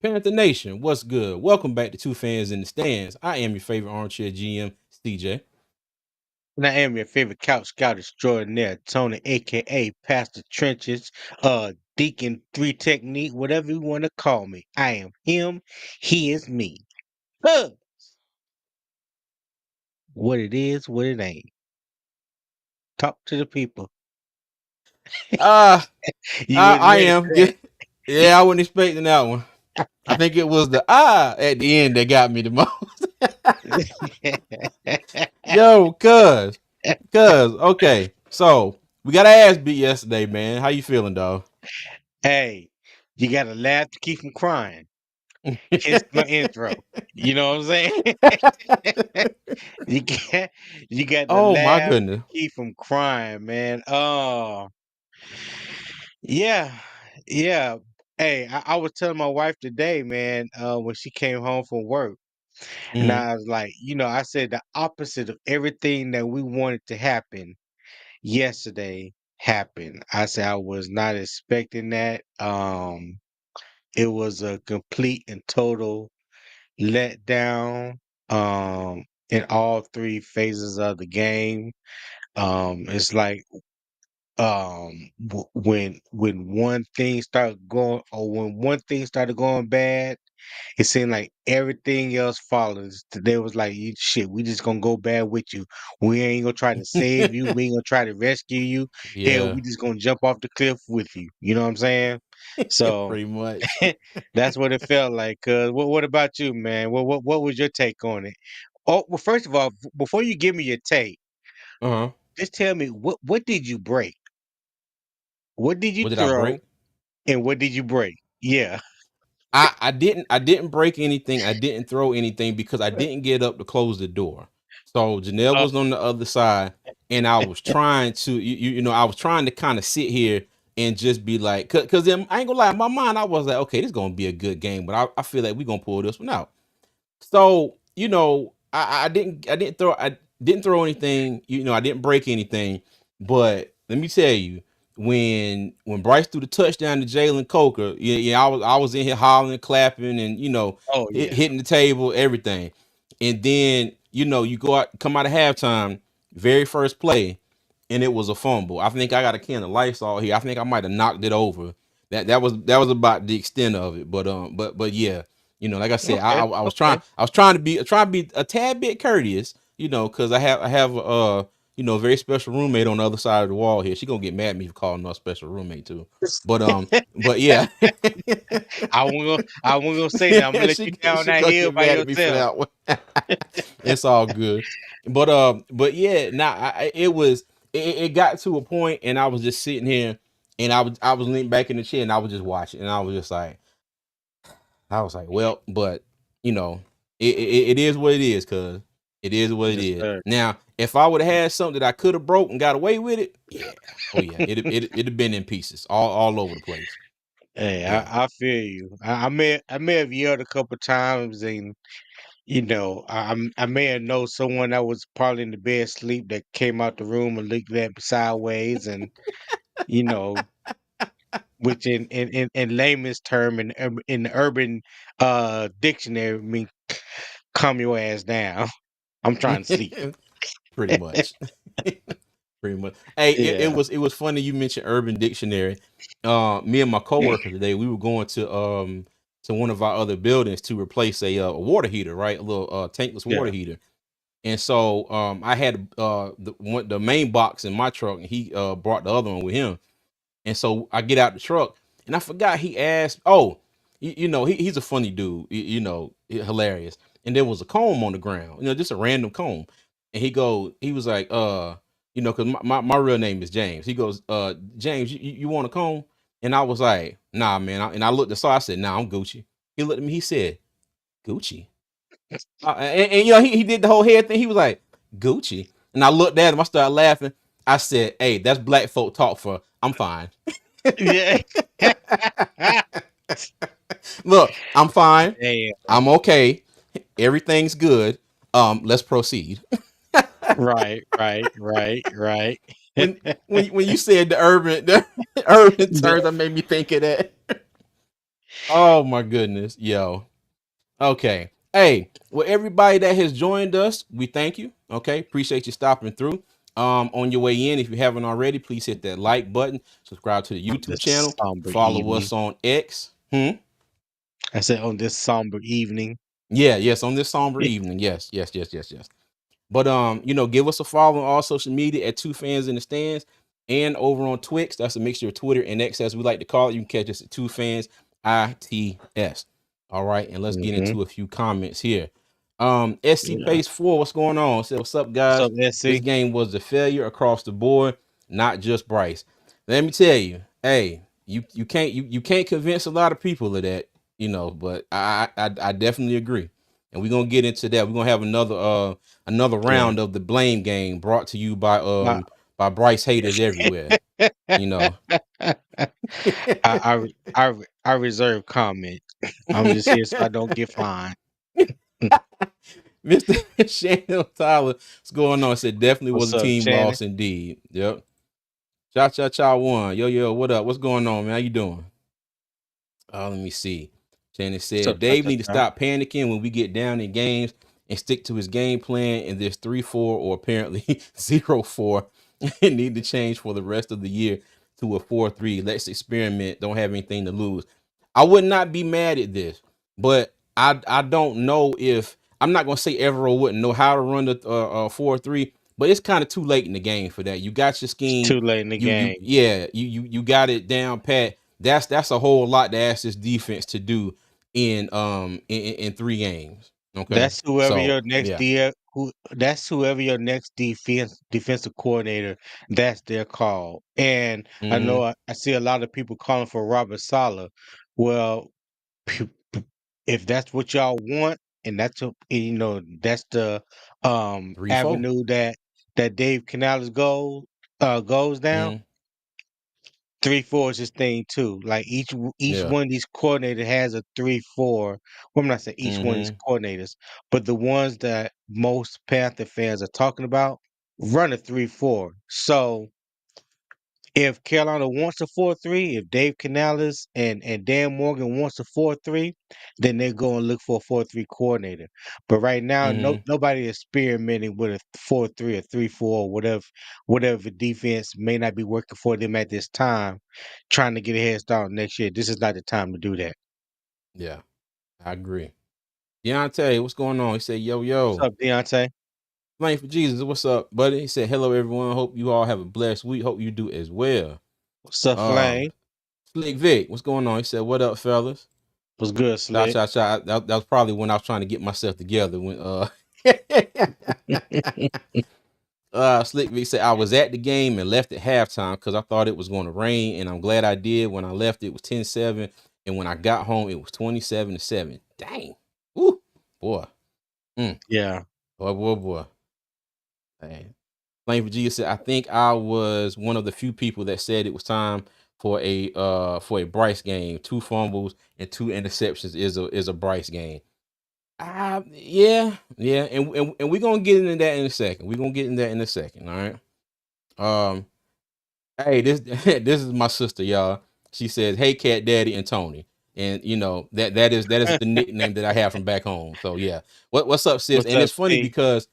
Panther Nation, what's good? Welcome back to Two Fans in the Stands. I am your favorite armchair GM, CJ. And I am your favorite couch scout extraordinaire, Tony, aka Pastor Trenches, Deacon Three Technique, whatever you want to call me. I am him, he is me. Huh. What it is, what it ain't. Talk to the people. Uh, You wasn't I ready am. for Yeah, I wasn't expecting that one. I think it was the at the end that got me the most. that. Yo, okay. So we got our ass beat yesterday, man. How you feeling, dog? Hey, you gotta laugh to keep from crying. Hence my intro. You know what I'm saying? you can't you got to Oh my laugh to goodness. keep from crying, man. Oh, yeah, yeah. Hey, I was telling my wife today, man, when she came home from work, and Mm-hmm. I was like, I said the opposite of everything that we wanted to happen yesterday happened. I said I was not expecting that. It was a complete and total letdown. In all three phases of the game. It's like when one thing started going or when one thing started going bad, it seemed like everything else follows. They was like, shit, we just gonna go bad with you. We ain't gonna try to save you. We ain't gonna try to rescue you. Hell, Yeah, we just gonna jump off the cliff with you. You know what I'm saying? So pretty much. that's what it felt like. What about you, man? What was your take on it? Oh, well, first of all, before you give me your take, Uh huh. just tell me what did you break? What did you What did I throw? break? And what did you break? Yeah. I didn't break anything. I didn't throw anything because I didn't get up to close the door. So Janelle Uh, was on the other side, and I was trying to I was trying to kind of sit here and just be like, cause then I ain't gonna lie, in my mind I was like, okay, this is gonna be a good game, but I feel like we gonna pull this one out. So I didn't throw anything. I didn't break anything. But let me tell you, when Bryce threw the touchdown to Jalen Coker, yeah, I was in here hollering, clapping, and oh yeah. hitting the table, everything. And then you come out of halftime, very first play, and it was a fumble. I think I got a can of Lysol here. I think I might have knocked it over. That was about the extent of it. But yeah, like I said, Okay. I was Okay. trying to be a tad bit courteous, because I have a very special roommate on the other side of the wall here. She gonna get mad at me for calling her a special roommate too. But yeah, I won't gonna say that. I'm gonna let you down she that gonna hill get by mad at me for yourself. that one. It's all good. But yeah, now it got to a point, and I was just sitting here, and I was leaning back in the chair, and I was just watching, and I was like, well, but it is what it is, cuz it is what it Yes, is. sir. Now, if I would have had something that I could have broke and got away with it, yeah, oh yeah, it'd have been in pieces, all over the place. Hey, Yeah. I feel you. I may have yelled a couple times, and I may have known someone that was probably in the bed asleep that came out the room and looked at me sideways, and you know, which in layman's term in the urban dictionary mean calm your ass down. I'm trying to sleep. Pretty much. Pretty much. Hey, it Yeah, was it was funny you mentioned Urban Dictionary. Me and my coworker today, we were going to one of our other buildings to replace a water heater, right? A little tankless water yeah. heater. And so I had the main box in my truck, and he brought the other one with him. And so I get out the truck, and I forgot he asked. Oh, he's a funny dude. Hilarious. And there was a comb on the ground, just a random comb. And he was like, because my real name is James. He goes, James, you want a comb? And I was like, nah, man. And I looked I said, nah, I'm Gucci. He looked at me. He said, Gucci. And he did the whole head thing. He was like, Gucci. And I looked at him. I started laughing. I said, hey, that's black folk talk for I'm fine. Yeah. Look, I'm fine. Yeah. I'm okay. Everything's good. Let's proceed. Right. When you said the urban The terms, that made me think of that. Oh my goodness, yo. Okay. Hey, well, everybody that has joined us, we thank you. Okay, appreciate you stopping through. On your way in, if you haven't already, please hit that like button, subscribe to the On YouTube this channel, somber follow evening. us on X. I said on this somber evening. Yeah, yes, on this somber evening. Yes, yes, yes, yes, yes. But give us a follow on all social media at Two Fans in the Stands and over on Twix. That's a mixture of Twitter and X, as we like to call it. You can catch us at Two Fans ITS. All right, and let's get Mm-hmm. into a few comments here. SC Yeah. Pace 4, what's going on? Said, what's up, What's guys? up, This SC? game was a failure across the board, not just Bryce. Let me tell you, hey, you can't convince a lot of people of that, but I definitely agree. And we're gonna get into that. We're gonna have another Yeah. round of the blame game brought to you by My, Bryce haters everywhere. You know. I reserve comment. I'm just here so I don't get fined. Mr. Shannon Tyler, what's going on? Said definitely was What's a up, team Shannon? loss indeed. Yep. Cha cha cha one. Yo yo, what up? What's going on, man? How you doing? Let me see. Shannon What's up, said cha Dave cha need to cha? stop panicking when we get down in games and stick to his game plan. And this 3-4 or apparently 0-4 and need to change for the rest of the year to a 4-3. Let's experiment. Don't have anything to lose. I would not be mad at this, but I don't know if I'm not gonna say Evero wouldn't know how to run the 4-3, but it's kind of too late in the game for that. You got your It's scheme. too late in the You game. yeah, you got it down pat. That's a whole lot to ask this defense to do in 3 games. Okay. That's whoever So your next yeah. D who that's whoever your next defensive coordinator, that's their call. And I know Mm-hmm. I see a lot of people calling for Robert Saleh. Well, p- p- if that's what y'all want, and that's the Three, four. avenue that Dave Canales goes down. Mm-hmm. 3-4 is his thing too. Like each Yeah. one of these coordinators has a 3-4. Well, I'm not saying each one of these Mm-hmm. coordinators, but the ones that most Panther fans are talking about run a 3-4. So if Carolina wants a 4-3, if Dave Canales and Dan Morgan wants a 4-3, then they go and look for a 4-3 coordinator. But right now, Mm-hmm. nobody is experimenting with a 4-3 or 3-4 or whatever defense may not be working for them at this time, trying to get a head start next year. This is not the time to do that. Yeah. I agree. Deontay, what's going on? He said, yo, What's yo. up, Deontay? Flame for Jesus. What's up, buddy? He said, hello, everyone. Hope you all have a blessed week. Hope you do as well. What's up, Um, Flame? Slick Vic, what's going on? He said, what up, fellas? What's good, Cha Slick? cha cha. That was probably when I was trying to get myself together. When Slick Vic said I was at the game and left at halftime because I thought it was going to rain, and I'm glad I did. When I left, it was 10-7, and when I got home, it was 27-7. Dang. Ooh, boy. Mm, Yeah. boy, boy, boy. Hey. Flame for Jesus said, I think I was one of the few people that said it was time for a Bryce game. 2 fumbles and 2 interceptions is a Bryce game. Yeah, yeah, and we're gonna get into that in a second. We're gonna get into that in a second. All right. Um, hey, this this is my sister, y'all. She says, "Hey, Cat Daddy and Tony," and that is the nickname that I have from back home. So yeah, what's up, sis? What's And up, it's funny T? because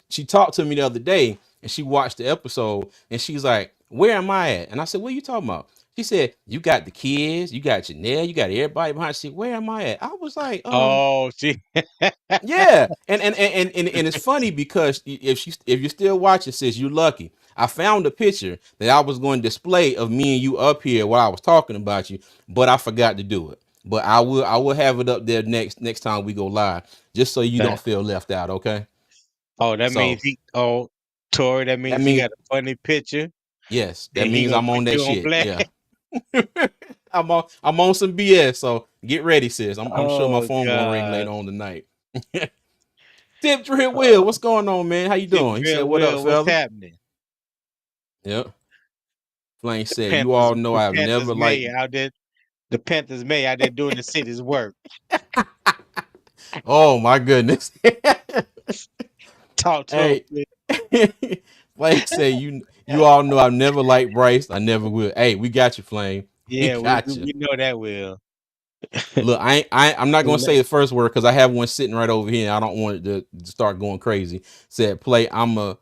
she talked to me the other day and she watched the episode and she's like, "Where am I at?" And I said, "What are you talking about?" She said, "You got the kids, you got Janelle, you got everybody behind." She said, "Where am I at?" I was like, Oh, she. yeah, and it's funny because if you're still watching, sis, you're lucky. I found a picture that I was going to display of me and you up here while I was talking about you, but I forgot to do it. But I will have it up there next time we go live, just so you don't That, feel left out. Okay. that So means Tori, that that means he got means a funny picture yes, that and he means gonna I'm put on that you on shit. blast. Yeah. I'm on some BS. So get ready, sis. I'm sure my Oh phone gonna ring later gosh. on tonight. Tip Drip Will, what's going on, man? How you Tip doing? He said, drill "What up, Will, what's fella?" happening? Yep. Flame The said, "You Panthers all know the I've Panthers never May liked." out there. The Panthers May out there doing the city's work. Oh my goodness. Talk to him, Hey, Flip. Flame said, "You all know I've never liked Bryce. I never will." Hey, we got you, Flame. We Yeah, we got you. we know that Will. Look, I'm not gonna say the first word because I have one sitting right over here. And I don't want it to start going crazy. Said play. I'm a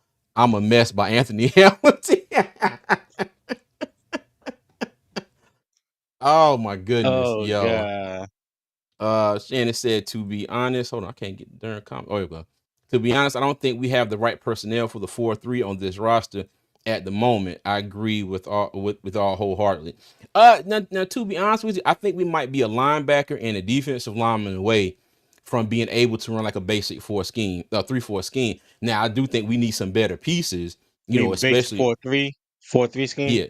mess by Anthony Hamilton. Oh my goodness, Oh yo. God. Shannon said, to be honest, hold on, I can't get the darn comment. Oh, here we go. To be honest, I don't think we have the right personnel for the 4-3 on this roster at the moment. I agree with all wholeheartedly. Now, to be honest with you, I think we might be a linebacker and a defensive lineman away from being able to run like a basic 3-4 scheme. Now, I do think we need some better pieces, I mean, base especially 4-3, 4-3 scheme. yeah,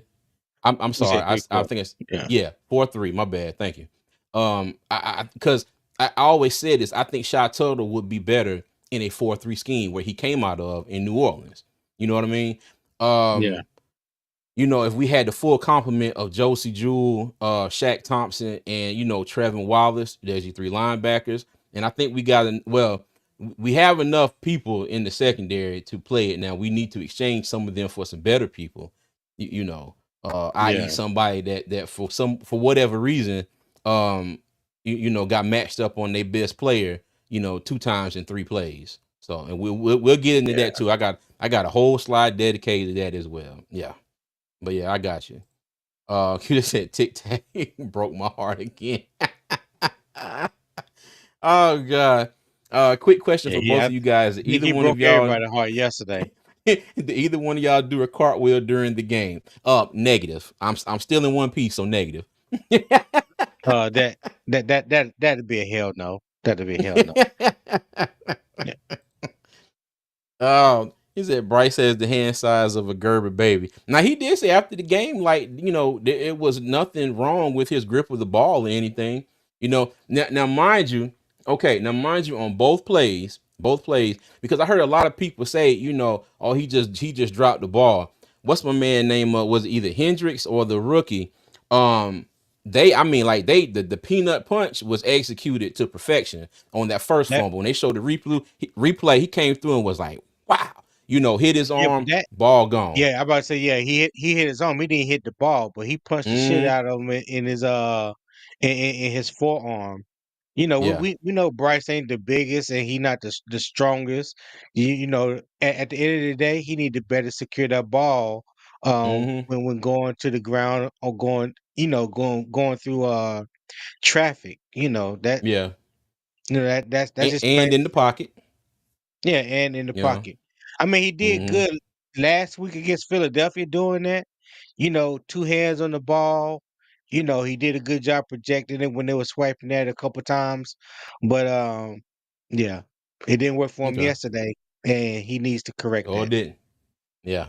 I'm You sorry. said three I four. think it's Yeah, yeah, 4-3. My bad. Thank you. I because I always said this. I think Shy Tuttle would be better in a 4-3 scheme where he came out of in New Orleans. You know what I mean? yeah, Um, if we had the full complement of Josie Jewell, Shaq Thompson, and Trevin Wallace, there's your three linebackers. And I think we have enough people in the secondary to play it. Now we need to exchange some of them for some better people, i.e. yeah, somebody that for whatever reason, got matched up on their best player, two times in 3 plays. So, and we'll get into yeah. that too. I got a whole slide dedicated to that as well. Yeah. But yeah, I got you. You just said Tic Tac broke my heart again. Oh god. Quick question Yeah, for both yeah. of you guys. I think Either he one of broke y'all, everybody heart yesterday. did either one of y'all do a cartwheel during the game? Negative. I'm still in one piece, so negative. That that'd be a hell no. That'd be a hell no. Yeah. He said Bryce has the hand size of a Gerber baby. Now he did say after the game, like it was nothing wrong with his grip of the ball or anything. Now mind you, okay, now mind you, on both plays, because I heard a lot of people say, oh he just dropped the ball. What's my man name? Was it either Hendricks or the rookie? Um, I mean, like the peanut punch was executed to perfection on that first That fumble. When they showed the replay, he came through and was like, wow, hit his yeah, but arm, that ball gone. yeah, I about to say yeah. He hit his arm. He didn't hit the ball, but he punched the shit Mm, out of him in his in his forearm. You know, yeah, we know Bryce ain't the biggest and he not the strongest. At the end of the day, he need to better secure that ball mm-hmm, when going to the ground or going through traffic. yeah, That's just and plain. in the pocket, Yeah, and in the yeah, pocket. I mean, he did mm-hmm, good last week against Philadelphia doing that. Two hands on the ball. He did a good job projecting it when they were swiping at it a couple times. But yeah, it didn't work for him okay. yesterday, and he needs to correct Oh, it that. didn't. Yeah,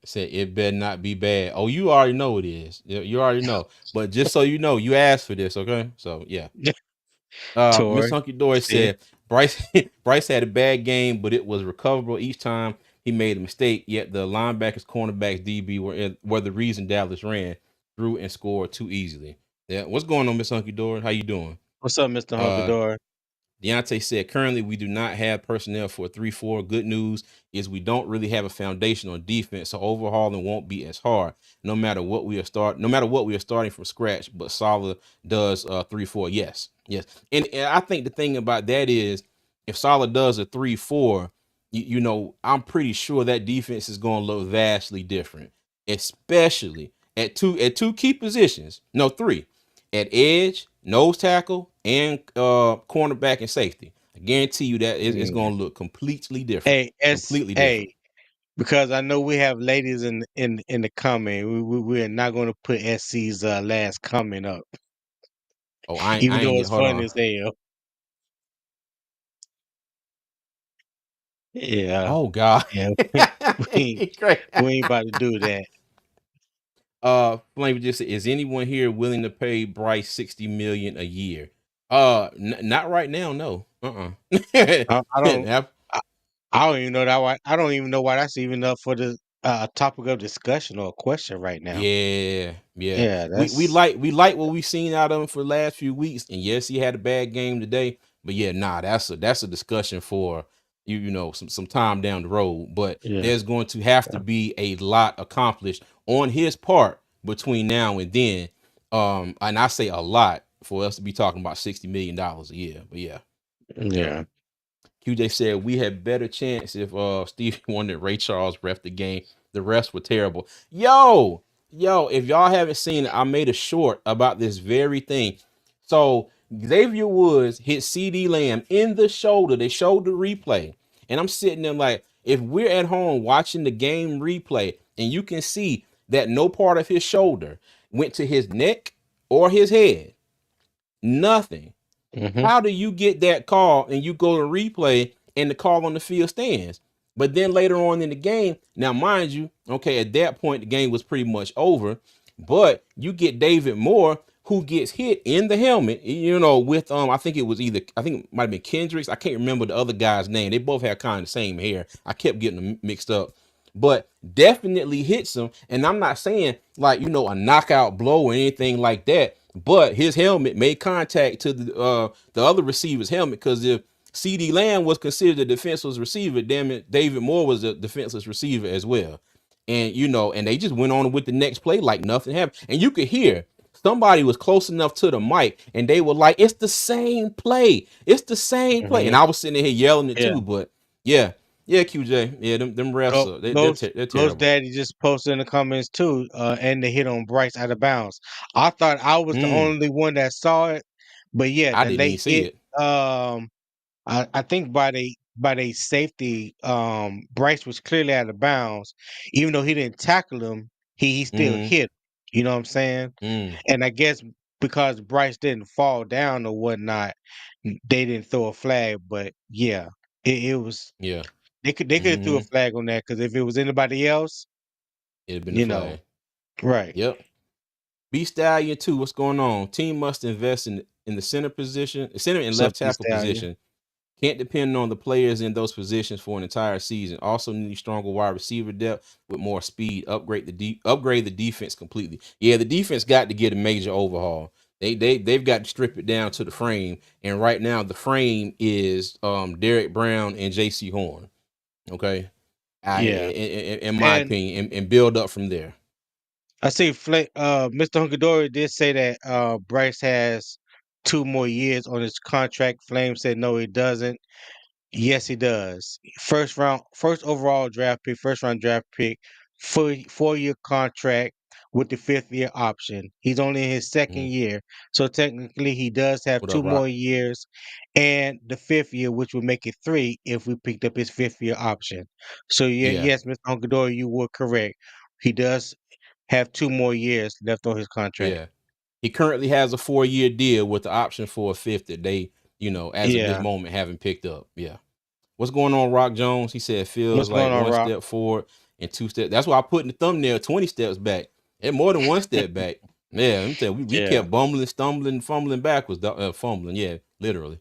said it better not be bad. Oh, you already know it is. You already know. But just so you know, you asked for this, okay? So yeah. Miss Tori, Hunky Dory see, said Bryce Bryce had a bad game, but it was recoverable each time he made a mistake. Yet the linebackers, cornerbacks, DB were the reason Dallas ran through and scored too easily. Yeah, what's going on, Miss Hunky Dory? How you doing? what's up, Mister Uh, Hunkador? Deontay said, currently we do not have personnel for a 3-4. Good news is we don't really have a foundation on defense, so overhauling won't be as hard. No matter what we are starting from scratch, but Salah does 3-4. Yes. Yes. And I think the thing about that is if Salah does a 3-4, I'm pretty sure that defense is going to look vastly different, especially at two key positions. No, three at edge, nose tackle, and cornerback and safety. I guarantee you that it's Mm. going to look completely different. Hey, S, Completely different. hey, because I know we have ladies in the comment. We are not going to put SC's last comment up, Oh, I ain't, even I ain't though get. it's Hold fun on. as hell. Yeah, Oh God. yeah. We ain't, Great. we ain't about to do that. Flame just said, is anyone here willing to pay Bryce 60 million a year? Not right now. No. I don't. Now, I, I don't even know that. Why I don't even know why that's even up for the topic of discussion or question right now. yeah, yeah. Yeah, We that's like what we've seen out of him for the last few weeks. And yes, he had a bad game today. But yeah, nah, that's a discussion for some time down the road. But yeah. there's going to have to be a lot accomplished on his part between now and then. And I say a lot for us to be talking about $60 million a year. But yeah, yep. Yeah. QJ said we had better chance if Steve wanted Ray Charles ref the game. The refs were terrible. Yo, if y'all haven't seen it, I made a short about this very thing. So Xavier Woods hit CD Lamb in the shoulder. They showed the replay. And I'm sitting there like, if we're at home watching the game replay and you can see that no part of his shoulder went to his neck or his head, nothing. Hmm. How do you get that call and you go to replay and the call on the field stands? But then later on in the game, now mind you, okay, at that point the game was pretty much over. But you get David Moore who gets hit in the helmet, with I think it was either I think it might have been Kendricks. I can't remember the other guy's name. They both had kind of the same hair. I kept getting them mixed up. But definitely hits him. And I'm not saying like, a knockout blow or anything like that. But his helmet made contact to the other receiver's helmet, because if CD Lamb was considered a defenseless receiver, damn it, David Moore was a defenseless receiver as well. And and they just went on with the next play like nothing happened. And you could hear somebody was close enough to the mic and they were like, it's the same play. It's the same play. And Hmm. I was sitting here yelling it Yeah. too. But yeah, yeah, QJ. Yeah, them refs Go, are they're Ghost terrible. Daddy just posted in the comments too, and the hit on Bryce out of bounds. I thought I was the Mm, only one that saw it, but yeah, I the didn't even late see hit. it. I think by the safety, Bryce was clearly out of bounds. Even though he didn't tackle him, he still Mm, hit. You know what I'm saying? mm, And I guess because Bryce didn't fall down or whatnot, they didn't throw a flag. But yeah, it was yeah. they could have threw a Mm-hmm. flag on that, because if it was anybody else, It'd been the you know, flag. right? Yep. B Stallion too. What's going on? Team must invest in the center position, center and What's up, left B tackle Stallion? position. Can't depend on the players in those positions for an entire season. Also need stronger wide receiver depth with more speed. Upgrade the defense completely. Yeah, the defense got to get a major overhaul. They've got to strip it down to the frame. And right now the frame is Derek Brown and J.C. Horn. Okay. Yeah, In my and opinion, and build up from there. I see. Mr. Hunkadori did say that Bryce has 2 more years on his contract. Flame said no, he doesn't. Yes, he does. First overall draft pick, first round draft pick, 4 year contract with the 5th year option. He's only in his second Mhm. year, so technically he does have What two up, more Rock? years, and the 5th year, which would make it three if we picked up his 5th year option. So yeah, Yeah. yes, Mr. Hunkadori, you were correct. He does have 2 more years left on his contract. Yeah. He currently has a 4-year deal with the option for a fifth that they, as of this Yeah, moment, haven't picked up. Yeah. What's going on, Rock Jones? He said what's feels going like on, one Rock? step forward and two steps. That's why I put in the thumbnail 20 steps back. And more than one step back. Yeah, let me tell you, we Yeah. kept bumbling, stumbling, fumbling backwards. Fumbling, yeah, literally.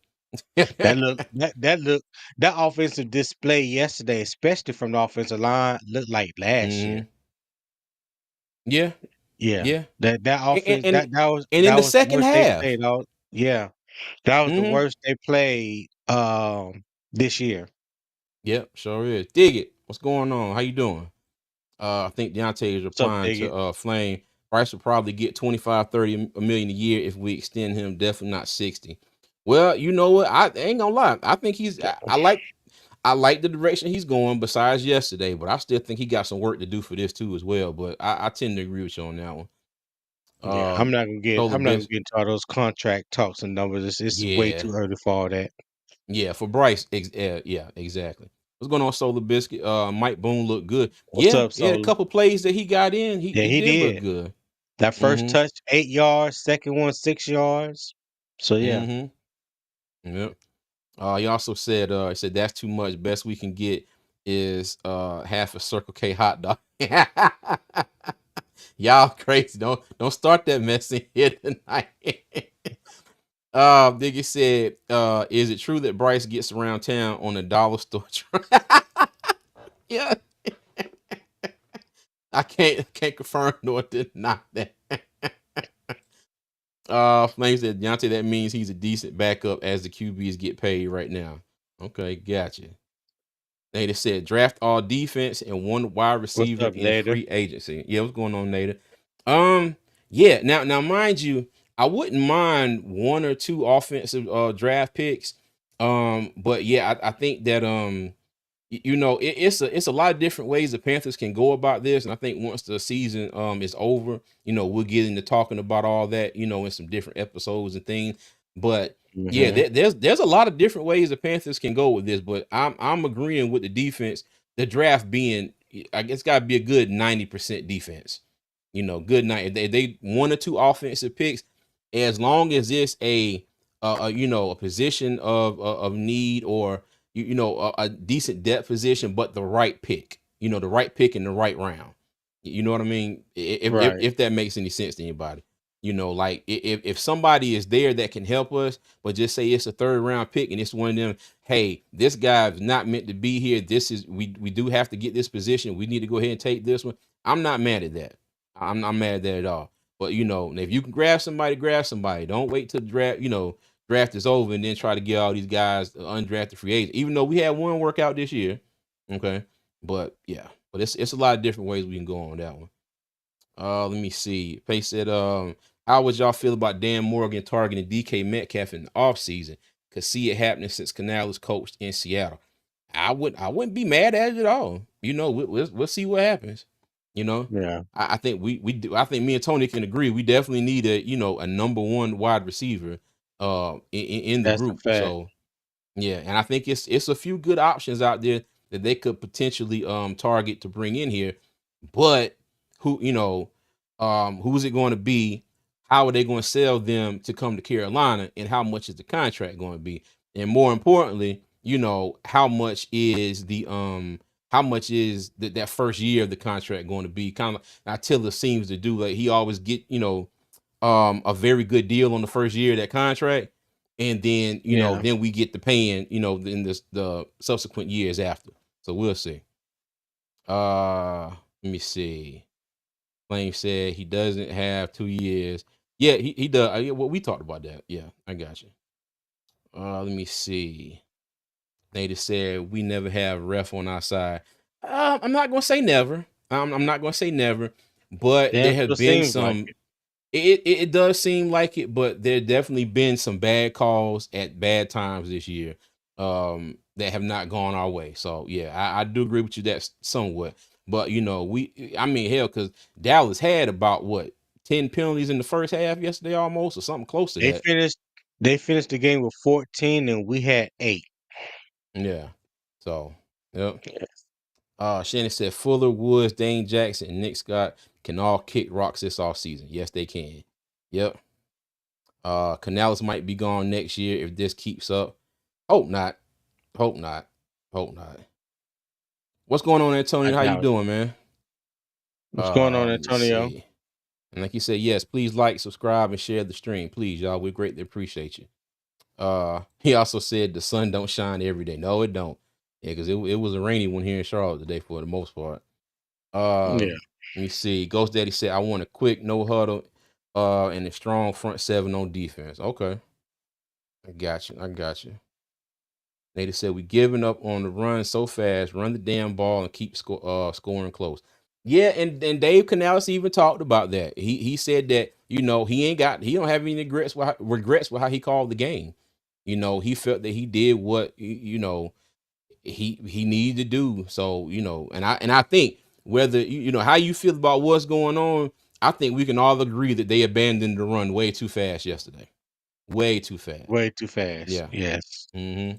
That offensive display yesterday, especially from the offensive line, looked like last year. Hmm. Yeah, Yeah, yeah. that And, and, offense and and that in the was the second worst they half. played all. Yeah, that was the Hmm. worst they played this year. Yep, sure is. Dig it. What's going on? How you doing? I think Deontay is What's up, replying to Diggy? Flame. Bryce will probably get 25, 30 a million a year if we extend him, definitely not 60. Well, you know what? I ain't gonna lie. I think I like the direction he's going besides yesterday, but I still think he got some work to do for this too as well. But I tend to agree with you on that one. Yeah, Uh Solar I'm not gonna Biz, get into all those contract talks and numbers. It's way yeah. too early for all that. Yeah, for Bryce, yeah, exactly. What's going on, Solar Biscuit? Mike Boone looked good. What's Yeah, up, yeah, a Solar? couple plays that he got in, he Yeah, he he did look did. good. That first Mm-hmm. touch, 8 yards. Second one, 6 yards. So yeah, Mm-hmm. Yep. He also said, he said that's too much. Best we can get is half a Circle K hot dog. Y'all crazy. Don't start that mess in here tonight. Diggy said, is it true that Bryce gets around town on a dollar store truck? Yeah, I can't confirm nor deny that. Flame said Deontay, that means he's a decent backup as the QBs get paid right now. Okay, gotcha. They said draft all defense and one wide what's receiver up in later? free agency. Yeah, what's going on, Nada? Um, yeah. Now, mind you, I wouldn't mind one or two offensive draft picks. But yeah, I think that it's a lot of different ways the Panthers can go about this, and I think once the season is over, we'll get into talking about all that, in some different episodes and things. But yeah, Hmm. there's a lot of different ways the Panthers can go with this, but I'm agreeing with the defense. The draft being, I guess, got to be a good 90% defense. Good night. If they one or two offensive picks, as long as it's a position of need, or a decent depth position, but the right pick, the right pick in the right round. You know what I mean? Right. If that makes any sense to anybody, like if somebody is there that can help us, but just say it's a third round pick and it's one of them, hey, this guy is not meant to be here. This is we do have to get this position. We need to go ahead and take this one. I'm not mad at that. I'm not mad at that at all. But if you can grab somebody, grab somebody. Don't wait till the draft, draft is over and then try to get all these guys undrafted free agents. Even though we had one workout this year, okay. But yeah, but it's a lot of different ways we can go on that one. Let me see. Pace said, how would y'all feel about Dan Morgan targeting DK Metcalf in the offseason? Could see it happening since Canales coached in Seattle. I wouldn't be mad at it at all. We'll see what happens. You know, Yeah, I think we do. I think me and Tony can agree. We definitely need a number one wide receiver in the that's a group. fact. So yeah, and I think it's a few good options out there that they could potentially target to bring in here. But who who's it going to be? How are they going to sell them to come to Carolina, and how much is the contract going to be? And more importantly, how much is that first year of the contract going to be? Kind of now Tiller seems to do, like he always get, a very good deal on the first year of that contract, and then Yeah, then we get the paying in the subsequent years after. So we'll see. Let me see. Flame said he doesn't have 2 years. Yeah, he does. Yeah, well, we talked about that. Yeah, I got you. Let me see. They said we never have ref on our side. I'm not gonna say never. I'm not gonna say never, but there damn have sure been seems like some. it. It does seem like it, but there definitely been some bad calls at bad times this year, that have not gone our way. So yeah, I do agree with you that somewhat. But I mean, hell, because Dallas had about what 10 penalties in the first half yesterday, almost, or something close to They that. finished. They finished the game with 14, and we had 8. Yeah. So yep. Shannon said Fuller, Woods, Dane Jackson, and Nick Scott can all kick rocks this off season. Yes, they can. Yep. Canales might be gone next year if this keeps up. Hope not. Hope not. Hope not. What's going on, I Antonio? How you doubt it. doing, man? What's going on, Let me Antonio? see. And like you said, yes, please like, subscribe, and share the stream. Please, y'all. We greatly appreciate you. He also said the sun don't shine every day. No, it don't. Yeah, because it was a rainy one here in Charlotte today for the most part. Yeah, Let me see. Ghost Daddy said, I want a quick no huddle, and a strong front seven on defense. Okay. I got you. I got you. They just said we giving up on the run so fast. Run the damn ball and keep scoring close. Yeah, and Dave Canales even talked about that. He said that he don't have any regrets with how he called the game. He felt that he did what he needed to do. So and I think whether how you feel about what's going on, I think we can all agree that they abandoned the run way too fast yesterday. Way too fast. way too fast. Yeah. Yes, Mm-hmm.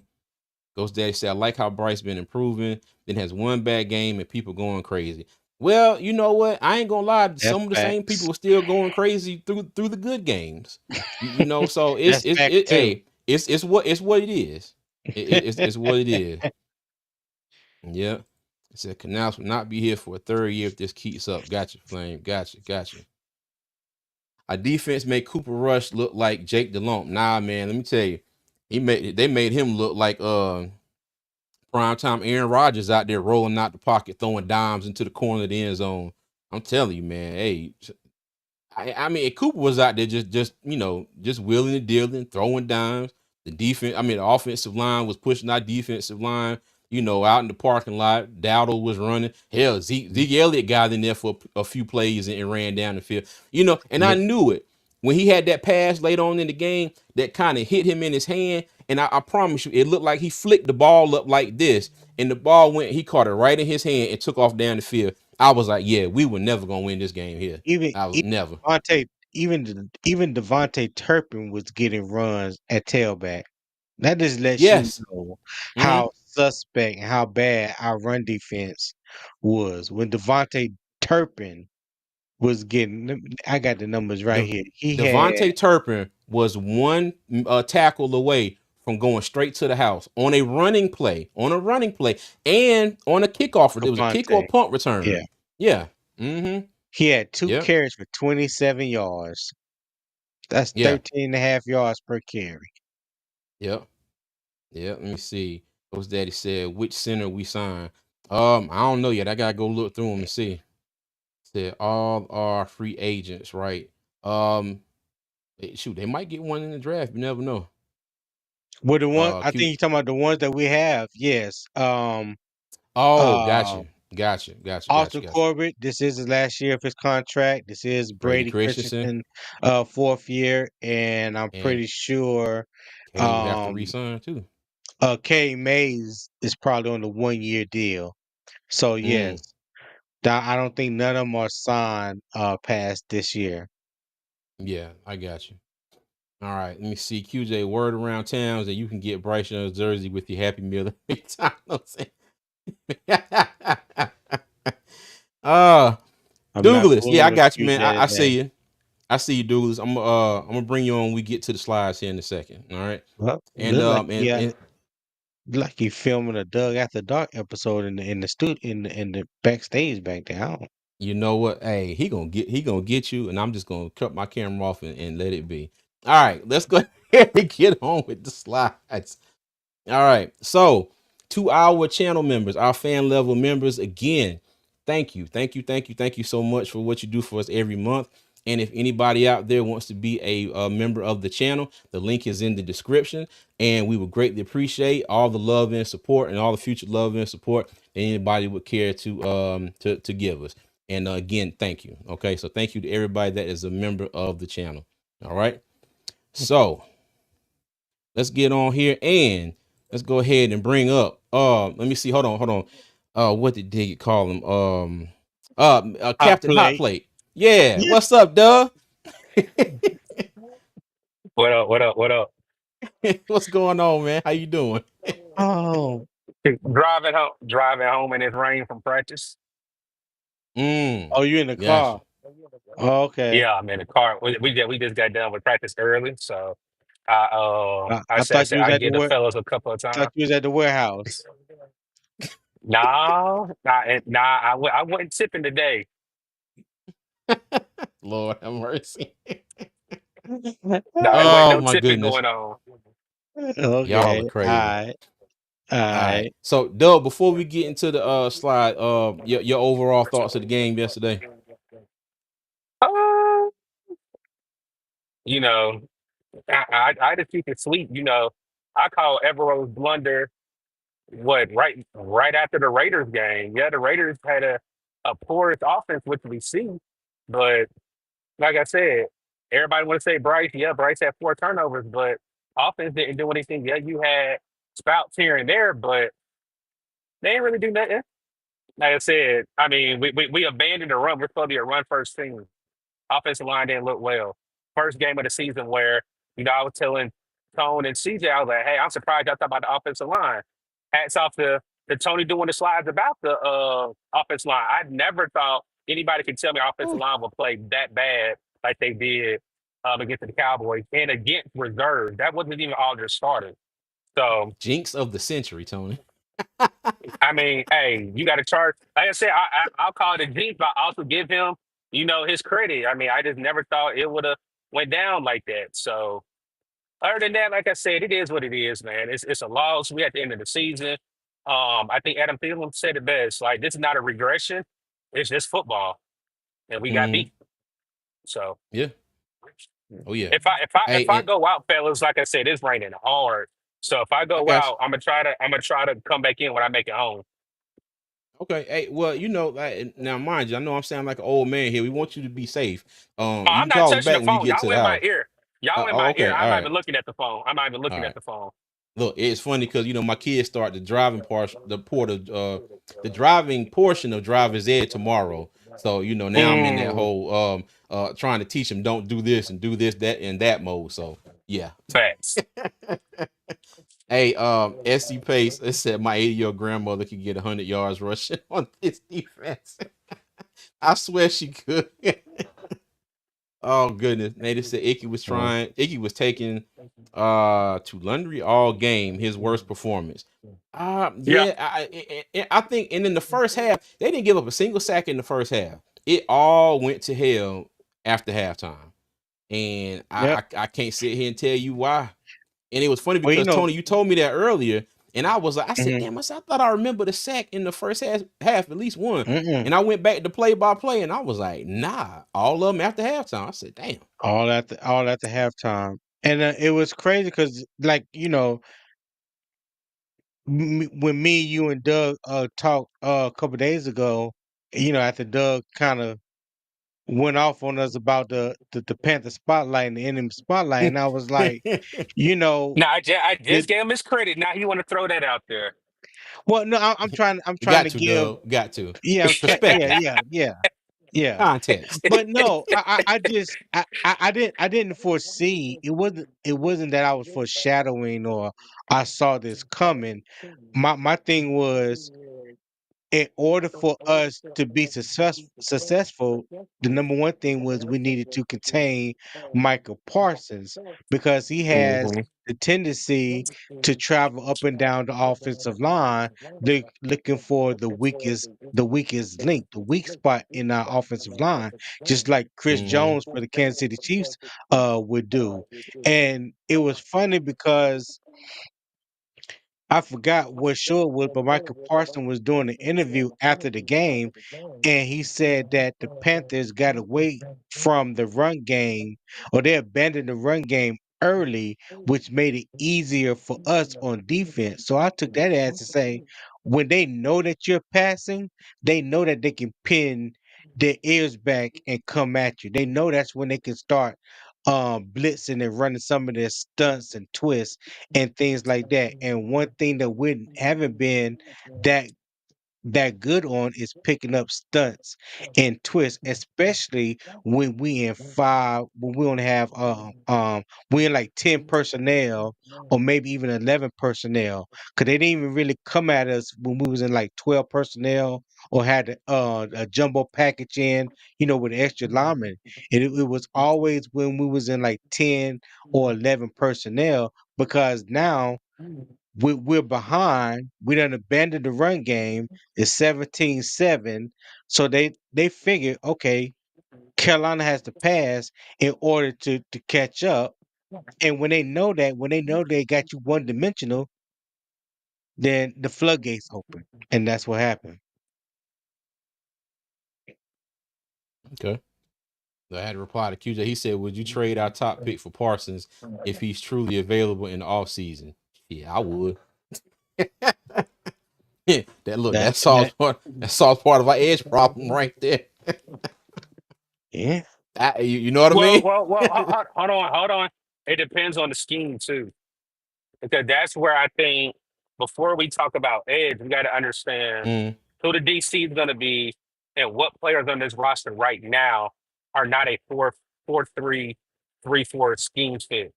Ghost Daddy said, I like how Bryce been improving, then has one bad game and people going crazy. Well, you know what? I ain't gonna lie. that's Some of the same facts. people were still going crazy through the good games. So That's facts too. hey, it's what it is. It's what it is. Yeah. It said Canals will not be here for a third year if this keeps up. Gotcha, Flame. Gotcha, gotcha. Our defense made Cooper Rush look like Jake DeLomp. Nah, man, let me tell you. They made him look like primetime Aaron Rodgers out there rolling out the pocket, throwing dimes into the corner of the end zone. I'm telling you, man. Hey, I mean, Cooper was out there just wheeling and dealing, throwing dimes. The defense, I mean, the offensive line was pushing our defensive line. Out in the parking lot, Dowdle was running. Hell, Zeke Elliott got in there for a few plays and ran down the field. And I Yep. knew it when he had that pass late on in the game that kind of hit him in his hand, and I promise you, it looked like he flicked the ball up like this, and the ball went. He caught it right in his hand and took off down the field. I was like, yeah, we were never gonna win this game here. Even I was even never. Devontae, even Devontae Turpin was getting runs at tailback. That just lets you Yes. know Mm-hmm. how suspect and how bad our run defense was when Devontae Turpin was getting. I got the numbers right De- here. He had Devontae Turpin was one tackle away from going straight to the house on a running play, and on a kickoff. It was a kick or Devontae. a punt Yeah, return. Yeah. Mm-hmm. he had two Yep. carries for 27 yards. That's Yeah. 13 and a half yards per carry. Yep. Yep. Let me see. What's Daddy said? Which center we signed? I don't know yet. I gotta go look through them and see. Said all are free agents, right? Um, shoot, they might get one in the draft. You never know. Well, the one I think Cute. you're talking about the ones that we have. Yes. Oh, got Uh, you. Got you. Got you. Got you. Austin Got you. Corbett. This is his last year of his contract. This is Brady Brady Christensen Christensen, fourth year, and I'm and pretty sure, Kane would have to um, resign too. K Mays is probably on the 1 year deal. So Mm, yes, I don't think none of them are signed past this year. yeah, I got you. All right, let me see. QJ, word around town is that you can get Bryce Young's jersey with your Happy Meal every time. Know what I'm saying? uh, I'm not Douglas. Yeah, fooling I with got you, you man. I today. see you. I see you, Douglas. I'm gonna bring you on when we get to the slides here in a second. All right. Well, And and look like he filming a Doug After Dark episode in the studio in the backstage back there. I don't. you know what? Hey, he gonna get you, and I'm just gonna cut my camera off and let it be. All right, let's go ahead and get on with the slides. All right, so to our channel members, our fan level members, again, thank you so much for what you do for us every month. And if anybody out there wants to be a member of the channel, the link is in the description. And we would greatly appreciate all the love and support, and all the future love and support that anybody would care to give us. And again, thank you. Okay, so thank you to everybody that is a member of the channel. All right, so let's get on here and let's go ahead and bring up. Let me see. Hold on. What did Diggy call him? Hot Captain Hot plate. Plate. Yeah, what's up, Doug? What up? What up? What up? What's going on, man? How you doing? Oh, Driving home in this rain from practice. Mm, oh, you in the gotcha. car? Oh, okay. Yeah, I'm in the car. We just got done with practice early, so I I thought said you was I at the get the fellas a couple of thought times. you was at the warehouse. Nah, I wasn't tipping today. Lord have mercy. No, it wasn't Oh no my tipping goodness. going on. Y'all Okay. are All crazy. right. All right. All So, Doug, before we get into the slide, your overall thoughts of the game yesterday. Uh, you know, I just keep it sweet. I call Evero's blunder right after the Raiders game. Yeah, the Raiders had a porous offense, which we see, but like I said, everybody want to say Bryce. Yeah, Bryce had 4 turnovers, but offense didn't do anything. Yeah, you had spouts here and there, but they didn't really do nothing. Like I said, I mean, we abandoned the run. We're supposed to be a run first team. Offensive line didn't look well. First game of the season where, I was telling Tone and CJ, I was like, hey, I'm surprised y'all thought about the offensive line. Hats off to Tony doing the slides about the offensive line. I never thought anybody could tell me offensive Ooh, line would play that bad like they did against the Cowboys and against reserve. That wasn't even all their starters. So jinx of the century, Tony. I mean, hey, you got to charge. Like I said, I'll call it a jinx, but I also give him, his credit. I mean, I just never thought it would have went down like that. So other than that, like I said, it is what it is, man. It's a loss. We at the end of the season. I think Adam Thielen said it best. Like this is not a regression. It's just football, and we got Mm, beat. So yeah. Oh yeah. if I And go out, fellas, like I said, it's raining hard. So if I I go got out, I'm gonna try to come back in when I make it home. Okay. Hey, well, now, mind you, I know I'm sounding like an old man here. We want you to be safe. Oh, You I'm can not call us touching back the when you phone. get to Y'all the in my house. ear. Y'all in Oh, my ear. okay. I'm All not right. even looking at the phone. I'm not even All looking at right. the phone. Look, it's funny because my kids start the driving portion of driver's ed tomorrow. So now I'm in that Mm, whole trying to teach them don't do this and do this that and that mode. So yeah. facts. Hey, SC Pace, it said my 80-year-old grandmother could get 100 yards rushing on this defense. I swear she could. Oh goodness. They said Icky was taking to Lundry all game, his worst performance. Yeah. Yeah, I think, and in the first half, they didn't give up a single sack in the first half. It all went to hell after halftime. And Yep. I can't sit here and tell you why. And it was funny Well, because Tony, you told me that earlier, and I was like, I said, mhm, damn, I thought I remember the sack in the first half, at least one. mm-mm. And I went back to play by play, and I was like, nah, all of them after halftime. I said, damn. All at the halftime, and it was crazy because, like, when me, you, and Doug talked a couple days ago, after Doug kind of went off on us about the Panther spotlight and the enemy spotlight, and I was like, you know, Now I the just gave him his credit. Now he want to throw that out there. well, no, I'm trying Got to to, give, Dub. Got to. yeah, yeah, Perspective. yeah, yeah, yeah. Context. But no, I just I didn't foresee, it wasn't that I was foreshadowing or I saw this coming. My thing was, in order for us to be successful, the number one thing was we needed to contain Michael Parsons because he has Hmm. the tendency to travel up and down the offensive line, looking for the weakest link, the weak spot in our offensive line, just like Chris Hmm. Jones for the Kansas City Chiefs would do. And it was funny because I forgot what show it was, but Michael Parsons was doing an interview after the game, and he said that the Panthers got away from the run game, or they abandoned the run game early, which made it easier for us on defense. So I took that as to say, when they know that you're passing, they know that they can pin their ears back and come at you. They know that's when they can start blitzing and running some of their stunts and twists and things like that. And one thing that we haven't been that good on is picking up stunts and twists, especially when we only have we in like 10 personnel or maybe even 11 personnel. Cause they didn't even really come at us when we was in like 12 personnel or had a jumbo package in, with an extra lineman. And it was always when we was in like 10 or 11 personnel, because now we're behind. We done abandoned the run game. It's 17-7. So they figure, okay, Carolina has to pass in order to catch up. And when they know they got you one dimensional, then the floodgates open. And that's what happened. Okay. I had to reply to QJ. He said, would you trade our top pick for Parsons if he's truly available in the offseason? Yeah, I would. that look, That that solves that part of our edge problem right there. yeah. You know what I Well, mean? well, well. Hold on, hold on. It depends on the scheme too, because that's where I think before we talk about edge, we got to understand Mm, who the DC is going to be and what players on this roster right now are not a 4-3-3-4 scheme fit.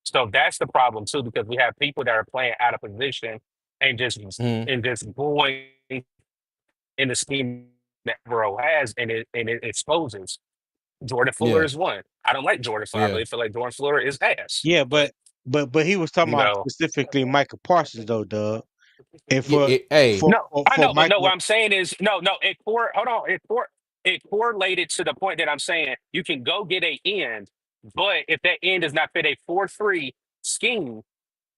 So that's the problem too, because we have people that are playing out of position and mm, just going in the scheme that Burrow has, and it exposes. Jordan Fuller yeah, is one. I don't like Jordan Fuller. I yeah, really feel like Jordan Fuller is ass. Yeah, But but he was talking you about know, specifically Michael Parsons though, Doug. And yeah. for Hey, for no, for, I for know, but no, what Michael, I'm saying is no. Hold on. It correlated to the point that I'm saying you can go get a end, but if that end does not fit a 4-3 scheme,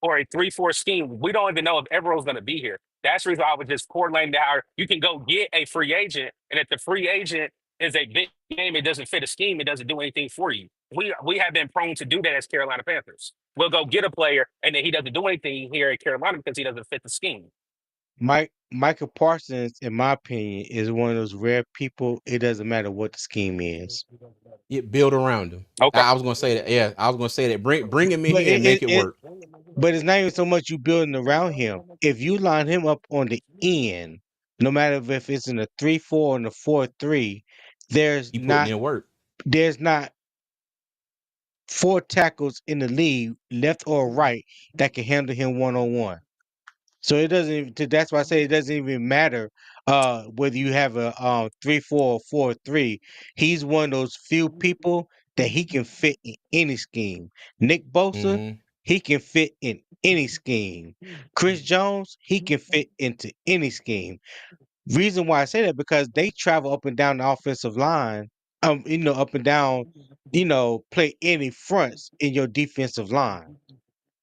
or a 3-4 scheme, we don't even know if Evero's going to be here. That's the reason why I was just correlating that you can go get a free agent, and if the free agent is a big game, it doesn't fit a scheme, it doesn't do anything for you. We have been prone to do that as Carolina Panthers. We'll go get a player, and then he doesn't do anything here at Carolina because he doesn't fit the scheme. Michael Parsons, in my opinion, is one of those rare people. It doesn't matter what the scheme is, It build around him. Okay. I was gonna say that. Yeah, I was gonna say that. Bring him in but here and make it it work. but it's not even so much you building around him. If you line him up on the end, no matter if it's in a 3-4 and a 4-3, there's He putting not in work. there's not four tackles in the league, left or right, that can handle him one on one. So it doesn't even, that's why I say it doesn't even matter whether you have a 3-4 or 4-3. He's one of those few people that he can fit in any scheme. Nick Bosa, Mm-hmm. he can fit in any scheme. Chris Jones, he can fit into any scheme. Reason why I say that because they travel up and down the offensive line, up and down, play any fronts in your defensive line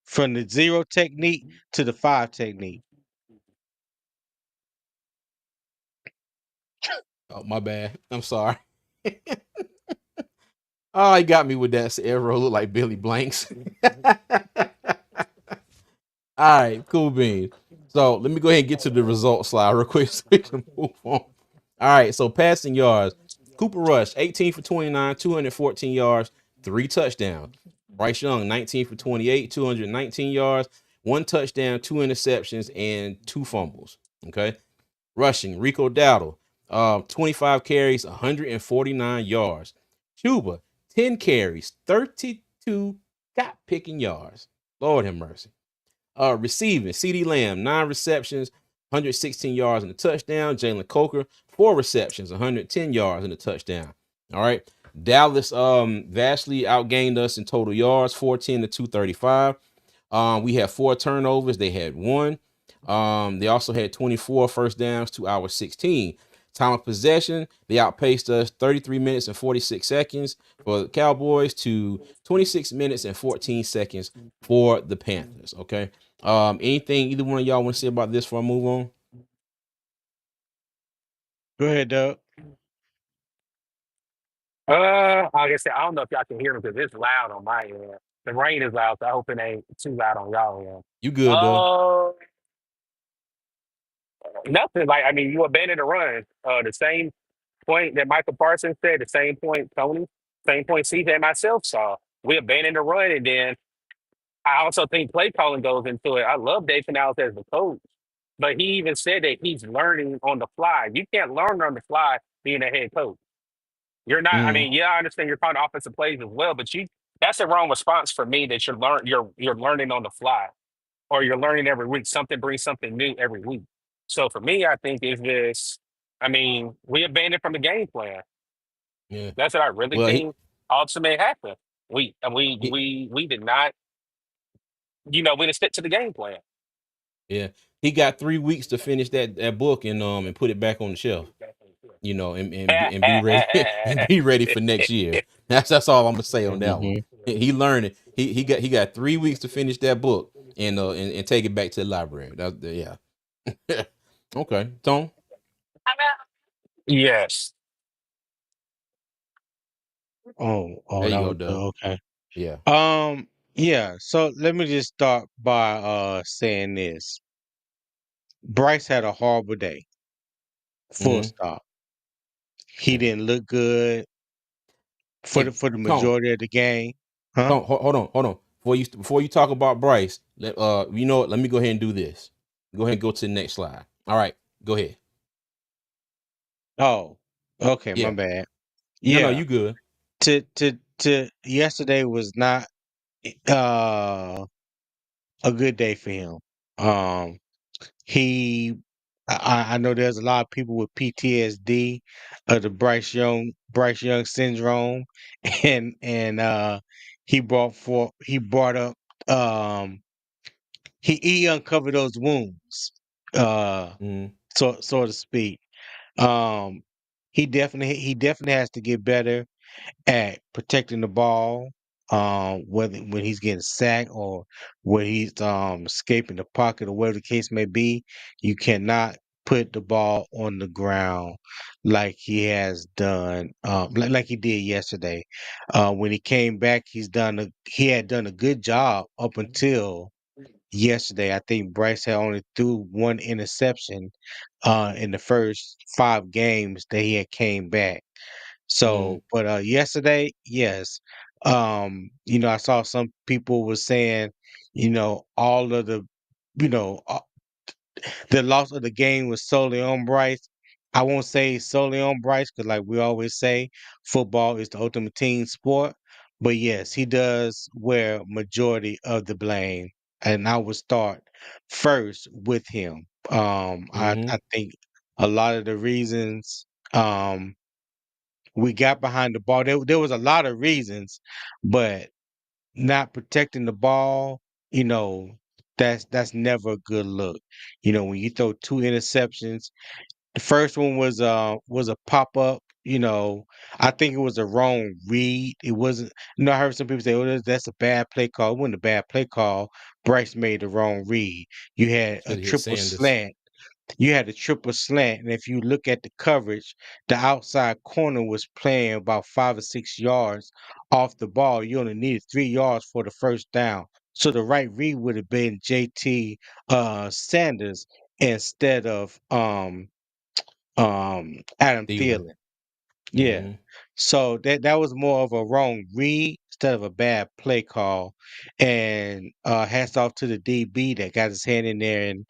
from the zero technique to the five technique. Oh, my bad. I'm sorry. Oh, he got me with that. Arrow look like Billy Blanks. All right, cool beans. So let me go ahead and get to the results slide real quick so we can move on. All right, so passing yards. Cooper Rush, 18 for 29, 214 yards, 3 touchdowns. Bryce Young, 19 for 28, 219 yards, 1 touchdown, 2 interceptions, and 2 fumbles. Okay. Rushing, Rico Dowdle, 25 carries, 149 yards. Cuba, 10 carries, 32 got picking yards. Lord have mercy. Receiving, CD Lamb, 9 receptions, 116 yards and a touchdown. Jalen Coker, 4 receptions, 110 yards and a touchdown. All right. Dallas vastly outgained us in total yards, 410 to 235. We had 4 turnovers. They had 1. They also had 24 first downs to our 16. Time of possession, they outpaced us 33 minutes and 46 seconds for the Cowboys to 26 minutes and 14 seconds for the Panthers. Okay. Anything either one of y'all want to say about this before I move on? Go ahead, Doug. Like I said, I don't know if y'all can hear me because it's loud on my end. The rain is loud, so I hope it ain't too loud on y'all end. You good, though? Uh, Nothing. Like I mean, you abandoned the run. The same point that Michael Parsons said, the same point Tony, same point CJ and myself saw. We abandoned the run, and then I also think play calling goes into it. I love Dave Canales as the coach, but he even said that he's learning on the fly. You can't learn on the fly being a head coach. You're not. I Mm, mean, yeah, I understand you're calling offensive plays as well, but that's a wrong response for me. That you're learning on the fly, or you're learning every week. Something brings something new every week. So for me, I think is this. I mean, we abandoned from the game plan. yeah. That's what I really Well, think ultimately happened. We and he we did not, we didn't stick to the game plan. yeah, he got 3 weeks to finish that book and put it back on the shelf. And be ready and be ready for next year. That's all I'm gonna say on that one. Hmm. He learned it. He got 3 weeks to finish that book and take it back to the library. Yeah. Okay, Tom. Yes. Oh, There that you go, was Doug. okay. Yeah. Yeah. So let me just start by saying this: Bryce had a horrible day. Full Mm-hmm. stop. He Yeah. didn't look good Hey, for the Tom. majority of the game, huh? Tom, hold on. Before you talk about Bryce, you know what? Let me go ahead and do this. Go ahead and go to the next slide. All right, go ahead. Oh, okay, my Yeah. bad. No, Yeah, you good. to yesterday was not uh a good day for him. Um, he, I know there's a lot of people with PTSD of the Bryce Young syndrome, and he brought up um he uncovered those wounds, uh, Mm, so to speak. Um, he definitely has to get better at protecting the ball, whether when he's getting sacked or when he's escaping the pocket or whatever the case may be. You cannot put the ball on the ground like he has done, like he did yesterday. When he came back, he had done a good job up until yesterday. I think Bryce had only threw one interception in the first 5 games that he had came back. Mm, So, but yesterday, yes. I saw some people were saying, all of you know, the loss of the game was solely on Bryce. I won't say solely on Bryce because, like we always say, football is the ultimate team sport. But yes, he does wear majority of the blame, and I would start first with him. mm-hmm. I think a lot of the reasons we got behind the ball, there was a lot of reasons, but not protecting the ball, you know, that's never a good look. When you throw two interceptions, the first one was a pop up. I think it was a wrong read. It wasn't. I heard some people say, "Oh, that's a bad play call." It wasn't a bad play call. Bryce made the wrong read. You had a Should have hit triple Sanders. slant. You had a triple slant, and if you look at the coverage, the outside corner was playing about 5 or 6 yards off the ball. You only needed 3 yards for the first down. So the right read would have been JT Sanders instead of Adam Thielen. Thielen. Yeah. Mm-hmm. So that was more of a wrong read instead of a bad play call. And hats off to the DB that got his hand in there and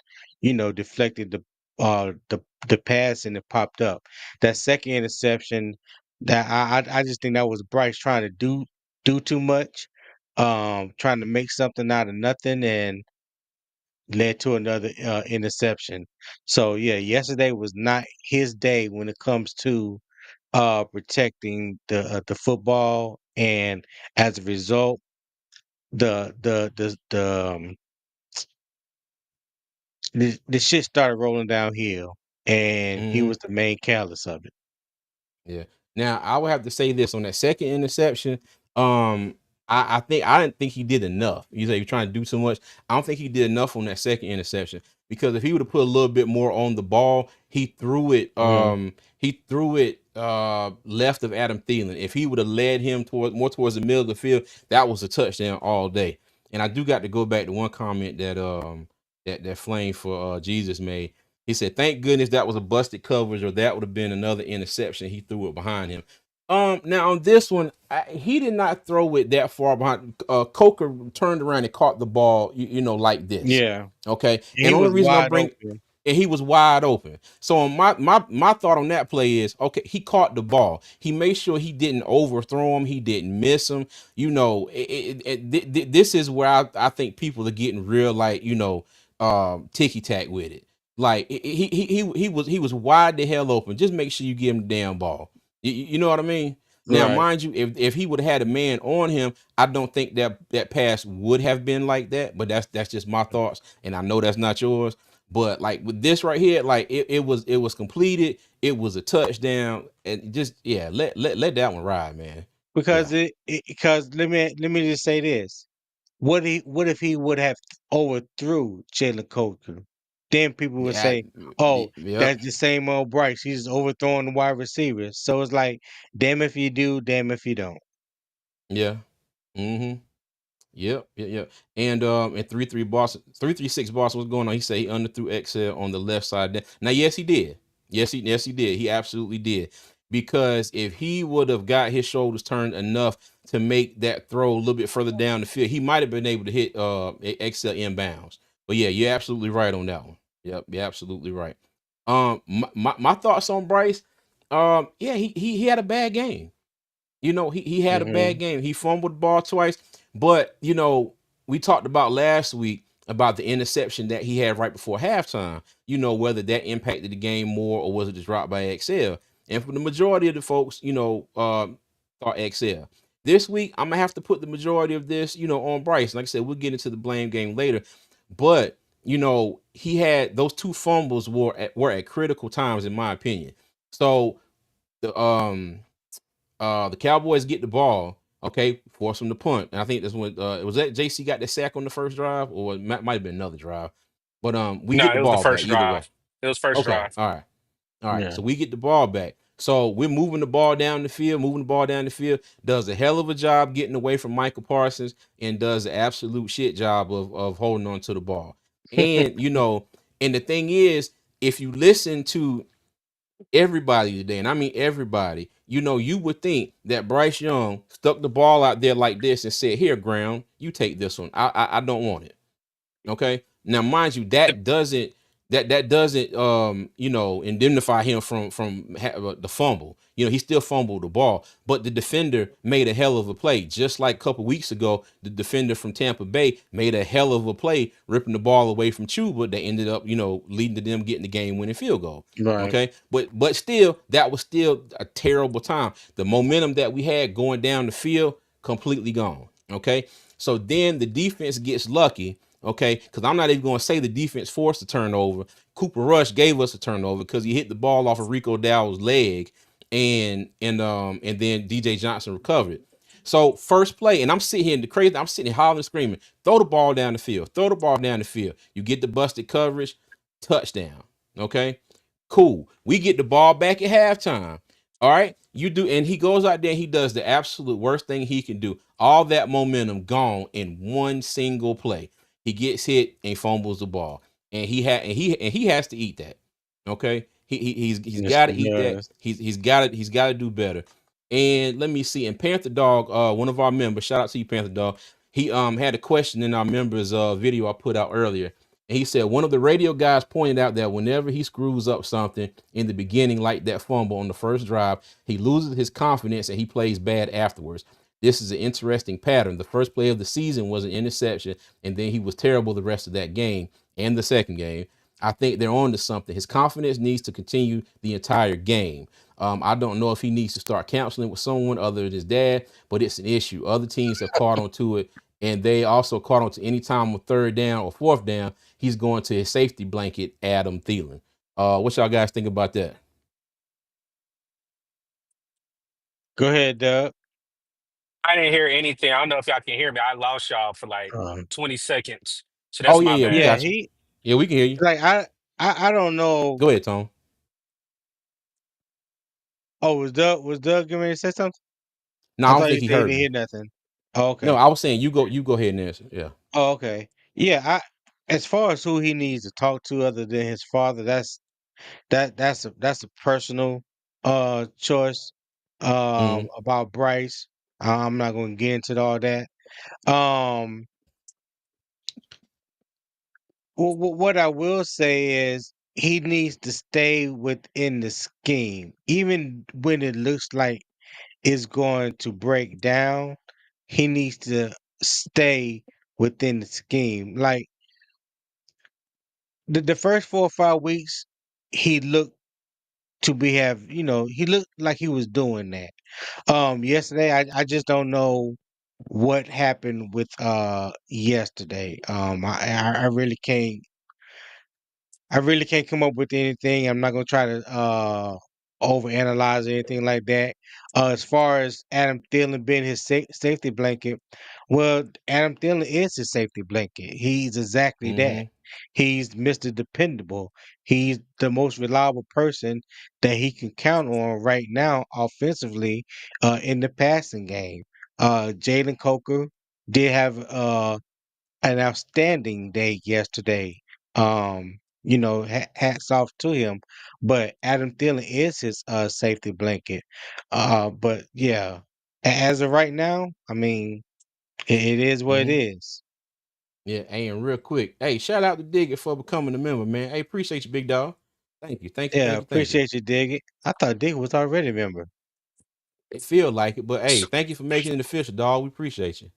deflected the pass and it popped up. That second interception, that I just think that was Bryce trying to do too much, trying to make something out of nothing and led to another interception. So yeah, yesterday was not his day when it comes to protecting the football, and as a result, the shit started rolling downhill, and he Mm-hmm. was the main callous of it. Yeah. Now I would have to say this on that second interception. Um, I think I didn't think he did enough. You say you're trying to do so much. I don't think he did enough on that second interception because if he would have put a little bit more on the ball, he threw it. Hmm. He threw it left of Adam Thielen. If he would have led him towards the middle of the field, that was a touchdown all day. And I do got to go back to one comment that Flame for Jesus made. He said, "Thank goodness that was a busted coverage, or that would have been another interception. He threw it behind him." Now on this one, he did not throw it that far behind. Coker turned around and caught the ball, like this. Yeah, Okay, he and the only was reason I wide bring open. and he was wide open. So on my thought on that play is okay. He caught the ball. He made sure he didn't overthrow him. He didn't miss him. This is where I think people are getting real like ticky tack with it. Like he was wide the hell open. Just make sure you give him the damn ball. You know what I mean? Now, Right. mind you, if he would have had a man on him, I don't think that pass would have been like that. But that's just my thoughts, and I know that's not yours. But like with this right here, like it was completed. It was a touchdown, and just yeah, let that one ride, man. Yeah, Because let me just say this. What if he would have overthrew Jalen Coker? Then people would yeah, say, "Oh, yep, that's the same old Bryce. He's overthrowing the wide receivers." So it's like, damn if you do, damn if you don't. yeah. Mm-hmm. Yep, yep, yep. And 336 Boston, what's going on? He said he underthrew XL on the left side. Now, yes, he did. Yes, he did. He absolutely did. Because if he would have got his shoulders turned enough to make that throw a little bit further down the field, he might have been able to hit XL inbounds. But yeah, you're absolutely right on that one. Yep, you're absolutely right. My thoughts on Bryce. Yeah, he had a bad game. He had a bad Hmm. game. He fumbled the ball twice, but we talked about last week about the interception that he had right before halftime. Whether that impacted the game more or was it just dropped by XL. And for the majority of the folks, thought XL. This week, I'm gonna have to put the majority of this, on Bryce. Like I said, we'll get into the blame game later, but he had those two fumbles were at critical times, in my opinion. So the Cowboys get the ball, okay, force them to punt. And I think that's when was that JC got the sack on the first drive, or it might have been another drive. But we No, get the it was the ball back first either way. drive. It was first Okay, drive. all right. All right. Yeah. So we get the ball back. So we're moving the ball down the field, moving the ball down the field. Does a hell of a job getting away from Michael Parsons, and does an absolute shit job of holding on to the ball. And and the thing is, if you listen to everybody today, and I mean everybody, you would think that Bryce Young stuck the ball out there like this and said, "Here, ground, you take this one. I don't want it." Okay. Now, mind you, that doesn't indemnify him from the fumble. He still fumbled the ball, but the defender made a hell of a play. Just like a couple weeks ago, the defender from Tampa Bay made a hell of a play, ripping the ball away from Chuba. That ended up, leading to them getting the game-winning field goal. Right. Okay, but still, that was still a terrible time. The momentum that we had going down the field completely gone. Okay, so then the defense gets lucky. Okay, because I'm not even going to say the defense forced a turnover. Cooper Rush gave us a turnover because he hit the ball off of Rico Dowdle's leg, and then DJ Johnson recovered. So first play, and I'm sitting here in the crazy. I'm sitting here hollering, screaming, "Throw the ball down the field! Throw the ball down the field!" You get the busted coverage, touchdown. Okay, cool. We get the ball back at halftime. All right, you do, and he goes out there and he does the absolute worst thing he can do. All that momentum gone in one single play. He gets hit and fumbles the ball, and he has to eat that. Okay, he's Yes, got to he eat that. does. He's got to do better. And let me see. And Panther Dog, one of our members, shout out to you, Panther Dog. He had a question in our members video I put out earlier. And he said one of the radio guys pointed out that whenever he screws up something in the beginning, like that fumble on the first drive, he loses his confidence and he plays bad afterwards. This is an interesting pattern. The first play of the season was an interception, and then he was terrible the rest of that game and the second game. I think they're on to something. His confidence needs to continue the entire game. I don't know if he needs to start counseling with someone other than his dad, but it's an issue. Other teams have caught on to it, and they also caught on to any time on third down or fourth down, he's going to his safety blanket, Adam Thielen. What y'all guys think about that? Go ahead, Doug. I didn't hear anything. I don't know if y'all can hear me. I lost y'all for like Um, 20 seconds. So Oh that's yeah, my yeah, we yeah, bad. got you. he Yeah, we can hear you. like I don't know. Go ahead, Tom. Oh, was Doug getting ready to say something? No, I I don't thought think you he said he heard didn't me. hear nothing. Oh, No, okay. I was saying you go ahead and answer. Yeah. Oh, okay. Yeah, as far as who he needs to talk to other than his father, that's a personal choice Mm-hmm. about Bryce. I'm not going to get into all that. Um what I will say is he needs to stay within the scheme even when it looks like it's going to break down. He needs to stay within the scheme. Like the first 4 or 5 weeks, he looked to be have he looked like he was doing that. Yesterday, I just don't know what happened with yesterday. I really can't come up with anything. I'm not gonna try to overanalyze or anything like that. As far as Adam Thielen being his safety blanket, well, Adam Thielen is his safety blanket. He's exactly that. Mm-hmm. He's Mr. Dependable. He's the most reliable person that he can count on right now offensively in the passing game. Jalen Coker did have an outstanding day yesterday. Hats off to him. But Adam Thielen is his safety blanket. But yeah, as of right now, I mean, it is what it Mm-hmm. is. Yeah, hey, and real quick, hey, shout out to Digger for becoming a member, man. Hey, appreciate you, big dog. Thank you, thank you, Yeah, thank you, thank you. appreciate you, Dig. I thought Dig was already a member. It feel like it, but hey, So, thank you for making it official, dog. We appreciate you.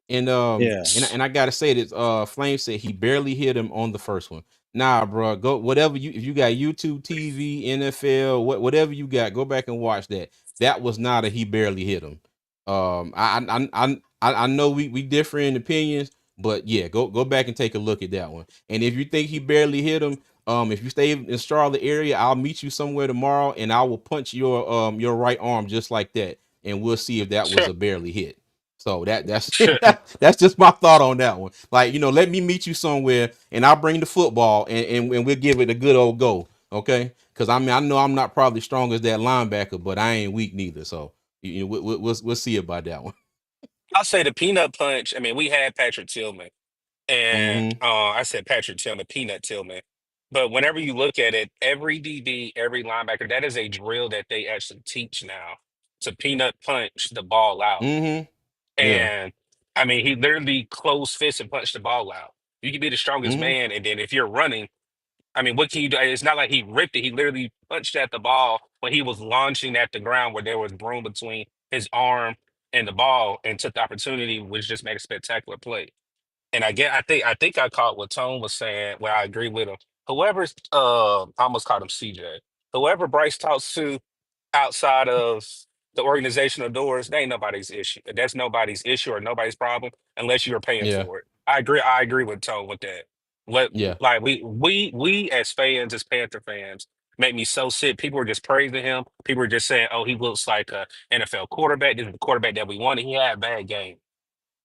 And Yeah. and I gotta say this, Flame said he barely hit him on the first one. Nah, bro, go whatever you if you got YouTube TV, NFL, whatever you got, go back and watch that. That was not a he barely hit him. I know we differ in opinions, but yeah, go back and take a look at that one. And if you think he barely hit him, if you stay in Charlotte area, I'll meet you somewhere tomorrow, and I will punch your right arm just like that, and we'll see if that was sure, a barely hit. So that's sure. that's just my thought on that one. Like, let me meet you somewhere and I'll bring the football and we'll give it a good old go. Okay. Because I mean, I know I'm not probably strong as that linebacker, but I ain't weak neither. So we'll see about that one. I'll say the peanut punch. I mean, we had Patrick Tillman, and Mm-hmm. I said Patrick Tillman, Peanut Tillman. But whenever you look at it, every DB, every linebacker, that is a drill that they actually teach now to peanut punch the ball out. Mm-hmm. Yeah. And I mean, he literally closed fists and punched the ball out. You can be the strongest Mm-hmm. man, and then if you're running, I mean, what can you do? It's not like he ripped it. He literally punched at the ball when he was launching at the ground where there was room between his arm and the ball and took the opportunity, which just made a spectacular play. And I think I caught what Tone was saying, where I agree with him. Whoever's I almost called him CJ. Whoever Bryce talks to outside of the organizational doors, they ain't nobody's issue. That's nobody's issue or nobody's problem unless you're paying Yeah. for it. I agree with Tone with that. Let Yeah. like we as fans, as Panther fans, make me so sick. People are just praising him. People are just saying, "Oh, he looks like a NFL quarterback. This is the quarterback that we wanted." He had a bad game.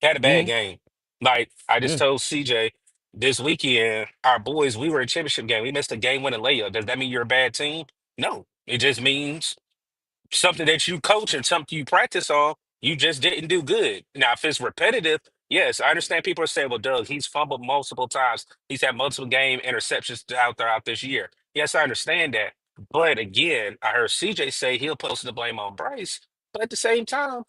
He had a bad Mm-hmm. game. Like I just Yeah. told CJ this weekend, our boys, we were in a championship game. We missed a game winning layup. Does that mean you're a bad team? No. It just means something that you coach and something you practice on, you just didn't do good. Now, if it's repetitive, yes, I understand people are saying, well, Doug, he's fumbled multiple times. He's had multiple game interceptions out throughout this year. Yes, I understand that. But again, I heard CJ say he'll put the blame on Bryce. But at the same time,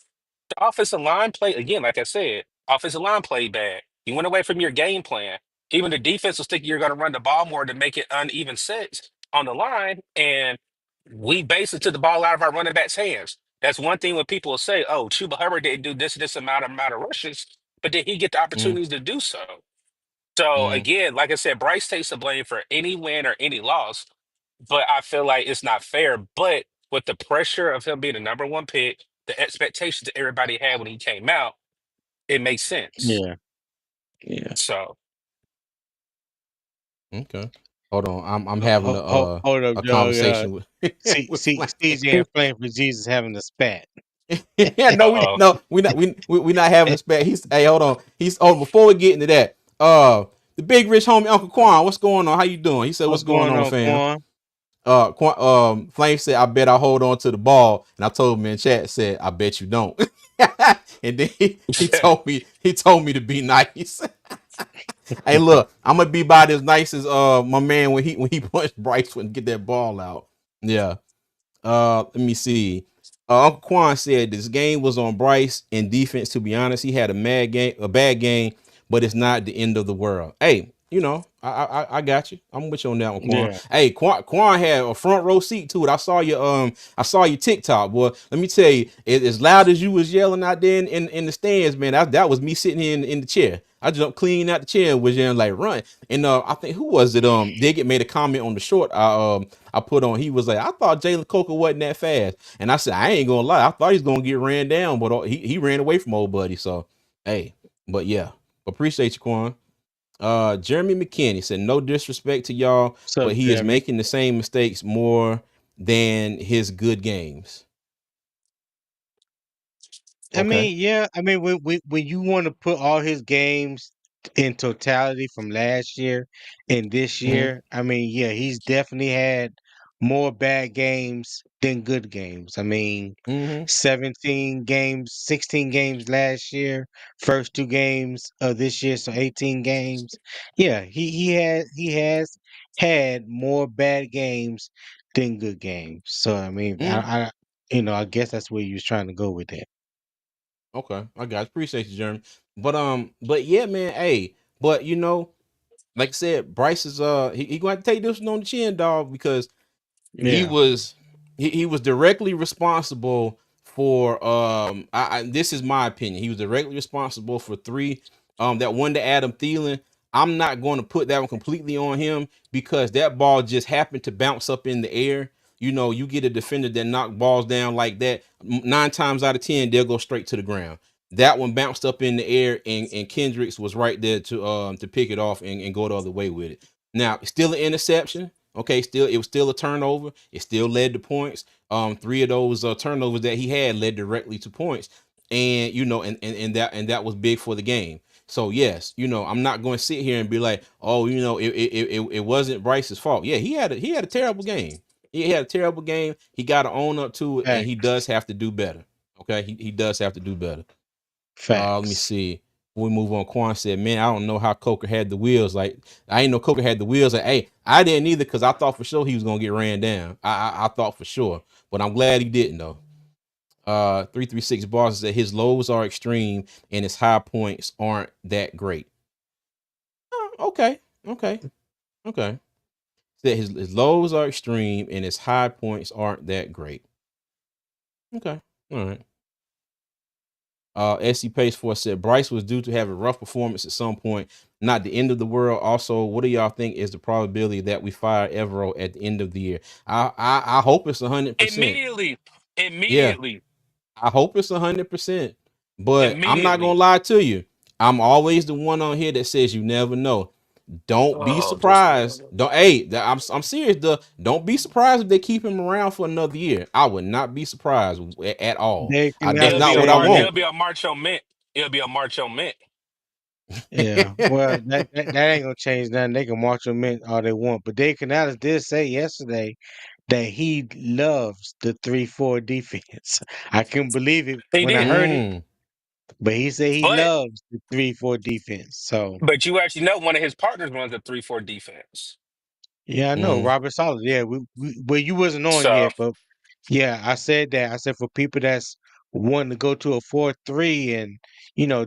the offensive line play, again, like I said, offensive line played bad. You went away from your game plan. Even the defense was thinking you're going to run the ball more to make it uneven sets on the line. And we basically took the ball out of our running backs' hands. That's one thing when people will say, "Oh, Chuba Hubbard didn't do this amount of rushes," but did he get the Mm-hmm. opportunities to do so? So Mm-hmm. again, like I said, Bryce takes the blame for any win or any loss, but I feel like it's not fair. But with the pressure of him being the number one pick, the expectations that everybody had when he came out, it makes sense. Yeah, yeah. So Okay. Hold on. I'm having Hold up, a dog. conversation with with CJ Flame. ain't playing for Jesus having a spat. Yeah, no, uh we not having a spat. He's hey, hold on. He's before we get into that. The big rich homie Uncle Quan, what's going on? How you doing? He said, What's "What's going going on, on, fam?" Quan? Flame said, "I bet I hold on to the ball," and I told him in chat said, "I bet you don't." And then he told me to be nice. Hey, look, I'm gonna be about as nice as my man when he punched Bryce and get that ball out. Yeah. Let me see. Uncle Quan said this game was on Bryce in defense. To be honest, he had a bad game, but it's not the end of the world. Hey, I got you. I'm with you on that one, Quan. Yeah, Hey, Quan had a front row seat to it. I saw your TikTok, boy. Let me tell you, as loud as you was yelling out there in the stands, man. That was me sitting here in the chair. I jumped clean out the chair and was yelling like run. And I think who was it? Diggett made a comment on the short. I put on. He was like, I thought Jalen Coker wasn't that fast, and I said I ain't gonna lie. I thought he's gonna get ran down, but he ran away from old buddy. So hey, but yeah, appreciate you, Quan. Jeremy McKinney said no disrespect to y'all, what's up, but he is Jeremy? making the same mistakes more than his good games. I Okay. mean, yeah. I mean, when you want to put all his games in totality from last year and this Mm-hmm. year, I mean, yeah, he's definitely had more bad games than good games. I mean, Mm-hmm. 17 games, 16 games last year, first two games of this year, so 18 games. Yeah, he has had more bad games than good games. So I mean, Mm-hmm. I guess that's where you was trying to go with that. Okay. I got you. Appreciate you, Jeremy. But yeah, man. Hey, but like I said, Bryce is he going to take this one on the chin, dog, because he Yeah. was he was directly responsible for this is my opinion. He was directly responsible for three that one to Adam Thielen. I'm not going to put that one completely on him because that ball just happened to bounce up in the air. You get a defender that knock balls down like that, 9 times out of 10 they'll go straight to the ground. That one bounced up in the air, and Kendricks was right there to pick it off and go the other way with it. Now, still an interception. Okay, it was still a turnover. It still led to points. Three of those turnovers that he had led directly to points, and and that was big for the game. So yes, I'm not going to sit here and be like, oh, it wasn't Bryce's fault. Yeah, he had a terrible game. He had a terrible game. He got to own up to it, and he does Facts. have to do better. Okay, he does have to do better. Let me Facts. see. Before we move on, Quan said, "Man, I don't know how Coker had the wheels. Like, I ain't know Coker had the wheels. Like, hey, I didn't either because I thought for sure he was gonna get ran down. I thought for sure, but I'm glad he didn't though." 336 Boston said his lows are extreme and his high points aren't that great. Okay, okay, okay. Said his lows are extreme and his high points aren't that great. Okay, all right. SC Pace Force said Bryce was due to have a rough performance at some point, not the end of the world. Also, what do y'all think is the probability that we fire Evero at the end of the year? I hope it's 100%. Immediately, Yeah, immediately, I hope it's 100%. But I'm not gonna immediately. lie to you. I'm always the one on here that says you never know. Don't be Oh, this surprised. man. Don't hey, I'm serious. Don't be surprised if they keep him around for another year. I would not be surprised at all. They can That's never not what say I that. It'll want. be a march on mint. It'll be a march on mint. Yeah, well, that ain't gonna change nothing. They can march them in all they want, but Dave Canales did say yesterday that he loves the 3-4 defense. I couldn't believe it He when I did. heard it, Mm, but he said he But loves the 3-4 defense. So but you actually know one of his partners runs a 3-4 defense. yeah, I know mm, Robert Solid. Yeah, well, you wasn't on So yet, but yeah, I said that. I said for people that's wanting to go to a 4-3 and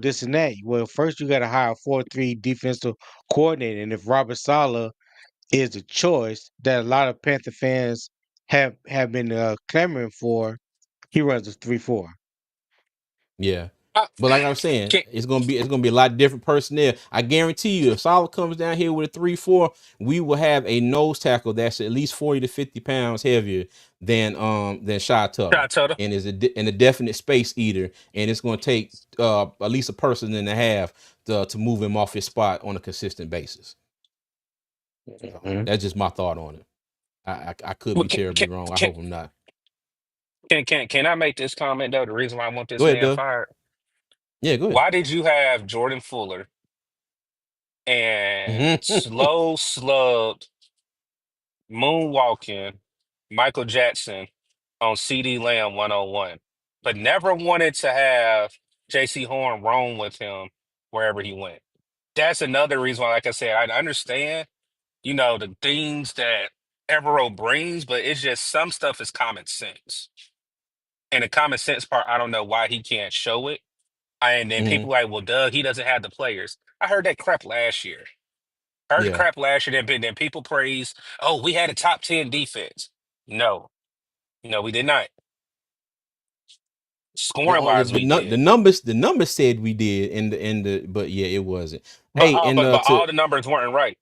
this and that. Well, first you got to hire a 4-3 defensive coordinator, and if Robert Sala is a choice that a lot of Panther fans have been clamoring for, he runs a 3-4. yeah. uh, But like I was saying, can, it's gonna be a lot different personnel. I guarantee you, if Salah comes down here with a 3-4, we will have a nose tackle that's at least 40 to 50 pounds heavier than Shy Tuttle, shot total. and is a definite space eater, and it's gonna take at least a person and a half to move him off his spot on a consistent basis. So Mhm. that's just my thought on it. I could Well, be terribly wrong. I hope I'm not. can I make this comment though? The reason why I want Go this ahead, man Doug. fired. Yeah, go Why did you have Jordan Fuller and ahead. slow slugged moonwalking Michael Jackson on CD Lamb 101, but never wanted to have JC Horn roam with him wherever he went? That's another reason why, like I said, I understand, the things that Evero brings, but it's just some stuff is common sense. And the common sense part, I don't know why he can't show it. And then Hmm. people like, well, Doug, he doesn't have the players. I heard that crap last year. Heard the Yeah. crap last year, then people praise, oh, we had a top 10 defense. No, no, we did not. Scoring Oh, wise, but we no, the did. numbers the numbers said we did in the but yeah, it wasn't. But Hey, and but to all the numbers weren't right.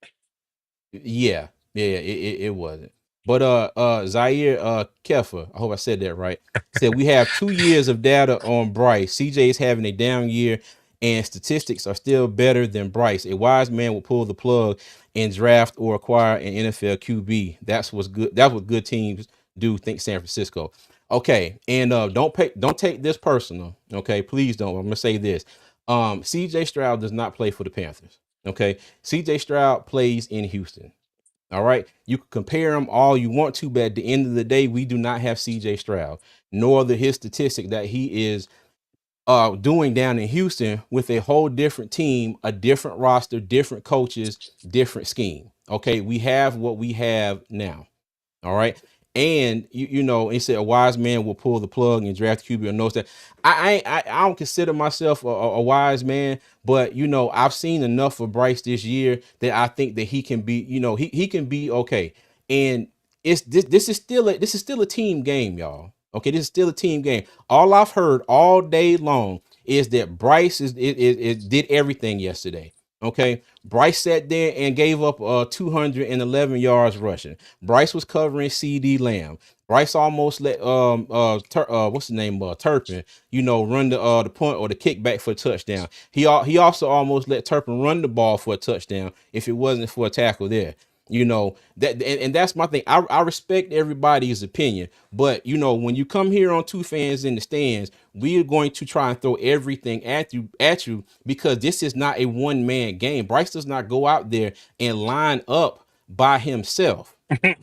yeah, yeah, it wasn't. But Zaire Kefa, I hope I said that right. Said we have 2 years of data on Bryce. CJ is having a down year, and statistics are still better than Bryce. A wise man will pull the plug and draft or acquire an NFL QB. That's what's good. That's what good teams do. Think San Francisco. Okay, and don't take this personal. Okay, please don't. I'm gonna say this. CJ Stroud does not play for the Panthers. Okay, CJ Stroud plays in Houston. All right. You can compare them all you want to, but at the end of the day, we do not have CJ Stroud, nor his statistic that he is doing down in Houston with a whole different team, a different roster, different coaches, different scheme. Okay. We have what we have now. All right. And he said a wise man will pull the plug and draft QB or knows that. I don't consider myself a wise man, but I've seen enough of Bryce this year that I think that he can be, he can be okay. And it's this is still a team game, y'all. Okay, this is still a team game. All I've heard all day long is that Bryce it did everything yesterday. Okay, Bryce sat there and gave up 211 yards rushing. Bryce was covering CD Lamb. Bryce almost let what's the name Turpin run the punt or the kickback for a touchdown. He also almost let Turpin run the ball for a touchdown if it wasn't for a tackle there. And that's my thing. I respect everybody's opinion, but when you come here on Two Fans in the Stands, we are going to try and throw everything at you because this is not a one man game. Bryce does not go out there and line up by himself.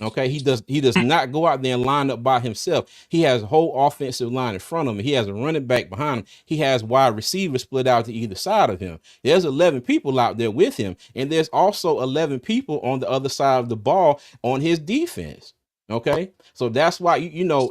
Okay, he does not go out there and line up by himself. He has a whole offensive line in front of him. He has a running back behind him. He has wide receivers split out to either side of him. There's 11 people out there with him, and there's also 11 people on the other side of the ball on his defense. Okay, so that's why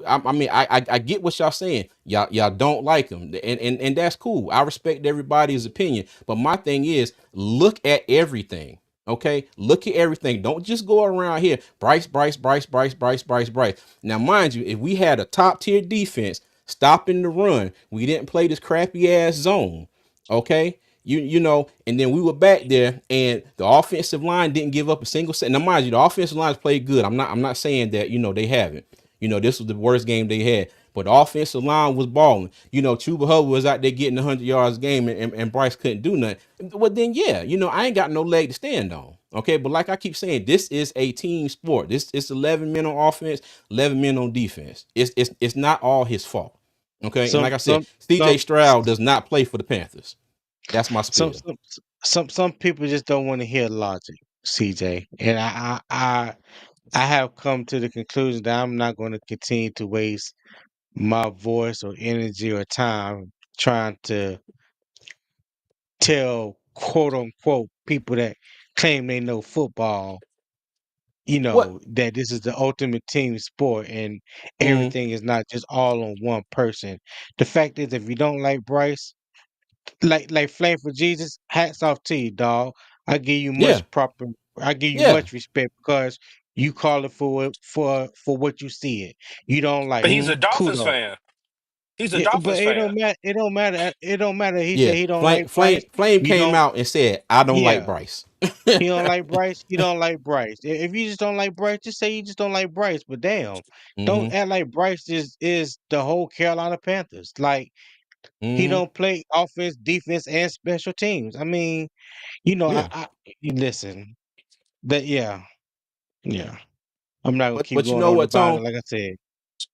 I mean I get what y'all saying. Y'all don't like him, and that's cool. I respect everybody's opinion, but my thing is look at everything. Okay, look at everything. Don't just go around here. Bryce, Bryce, Bryce, Bryce, Bryce, Bryce, Bryce. Now, mind you, if we had a top tier defense stopping the run, we didn't play this crappy ass zone. Okay, and then we were back there, and the offensive line didn't give up a single set. Now, mind you, the offensive line's played good. I'm not saying that they haven't. This was the worst game they had. But the offensive line was balling. Chuba Hubbard was out there getting 100 yards a game, and Bryce couldn't do nothing. Well, then, yeah, I ain't got no leg to stand on. Okay, but like I keep saying, this is a team sport. It's 11 men on offense, 11 men on defense. It's not all his fault. Okay, and Some like I said, some C.J. some Stroud does not play for the Panthers. That's my some spiel. some some people just don't want to hear logic, CJ. And I have come to the conclusion that I'm not going to continue to waste my voice or energy or time trying to tell quote unquote people that claim they know football, What? that this is the ultimate team sport and Mm, everything is not just all on one person. The fact is, if you don't like Bryce, like Flame for Jesus, hats off to you, dog. I give you yeah, much proper. I give you yeah. much respect because you call it for what you see it. You don't like But it. he's a Mm, Dolphins Kudos. fan. He's a Yeah, but Dolphins it fan. don't matter. It don't matter. It don't matter. He yeah. said he don't Flame, like Flame, Bryce. Flame You came don't. out and said, "I don't like Yeah. Bryce." He don't like Bryce. You don't like Bryce. If you just don't like Bryce, just say you just don't like Bryce. But damn, don't Mm-hmm. act like Bryce is the whole Carolina Panthers. Like he Mm-hmm. don't play offense, defense, and special teams. I mean, Yeah. you listen. That yeah. I'm not gonna keep But you going know on what, about Tone? it. Like I said,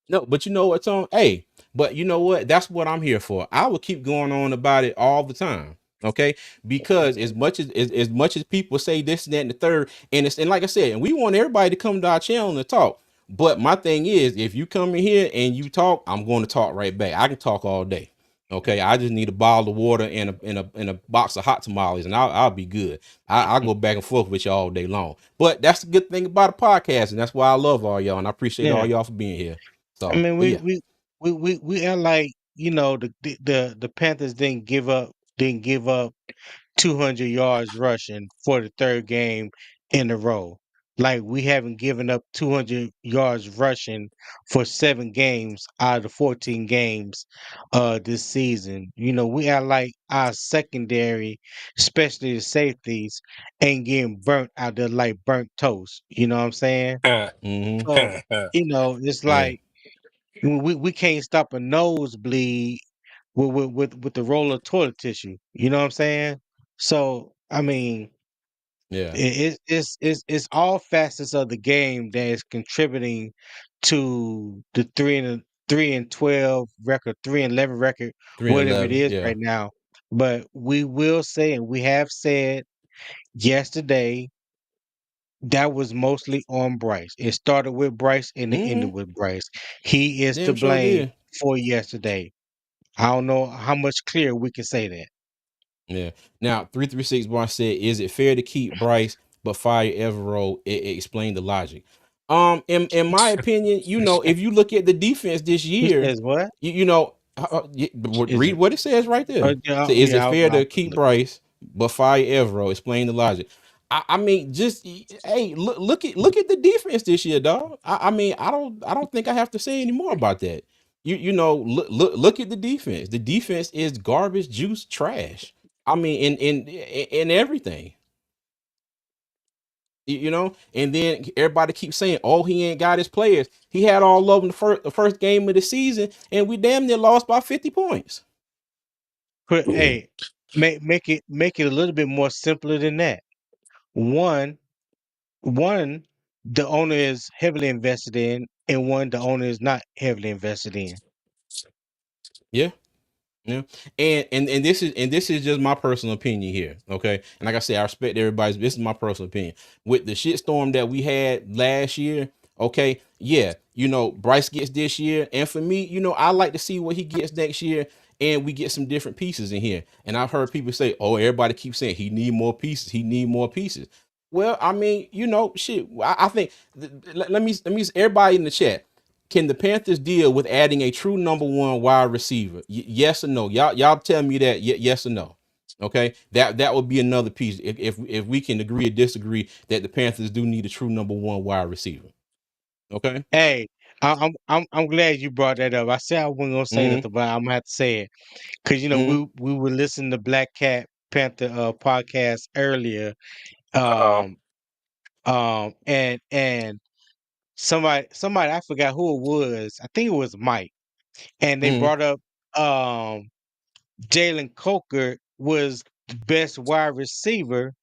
No, but you know what, Tone? Hey, but you know what? That's what I'm here for. I will keep going on about it all the time. Okay, because as much as people say this and that and the third, and like I said, and we want everybody to come to our channel and talk. But my thing is, if you come in here and you talk, I'm going to talk right back. I can talk all day. Okay, I just need a bottle of water and a box of hot tamales, and I'll be good. I'll go back and forth with you all day long. But that's the good thing about a podcast, and that's why I love all y'all, and I appreciate all yeah. y'all for being here. I So, mean, but yeah, we act like the Panthers didn't give up 200 yards rushing for the third game in a row. Like we haven't given up 200 yards rushing for 7 games out of the 14 games this season. We are like our secondary, especially the safeties, ain't getting burnt out there like burnt toast. You know what I'm saying? mm-hmm, So, it's yeah, like we can't stop a nosebleed with the roll of toilet tissue. You know what I'm saying? So I mean, yeah, it's all facets of the game that is contributing to the 3-12 record, 3-11 record, three and whatever it 11, is yeah, right now. But we will say, and we have said yesterday, that was mostly on Bryce. It started with Bryce and it ended mm-hmm, with Bryce. He is to damn sure blame did. for yesterday. I don't know how much clearer we can say that. Yeah. Now, 336 Bar said, "Is it fair to keep Bryce but fire Evero?" It explained the logic. In my opinion, if you look at the defense this He year, says what? Is read it? what it says right there. Yeah, So, is it yeah. fair I'll to put keep it. Bryce but fire Evero? Explain the logic. I mean, just hey, look at the defense this year, dog. I mean, I don't think I have to say any more about that. Look at the defense. The defense is garbage, juice, trash. I mean, in everything. And then everybody keeps saying, "Oh, he ain't got his players." He had all of them the first game of the season, and we damn near lost by 50 points. Hey, make it a little bit more simpler than that. One, one, the owner is heavily invested in, and one, the owner is not heavily invested in. Yeah. Yeah, and this is just my personal opinion here, okay? And like I said, I respect everybody's. This is my personal opinion. With the shitstorm that we had last year, okay, yeah, Bryce gets this year, and for me, I like to see what he gets next year, and we get some different pieces in here. And I've heard people say, "Oh, everybody keeps saying he need more pieces. He need more pieces." Well, I mean, shit. I think let me everybody in the chat. Can the Panthers deal with adding a true number one wide receiver? Yes or no? Y'all tell me that. Yes or no? Okay, that would be another piece. If we can agree or disagree that the Panthers do need a true number one wide receiver. Okay. Hey, I'm glad you brought that up. I said I wasn't gonna say Mm-hmm. that, but I'm gonna have to say it because Mm-hmm. we were listening to Black Cat Panther podcast earlier. Uh-oh. Um and somebody I forgot who it was. I think it was Mike, and they Mm-hmm. brought up um Jalen Coker was the best wide receiver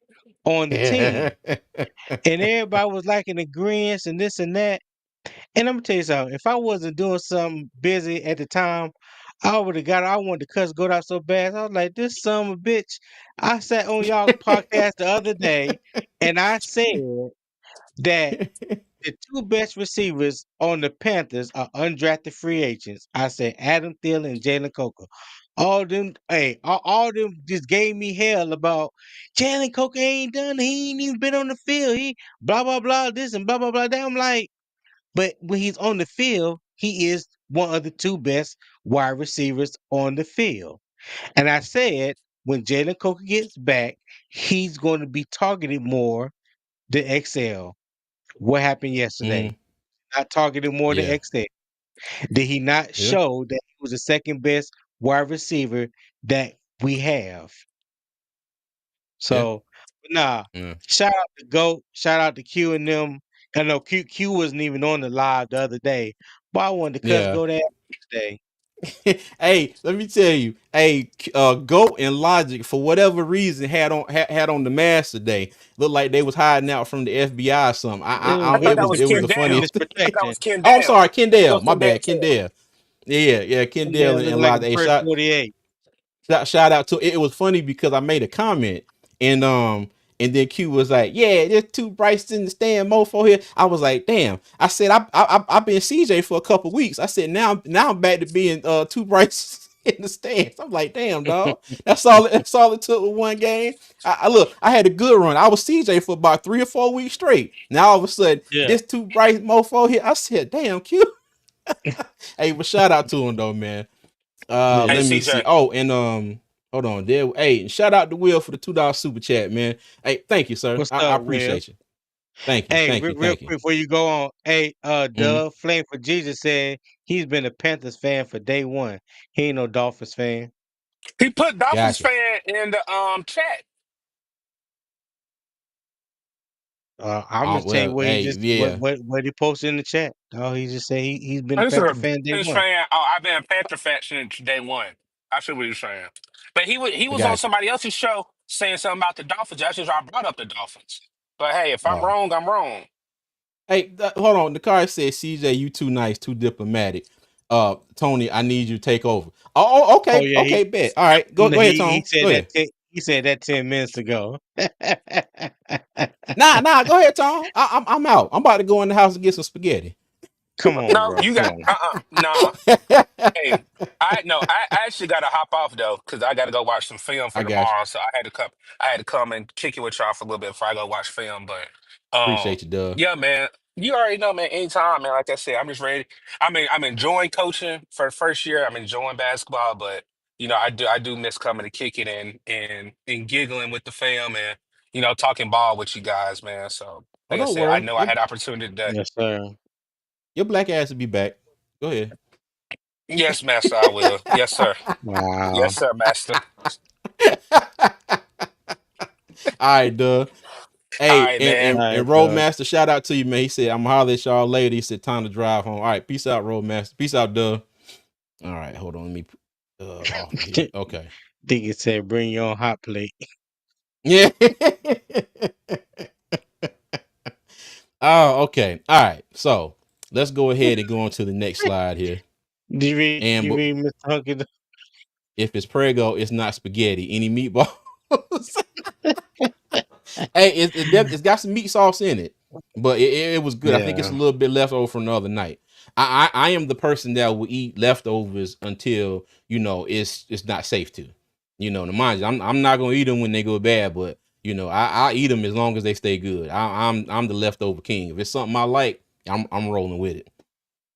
on the team, and everybody was like in agreement and this and that. And I'm gonna tell you something. If I wasn't doing something busy at the time, I would have got. I wanted to cuss go out so bad. I was like, "This son of a bitch." I sat on y'all podcast the other day, and I said that the two best receivers on the Panthers are undrafted free agents. I said Adam Thielen and Jalen Coker. All them, hey, all them just gave me hell about Jalen Coker ain't done. He ain't even been on the field. He blah blah blah this and blah blah blah that. I'm like. But when he's on the field, he is one of the two best wide receivers on the field. And I said when Jalen Coker gets back, he's going to be targeted more than XL. What happened yesterday? Mm, Not targeted more than yeah. XL. Did he not Yeah. show that he was the second best wide receiver that we have? Yeah. So, nah. Yeah. Shout out to Goat. Shout out to Q and them. I know Q wasn't even on the live the other day, but I wanted to cuss Yeah. Goat ass today. Hey, let me tell you. Hey, Goat and Logic for whatever reason had on the mask today. Looked like they was hiding out from the FBI or something. Yeah, I thought It that was was it was Ken the Dale. witness funniest. I thought that protection. was Ken Oh, I'm Dale. sorry, It Kendall. goes My Ken Dale bad, too. Kendall. Yeah, And then Kendall look and like the Logic. Hey, first 48. shout out to it. It was funny because I made a comment and then Q was like, "Yeah, there's two Bryce in the stand, mofo here." I was like, "Damn!" I said, "I've been CJ for a couple weeks." I said, "Now I'm back to being two Bryce in the stands." I'm like, "Damn, dog." That's all it took with one game. I look. I had a good run. I was CJ for about 3 or 4 weeks straight. Now all of a sudden, Yeah. this two Bryce mofo here. I said, "Damn, Q." Hey, but shout out to him though, man. Yeah. Hey Let me see. CJ. Oh, and hold on. There. Hey, and shout out to Will for the $2 super chat, man. Hey, thank you, sir. What's I up, Will? appreciate you. Thank you. Hey, Thank you. real Thank you. quick before you go on. Hey, Mm, Dove Flame for Jesus said he's been a Panthers fan for day one. He ain't no Dolphins fan. He put Dolphins gotcha. fan in the chat. I'm gonna tell you Well, what he hey, just yeah. what he posted in the chat. Oh, he just said he's been a This is Panther a fan day Panthers one. fan. Oh, I've been a Panther fan since day one. I see what you're saying. But I he was on got you. somebody else's show saying something about the Dolphins. That's just why I brought up the Dolphins. But hey, if I'm Oh. wrong, I'm wrong. Hey, hold on. The card says, CJ, you too nice, too diplomatic. Tony, I need you to take over. Oh Okay. yeah, Okay, bet. All right. Go no, ahead, he Tone. said Go that ahead. he said that 10 minutes ago. Nah, go ahead, Tone. I'm out. I'm about to go in the house and get some spaghetti. Come on, No, bro. you Come got on. nah. Hey, I no, I actually got to hop off though because I got to go watch some film for I got you. tomorrow. So I had to come. I had to come and kick it with y'all for a little bit before I go watch film. But Appreciate you, Doug. yeah, man, you already know, man. Anytime, man. Like I said, I'm just ready. I'm enjoying coaching for the first year. I'm enjoying basketball, but I do miss coming to kick it and giggling with the fam and talking ball with you guys, man. So Oh, like I don't said, I worry. know I had opportunity to. Yes, sir. Your black ass will be back. Go ahead. Yes, master, I will. Yes, sir. Wow. Yes, sir, master. All right, Doug. All Hey, right, and man. All and, right, and Doug. Roadmaster, shout out to you, man. He said, I'm gonna holler at y'all later. He said, time to drive home. All right, peace out, Roadmaster. Peace out, Doug. All right, hold on. Let me off of here. Okay. Think it said bring your own hot plate. Yeah. Oh, okay. All right. So let's go ahead and go on to the next slide here. Did And you read Mr. Hunky? If it's Prego, it's not spaghetti. Any meatballs? Hey, it's got some meat sauce in it, but it was good. I think it's a Yeah, little bit left over from the other night. I am the person that will eat leftovers until it's not safe to. To mind you, I'm not gonna eat them when they go bad, but I eat them as long as they stay good. I'm the leftover king. If it's something I like, I'm rolling with it.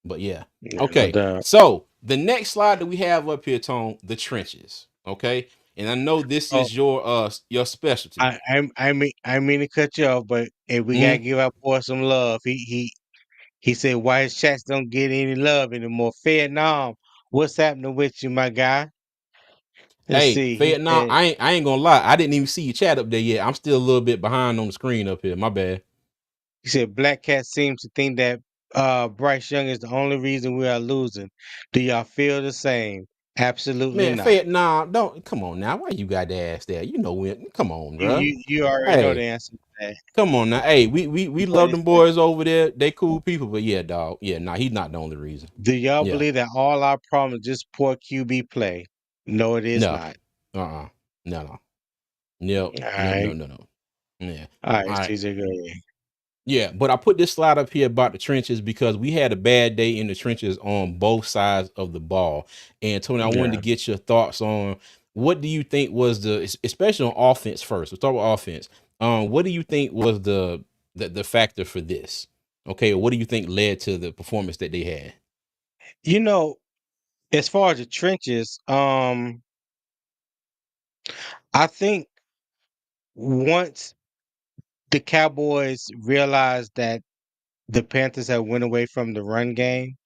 But yeah, yeah, no okay. doubt. So the next slide that we have up here, Tone, the trenches. Okay, and I know this Oh, is your specialty. I mean to cut you off, but if we gotta Mm. give our boy some love, he said why his chats don't get any love anymore. Vietnam, what's happening with you, my guy? Let's Hey, see. He Fed, nah, said I ain't gonna lie. I didn't even see your chat up there yet. I'm still a little bit behind on the screen up here. My bad. he said Black Cat seems to think that Bryce Young is the only reason we are losing. Do y'all feel the same? Absolutely Man, not. Fed, nah, don't come on now. Why you got to ask that? When? Come on, You bro. you you already know the Hey, answer to that. come on now. Hey, we But love it's them boys over there. They cool people, but yeah, dog. Yeah, nah, he's not the only reason. Do y'all Yeah, believe that all our problems is just poor QB play? No, it is no, not. no, no, no, All no, no, right. no, no. Yeah. All right, All right. CJ, go ahead. Yeah, but I put this slide up here about the trenches because we had a bad day in the trenches on both sides of the ball. And Tony, I wanted to Yeah. get your thoughts on what do you think was especially on offense first. Let's start with offense. What do you think was the factor for this? Okay, what do you think led to the performance that they had? You know, as far as the trenches, I think once the Cowboys realized that the Panthers had went away from the run game,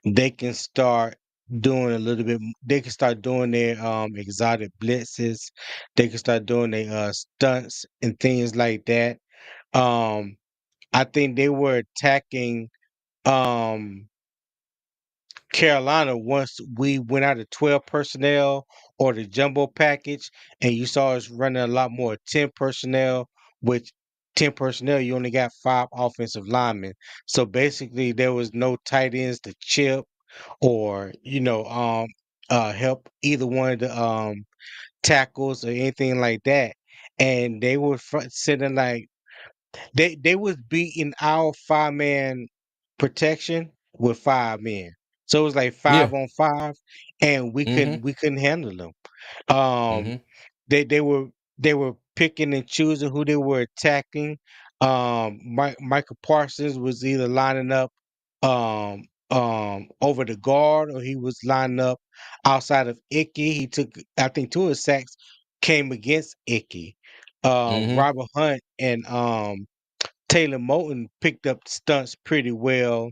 they can start doing a little bit. They can start doing their exotic blitzes. They can start doing their stunts and things like that. Um, I think they were attacking um Carolina once we went out of 12 personnel or the jumbo package, and you saw us running a lot more 10 personnel, which 10 personnel, you only got five offensive linemen. So basically, there was no tight ends to chip or, help either one of the tackles or anything like that. And they were sitting like they was beating our 5-man protection with 5 men. So it was like Yeah. 5 on 5, and we Mm-hmm. couldn't handle them. Um, Mm-hmm. they were picking and choosing who they were attacking. Michael Parsons was either lining up over the guard or he was lining up outside of Icky. He took I think two of his sacks came against Icky. Mm-hmm. Robert Hunt and Taylor Moton picked up the stunts pretty well.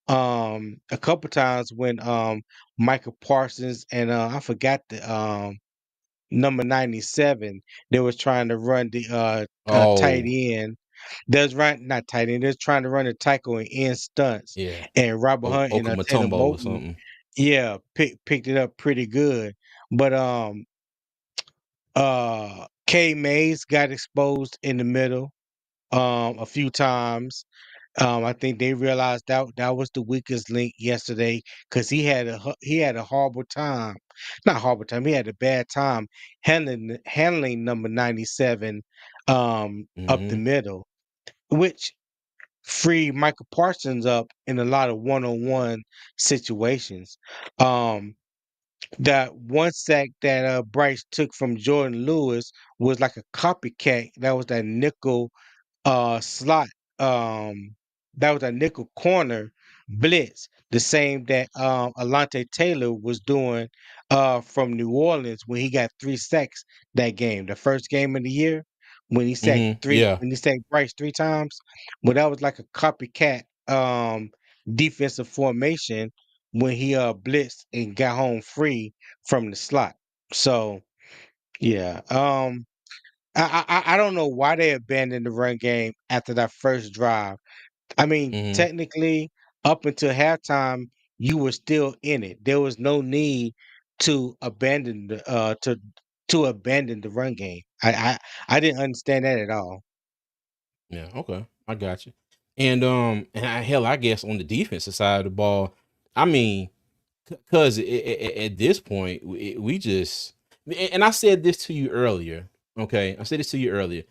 A couple times when Michael Parsons and I forgot the number 97, they was trying to run the tight Oh, end. There's run not tight end. They're trying to run the tackle and end stunts, yeah. and Robert Hunt and Taylor Okamatumbo or Moton, something. yeah, picked it up pretty good. But K Mays got exposed in the middle a few times. I think they realized that was the weakest link yesterday because he had a horrible time, not horrible time. He had a bad time handling number 97 up the Mm-hmm. middle, which freed Michael Parsons up in a lot of one-on-one situations. Um, that one sack that Bryce took from Jordan Lewis was like a copycat. That was that nickel slot that was a nickel corner blitz, the same that Alante Taylor was doing from New Orleans when he got 3 sacks that game, the first game of the year Mm-hmm. Yeah. when he sacked Bryce 3 times. Well, that was like a copycat defensive formation when he blitzed and got home free from the slot. So yeah. I don't know why they abandoned the run game after that first drive. I mean, Mm-hmm. technically, up until halftime, you were still in it. There was no need to abandon to abandon the run game. I didn't understand that at all. Yeah, okay. I got you. And hell, I guess on the defensive side of the ball, I mean, because at this point we just, and I said this to you earlier. Okay, I said this to you earlier.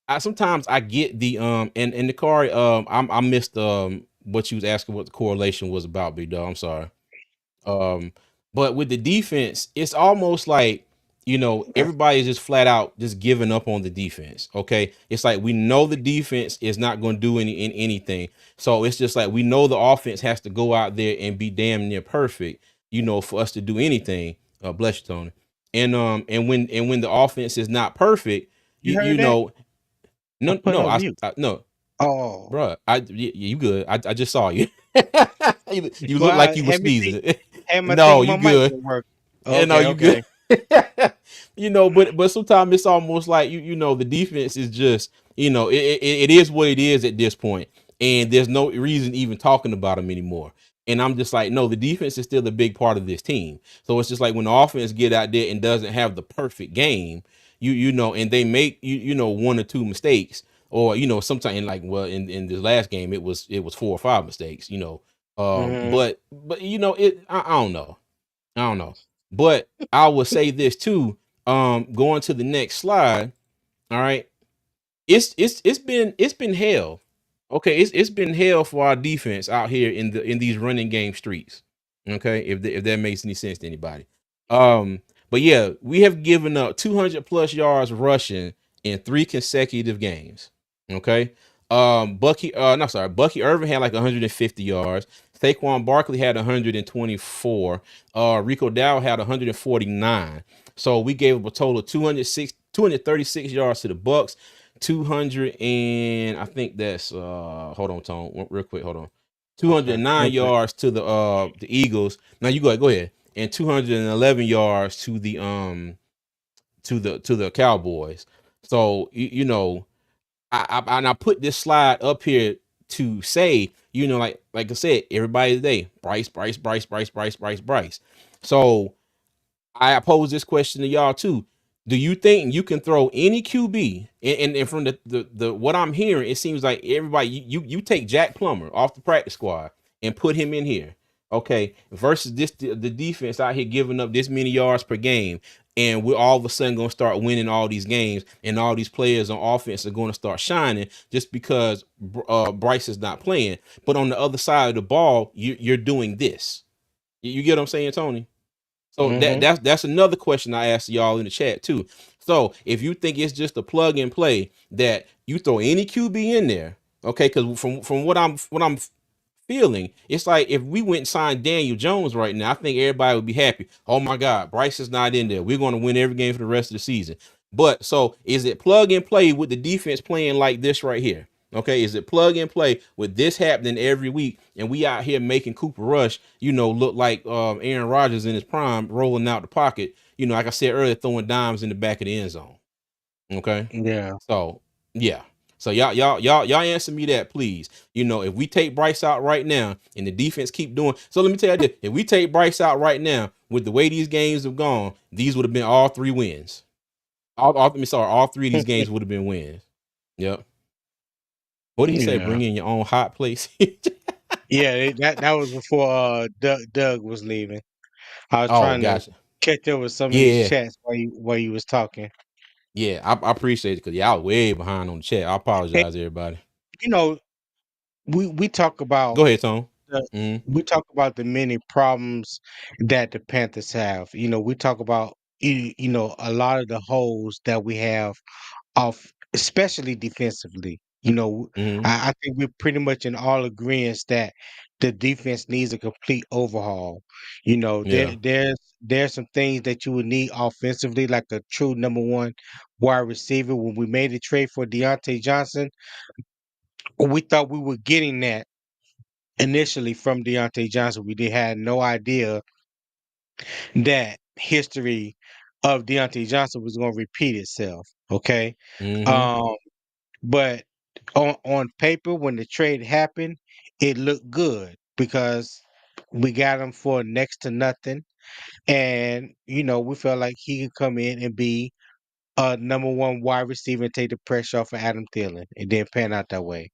I sometimes I get the and the car I missed what you was asking what the correlation was about, big dog. I'm sorry. Um, but with the defense, it's almost like, everybody is just flat out just giving up on the defense. Okay, it's like we know the defense is not going to do anything, so it's just like we know the offense has to go out there and be damn near perfect, for us to do anything. Bless you, Tony. And when the offense is not perfect, You you heard that? know, I no, put no, on mute. no, Oh, bro, you good? I just saw you. You look well, like you were sneezing. had my No, thing, my you mic good. didn't work. And no, Okay, you good. okay. But sometimes it's almost like the defense is just, it is what it is at this point, and there's no reason even talking about them anymore. And I'm just like, no, the defense is still a big part of this team. So it's just like when the offense get out there and doesn't have the perfect game, and they make one or two mistakes, or sometimes like, well, in this last game it was 4 or 5 mistakes, Hmm. but I don't know. I don't know. But I will say this too. Going to the next slide. All right. It's been hell. Okay, it's been hell for our defense out here in these running game streets. Okay, if that makes any sense to anybody. But yeah, we have given up 200 plus yards rushing in 3 consecutive games. Okay. No, sorry, Bucky Irvin had like 150 yards. Saquon Barkley had 124. Rico Dow had 149. So we gave up a total of 236 yards to the Bucks. 200, and I think that's hold on, Tone, real quick, hold on. Okay, 209 okay. yards to the Eagles. Now you go ahead. And 211 yards to the Cowboys. So and I put this slide up here to say, like I said, everybody today, Bryce, Bryce, Bryce, Bryce, Bryce, Bryce, Bryce. So I pose this question to y'all too. Do you think you can throw any QB? And from the what I'm hearing, it seems like everybody, you take Jack Plummer off the practice squad and put him in here. Okay, versus the defense out here giving up this many yards per game, and we're all of a sudden going to start winning all these games, and all these players on offense are going to start shining just because Bryce is not playing. But on the other side of the ball, you're doing this. You get what I'm saying, Tony? So that Hmm. that's another question I asked y'all in the chat too. So if you think it's just a plug and play that you throw any QB in there, okay? Because from what I'm feeling, it's like if we went and signed Daniel Jones right now, I think everybody would be happy. Oh my God, Bryce is not in there. We're going to win every game for the rest of the season. But so is it plug and play with the defense playing like this right here? Okay, is it plug and play with this happening every week, and we out here making Cooper Rush, look like Aaron Rodgers in his prime, rolling out the pocket, like I said earlier, throwing dimes in the back of the end zone. Okay, Yeah. so yeah, so y'all answer me that, please. If we take Bryce out right now and the defense keep doing, so let me tell you this: if we take Bryce out right now, with the way these games have gone, these would have been all three wins. All three of these games would have been wins. Yep. What did he say? Yeah. Bring in your own hot place. Yeah, that was before Doug was leaving. I was Oh, trying to gotcha. catch up with some of these Yeah, chats while you was talking. yeah. I appreciate it because I was way behind on the chat. I Hey, apologize, everybody. you know, we talk about Go ahead, Tom. the Mm, we talk about the many problems that the Panthers have. We talk about a lot of the holes that we have off, especially defensively. mm, I think we're pretty much in all agreement that the defense needs a complete overhaul. yeah. There's some things that you would need offensively, like a true number one wide receiver. When we made the trade for Deontay Johnson, we thought we were getting that initially from Deontay Johnson. We did had no idea that history of Deontay Johnson was going to repeat itself. Okay. Mm-hmm. Um, but on paper, when the trade happened, it looked good because we got him for next to nothing. And, we felt like he could come in and be a number one wide receiver and take the pressure off of Adam Thielen. It didn't pan out that way.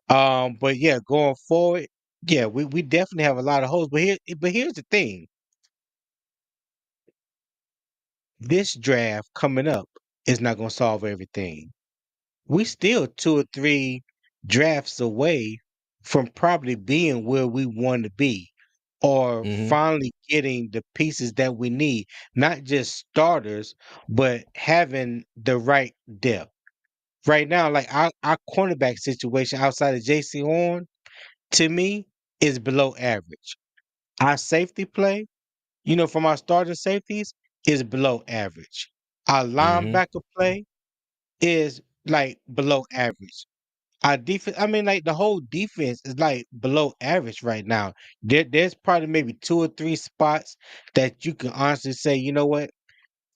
But yeah, going forward. Yeah, we definitely have a lot of holes. But here's the thing: this draft coming up is not going to solve everything. We still 2 or 3 drafts away from probably being where we want to be, or Mm-hmm. finally getting the pieces that we need. Not just starters, but having the right depth. Right now, like our cornerback situation outside of JC Horn, to me, is below average. Our safety play, from our starting safeties, is below average. Our Mm-hmm. linebacker play is like below average. Our defense, I mean, like the whole defense is like below average right now. There's probably maybe 2 or 3 spots that you can honestly say, you know what?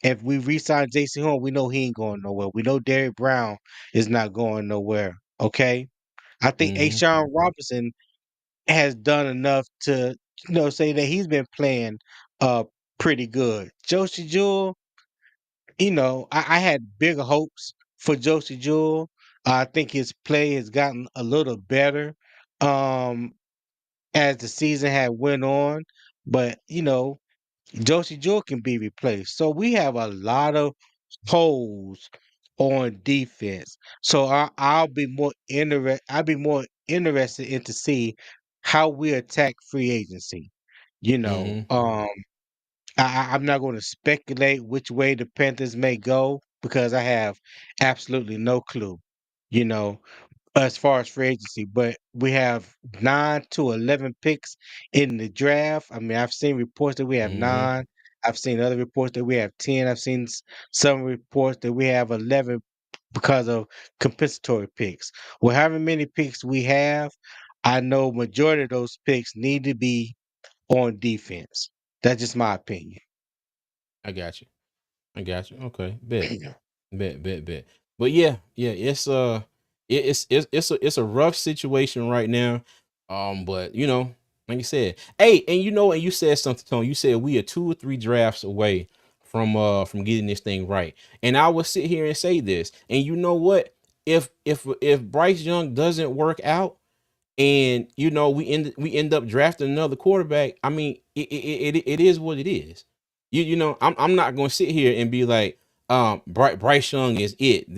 If we re-sign Jason Horn, we know he ain't going nowhere. We know Derrick Brown is not going nowhere. Okay. I think Mm-hmm. Ashawn Robinson has done enough to, say that he's been playing uh pretty good. Josie Jewell, I had bigger hopes for Josie Jewell. I think his play has gotten a little better um as the season had went on. But Josie Jewell can be replaced. So we have a lot of holes on defense. So I'll be more interested in to see how we attack free agency. You know, Mm-hmm. um, I'm not going to speculate which way the Panthers may go because I have absolutely no clue. You know, as far as free agency, but we have 9 to 11 picks in the draft. I mean, I've seen reports that we have Mm-hmm. 9. I've seen other reports that we have 10. I've seen some reports that we have 11 because of compensatory picks. Well, however many picks we have, I know majority of those picks need to be on defense. That's just my opinion. I got you. I got you. Okay. Bet. Bet. But yeah, it's it's a rough situation right now. But like you said, hey, and you said something, Tony. You said we are 2 or 3 drafts away from getting this thing right. And I will sit here and say this. And you know what? If Bryce Young doesn't work out, and we end up drafting another quarterback. I mean, it is what it is. I'm not going to sit here and be like, Bryce Young is it.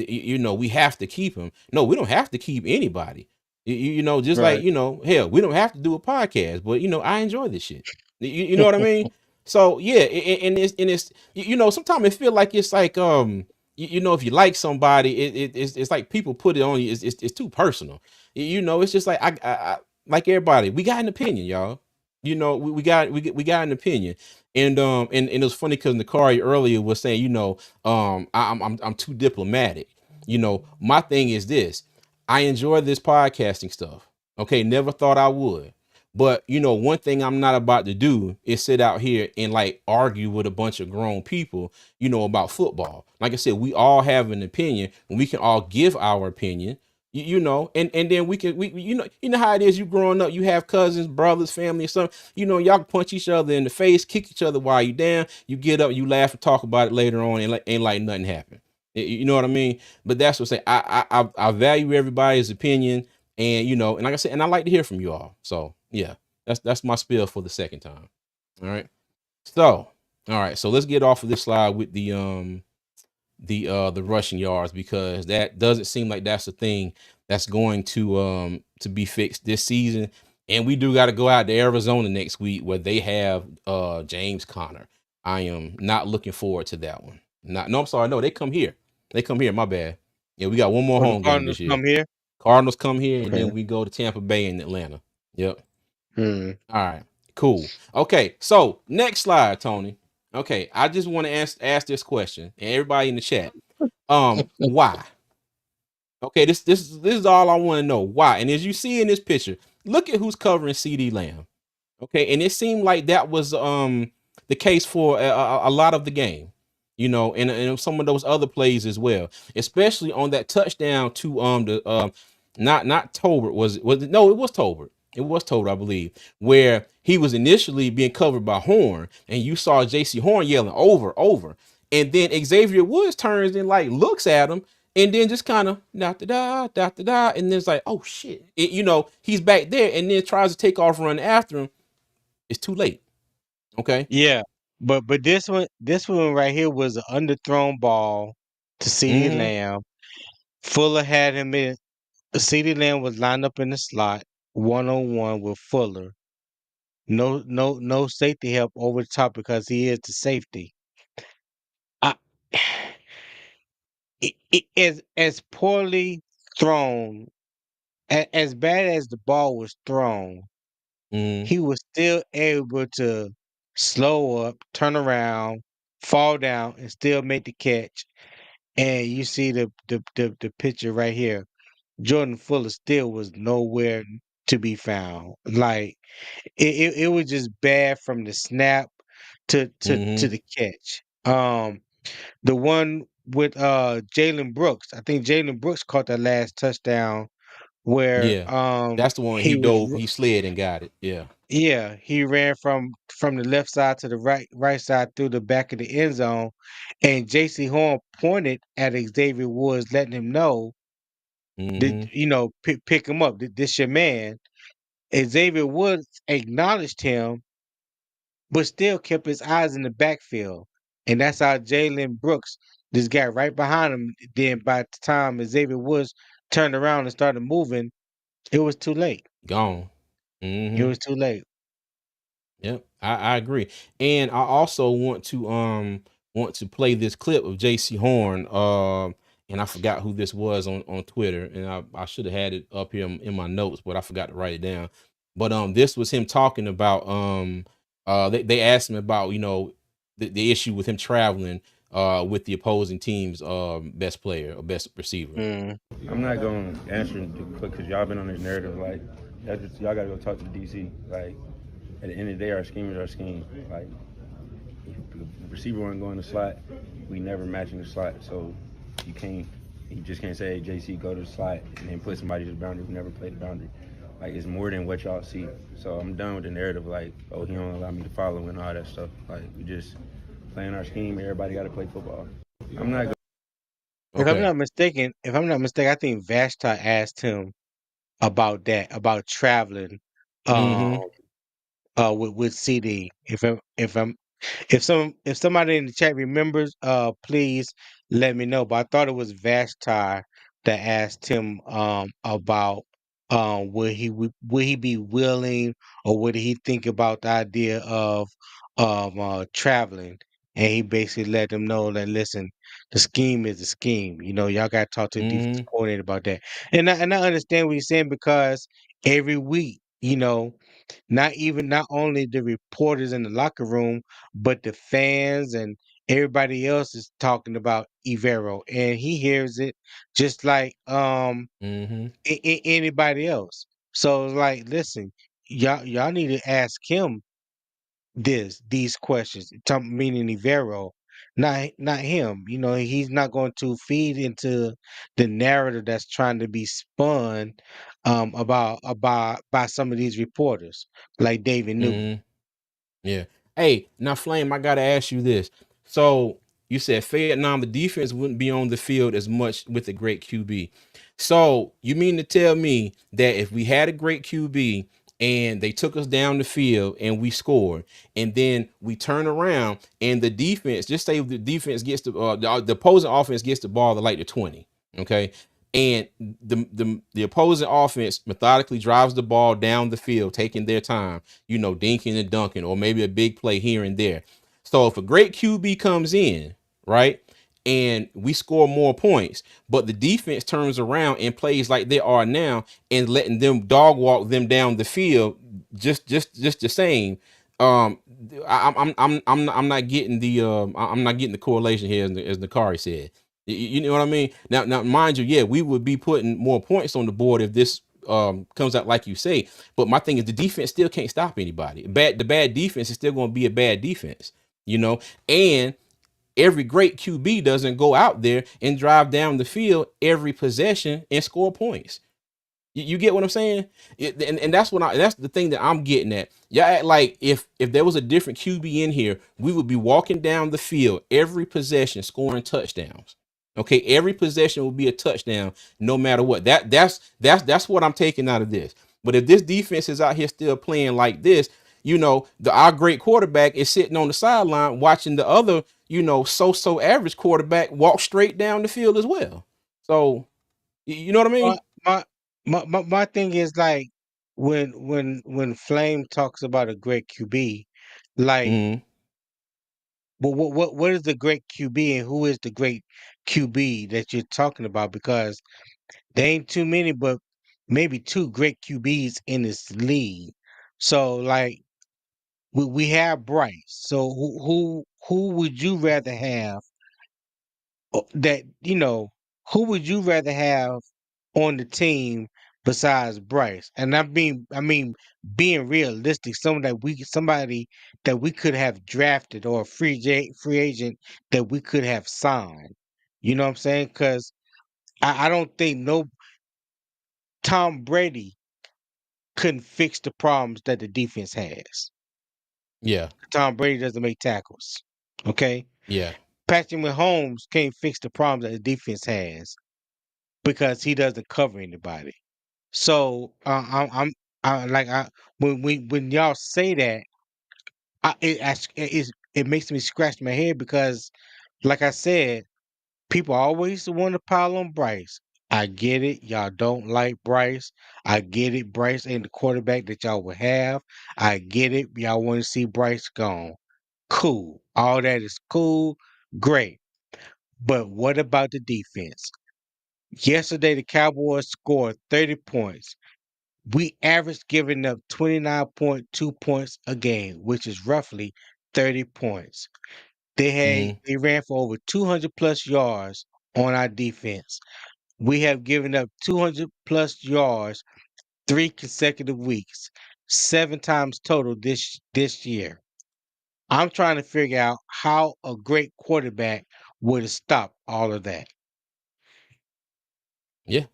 We have to keep him. No, we don't have to keep anybody. Just like Right. hell, we don't have to do a podcast, but I enjoy this shit. You know what I mean? So yeah, and it's sometimes it feel like it's like if you like somebody, it's like people put it on you. It's too personal. It's just like I like everybody. We got an opinion, y'all. We got an opinion, and it was funny because Nakari earlier was saying, I'm too diplomatic. My thing is this: I enjoy this podcasting stuff. Okay, never thought I would. But one thing I'm not about to do is sit out here and like argue with a bunch of grown people, about football. Like I said, we all have an opinion and we can all give our opinion, and then we you know how it is. You growing up, you have cousins, brothers, family, or something. Y'all can punch each other in the face, kick each other while you down. You get up, you laugh and talk about it later on, and ain't like nothing happened. You know what I mean? But that's what I say. I value everybody's opinion, and like I said, and I like to hear from you all. So yeah, that's my spiel for the second time. All right. So all right, so let's get off of this slide with the rushing yards, because that doesn't seem like that's the thing that's going to be fixed this season. And we do got to go out to Arizona next week where they have James Conner. I am not looking forward to that one. Not No, I'm sorry, no, they come here. They come here, my bad. Yeah, we got one more When the home game Cardinals this year. come here. Cardinals come here, and then Okay. we go to Tampa Bay and Atlanta. Yep. Hmm. All right. Cool. Okay. So next slide, Tony. Okay. I just want to ask this question, and everybody in the chat. Why? Okay. This is all I want to know. Why? And as you see in this picture, look at who's covering CD Lamb. Okay, and it seemed like that was the case for a lot of the game, and some of those other plays as well, especially on that touchdown to the not Tolbert, was it? No, it was Tolbert. It was Tolbert, I believe, where he was initially being covered by Horn, and you saw J.C. Horn yelling over, and then Xavier Woods turns and like looks at him, and then just kind of da, and then it's like, oh shit, he's back there, and then tries to take off run after him. It's too late. Okay. Yeah, but this one right here was an underthrown ball to CeeDee Mm-hmm. Lamb. Fuller had him in. CeeDee Lamb was lined up in the slot, 1-on-1 with Fuller. No safety help over the top because he is the safety. I, as poorly thrown, as bad as the ball was thrown, Mm-hmm. he was still able to slow up, turn around, fall down, and still make the catch. And you see the picture right here. Jordan Fuller still was nowhere to be found. Like it was just bad from the snap to Mm-hmm. the catch. The one with Jalen Brooks, I think Jalen Brooks caught that last touchdown where Yeah. That's the one he he was dove, he slid and got it. Yeah. yeah, he ran from the left side to the right side through the back of the end zone, and J.C. Horn pointed at Xavier Woods, letting him know that Mm-hmm. pick him up. This your man. Xavier Woods acknowledged him, but still kept his eyes in the backfield, and that's how Jalen Brooks just got right behind him. Then by the time Xavier Woods turned around and started moving, it was too late. Gone. It Mm-hmm. was too late. Yep, I agree. And I also want to play this clip of JC Horn. And I forgot who this was on Twitter, and I should have had it up here in my notes, but I forgot to write it down. But this was him talking about they asked him about, the issue with him traveling with the opposing team's best player or best receiver. Mm. I'm not gonna answer it because y'all been on this narrative like that's just, y'all gotta go talk to DC. Like at the end of the day, our scheme is our scheme. Like if the receiver wasn't going to slot, we never matching the slot. So you can't, you just can't say, hey, JC, go to the slot and then put somebody to the boundary who never played the boundary. Like it's more than what y'all see. So I'm done with the narrative like, oh, he don't allow me to follow and all that stuff. Like we just playing our scheme. Everybody got to play football. I'm not Okay. If I'm not mistaken, I think Vashta asked him about that, about traveling, um, Mm-hmm. with CD. If somebody in the chat remembers, please let me know. But I thought it was Vashtar that asked him about would he be willing or would he think about the idea of traveling? And he basically let them know that listen, the scheme is the scheme. Y'all got to talk to the defense Mm-hmm. coordinator about that. And I understand what you're saying because every week, not only the reporters in the locker room, but the fans and everybody else is talking about Evero, and he hears it just like Mm-hmm. anybody else. So it's like, listen, y'all need to ask him these questions. Meaning Evero, not him. He's not going to feed into the narrative that's trying to be spun about by some of these reporters like David Newton. Mm-hmm. Yeah. Hey, now Flame, I gotta ask you this. So you said Vietnam, the defense wouldn't be on the field as much with a great QB. So you mean to tell me that if we had a great QB and they took us down the field and we scored, and then we turn around and the defense, just say the defense gets the opposing offense gets the ball at like the 20, okay? And the opposing offense methodically drives the ball down the field, taking their time, dinking and dunking, or maybe a big play here and there. So if a great QB comes in, right, and we score more points, but the defense turns around and plays like they are now and letting them dog walk them down the field, just the same. Um, I'm not getting I'm not getting the correlation here as Nakari said. You know what I mean? Now, mind you, yeah, we would be putting more points on the board if this comes out like you say. But my thing is, the defense still can't stop anybody. The bad defense is still going to be a bad defense, and every great QB doesn't go out there and drive down the field every possession and score points. You get what I'm saying? And that's the thing that I'm getting at. Yeah, act like if there was a different QB in here, we would be walking down the field every possession, scoring touchdowns. Okay, every possession will be a touchdown, no matter what. That's what I'm taking out of this. But if this defense is out here still playing like this, our great quarterback is sitting on the sideline watching the other, so average quarterback walk straight down the field as well. So you know what I My mean? my my thing is like when Flame talks about a great QB, like Mm, what is the great QB and who is the great QB that you're talking about? Because there ain't too many, but maybe two great QBs in this league. So like we have Bryce. So who would you rather have that who would you rather have on the team besides Bryce? And I mean being realistic, somebody that we could have drafted or a free agent that we could have signed. You know what I'm saying? Because I don't think no Tom Brady couldn't fix the problems that the defense has. yeah, Tom Brady doesn't make tackles. Okay. yeah, Patrick Mahomes can't fix the problems that the defense has because he doesn't cover anybody. So I when y'all say that, it makes me scratch my head because, like I said, people always want to pile on Bryce. I get it. Y'all don't like Bryce. I get it. Bryce ain't the quarterback that y'all would have. I get it. Y'all want to see Bryce gone. Cool. All that is cool. Great. But what about the defense? Yesterday, the Cowboys scored 30 points. We averaged giving up 29.2 points a game, which is roughly 30 points. mm, They ran for over 200 plus yards on our defense. We have given up 200 plus yards 3 consecutive weeks, 7 times total this year. I'm trying to figure out how a great quarterback would have stopped all of that. yeah,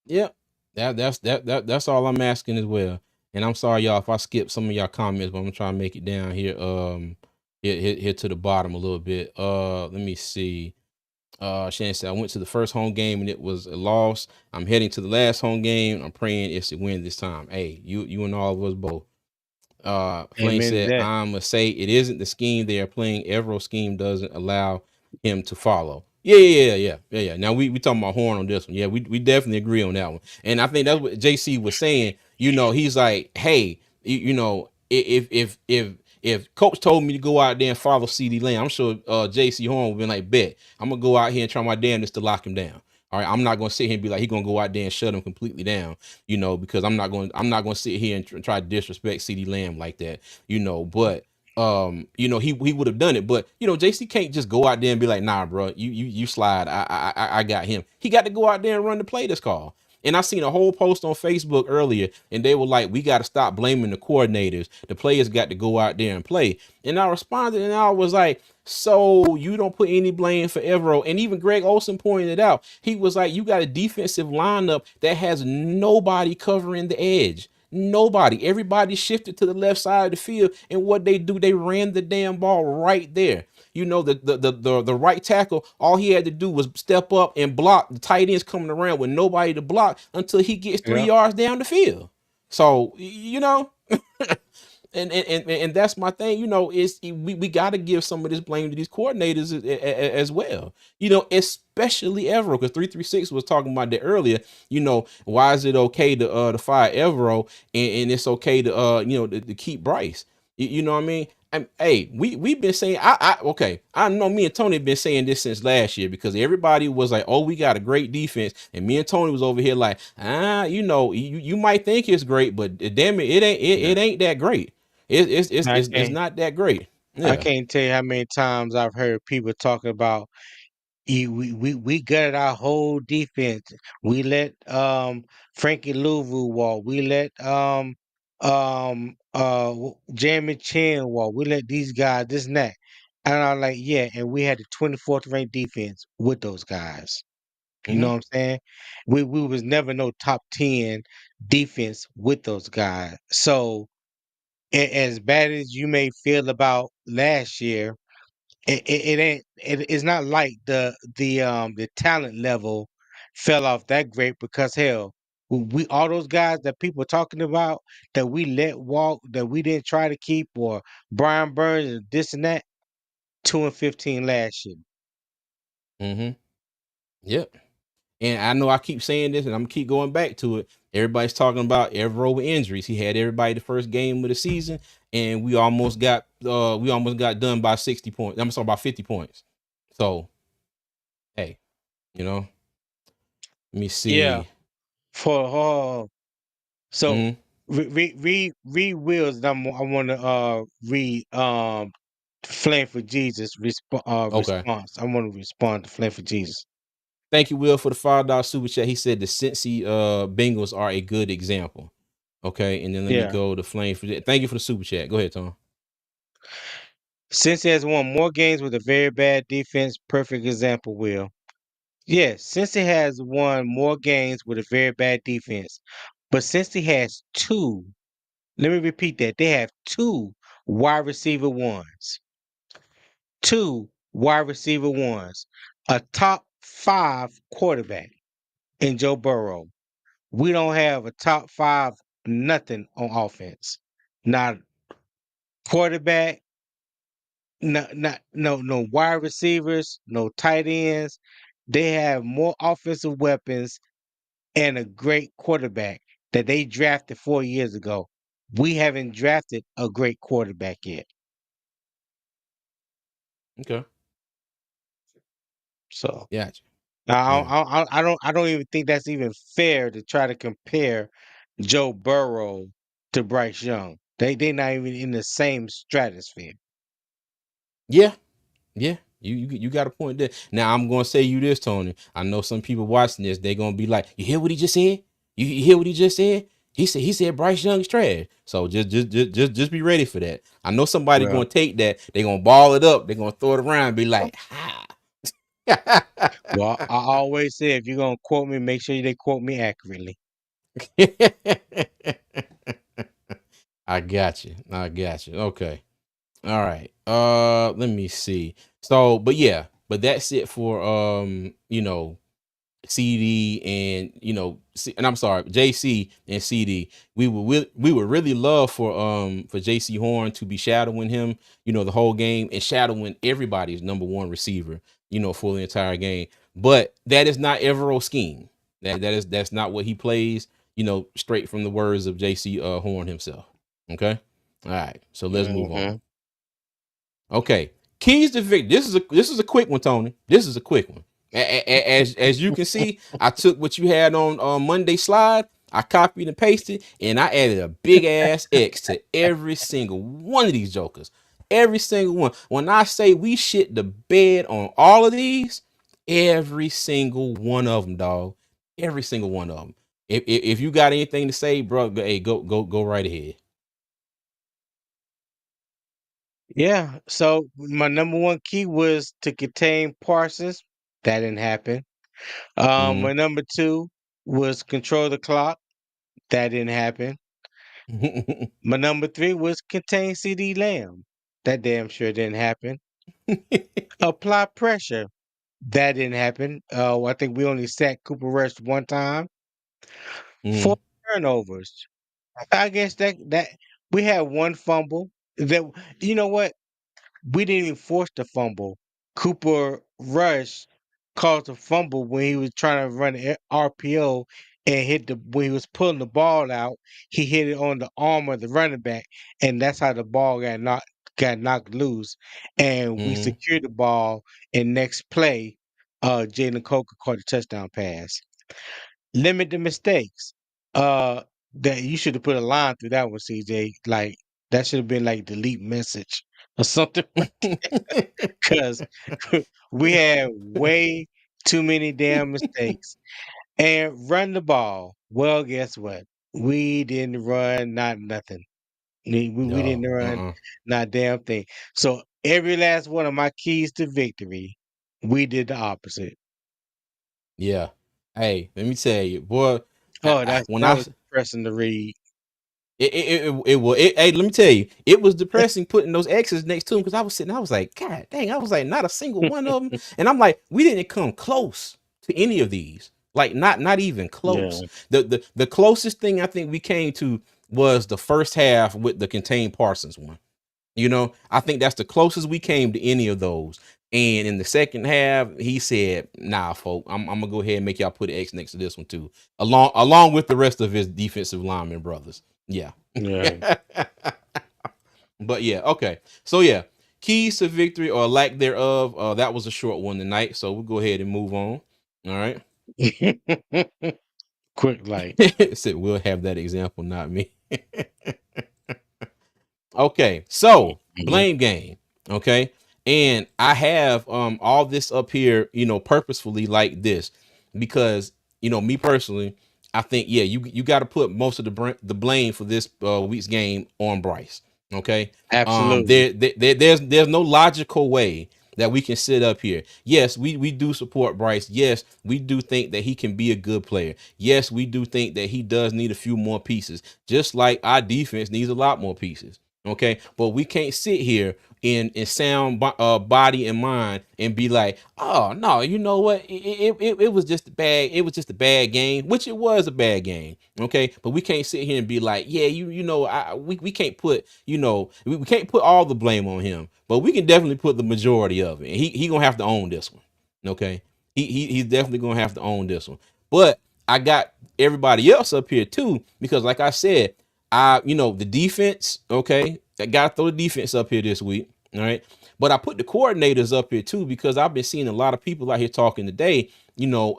yeah. That's all I'm asking as well. And I'm sorry, y'all, if I skip some of y'all comments, but I'm gonna try and make it down here. Here to the bottom a little bit. Let me see. Shannon said, I went to the first home game and it was a loss. I'm heading to the last home game. I'm praying it's a win this time. Hey, you and all of us both. Flame Amen to said, that. I'ma say it isn't the scheme they are playing. Everett scheme doesn't allow him to follow. Yeah. Now we talking about Horn on this one. Yeah, we definitely agree on that one. And I think that's what JC was saying. He's like, hey, if coach told me to go out there and follow CD Lamb, I'm sure JC Horn would be like, bet I'm gonna go out here and try my damnedest to lock him down. All right, I'm not gonna sit here and be like he gonna go out there and shut him completely down, because I'm not gonna sit here and try to disrespect CD Lamb like that, but he would have done it, but JC can't just go out there and be like, nah, bro, you slide. I got him. He got to go out there and run the play that's called. And I seen a whole post on Facebook earlier, and they were like, we got to stop blaming the coordinators. The players got to go out there and play. And I responded, and I was like, so you don't put any blame for Evero. And even Greg Olson pointed it out. He was like, you got a defensive lineup that has nobody covering the edge. Nobody. Everybody shifted to the left side of the field, and what they do, they ran the damn ball right there. The right tackle, all he had to do was step up and block the tight ends coming around with nobody to block until he gets three Yeah. yards down the field. So and that's my thing. Is we got to give some of this blame to these coordinators as well. Especially Evero, because 336 was talking about that earlier. Why is it okay to fire Evero, and it's okay to to keep Bryce? You know what I mean? Hey, we've been saying okay. I know me and Tony have been saying this since last year, because everybody was like, "Oh, we got a great defense," and me and Tony was over here like, you might think it's great, but damn it, Yeah. it ain't that great. I It's can't not that great. I Yeah. can't tell you how many times I've heard people talking about we gutted our whole defense. We let Frankie Louvu walk. We let Jeremy Chin walk. We let these guys this and that. And I'm like, yeah, and we had the 24th ranked defense with those guys. You know Hmm. what I'm saying? We was never no top 10 defense with those guys. So as bad as you may feel about last year, It's not like the talent level fell off that great because hell, we all those guys that people are talking about that we let walk that we didn't try to keep or Brian Burns and this and that 2-15 last year. Mm-hmm. Yep. And I know I keep saying this, and I'm gonna keep going back to it. Everybody's talking about Evero with injuries. He had everybody the first game of the season, and we almost got done by 60 points. I'm sorry, about 50 points. So hey, you know, let me Yeah, see. for so Mm, read Wills. I want to read Flame for Jesus okay. response. I want to respond to Flame for Jesus. Thank you, Will, for the $5 super chat. He said the Cincy Bengals are a good example. Okay, and then let me Yeah. go to Flame for that. Thank you for the super chat. Go ahead, Tom. Cincy has won more games with a very bad defense. Perfect example, Will. Yes, Cincy has won more games with a very bad defense. But Cincy has two, let me repeat that. They have two wide receiver ones. Two wide receiver ones. A top five quarterback in Joe Burrow. We don't have a top five nothing on offense. Not quarterback, no wide receivers, no tight ends. They have more offensive weapons and a great quarterback that they drafted 4 years ago. We haven't drafted a great quarterback yet. Okay. So Gotcha. I Yeah. I, I don't even think that's even fair to try to compare Joe Burrow to Bryce Young. They're not even in the same stratosphere. Yeah. Yeah, you got a point there. Now I'm gonna say you this, Tony. I know some people watching this, they're gonna be like, "You hear what he just said? You hear what he just said? He said Bryce Young is trash." So just be ready for that. I know somebody Well, gonna take that. They're gonna ball it up. They're gonna throw it around and be like, "Ha." well, I always say if you're gonna quote me, make sure they quote me accurately. I got you. I got you. Okay. All right. Let me see. So, but yeah, but that's it for CD and and I'm sorry, JC and CD. We would really love for JC Horn to be shadowing him, the whole game and shadowing everybody's number one receiver, for the entire game. But that is not Evero's scheme. That's not what he plays, straight from the words of JC Horn himself. Okay. All right. So let's move on. Hmm. Okay. Keys to victory. This is a quick one, Tony. This is a quick one. As you can see, I took what you had on Monday slide, I copied and pasted, and I added a big ass X to every single one of these jokers. Every single one. When I say we shit the bed on all of these, every single one of them, dog. Every single one of them. If you got anything to say, bro, hey, go right ahead. Yeah. So my number one key was to contain Parsons. That didn't happen. Mm-hmm. My number two was control the clock. That didn't happen. My number three was contain CD Lamb. That damn sure didn't happen. Apply pressure. That didn't happen. I think we only sacked Cooper Rush one time. Four Mm-hmm. turnovers. I guess that we had one fumble. That you know what? We didn't even force the fumble. Cooper Rush caused a fumble when he was trying to run an RPO and hit the when he was pulling the ball out. He hit it on the arm of the running back, and that's how the ball got knocked loose. And we Mm-hmm. secured the ball. And next play, Jalen Coker caught a touchdown pass. Limit the mistakes. Uh, that you should have put a line through that one, CJ. Like that should have been like delete message or something, because we had way too many damn mistakes. And run the ball. Well, guess what? We didn't run not nothing. We No. didn't run not damn thing. So every last one of my keys to victory, we did the opposite. Yeah. Hey, let me tell you, boy. Oh, When that I was depressing to read. Hey, let me tell you, it was depressing putting those X's next to him because I was sitting, I was like, God dang, I was like, not a single one of them, and I'm like, we didn't come close to any of these, like not even Yeah. close. The closest thing I think we came to was the first half with the Contain Parsons one. I think that's the closest we came to any of those. And in the second half, he said, "Nah, folk, I'm gonna go ahead and make y'all put an X next to this one too, along with the rest of his defensive lineman brothers." Yeah. Yeah. But yeah, okay. So yeah, keys to victory or lack thereof. That was a short one tonight, so we'll go ahead and move on. All right. Quick light. Said we'll have that example, not me. Okay, so Mhm. blame game. Okay, and I have all this up here, purposefully like this because me personally, I think you got to put most of the blame for this week's game on Bryce. Okay, Absolutely. there's no logical way that we can sit up here. Yes, we do support Bryce. Yes, we do think that he can be a good player. Yes, we do think that he does need a few more pieces, just like our defense needs a lot more pieces. Okay, but we can't sit here in sound body and mind and be like, oh no, you know what? It was just a bad. It was just a bad game, which it was a bad game. Okay, but we can't sit here and be like, yeah, we can't put we can't put all the blame on him, but we can definitely put the majority of it. And he gonna have to own this one. Okay, he's definitely gonna have to own this one. But I got everybody else up here too because, like I said. The defense, okay, I gotta throw the defense up here this week. All right. But I put the coordinators up here too because I've been seeing a lot of people out here talking today,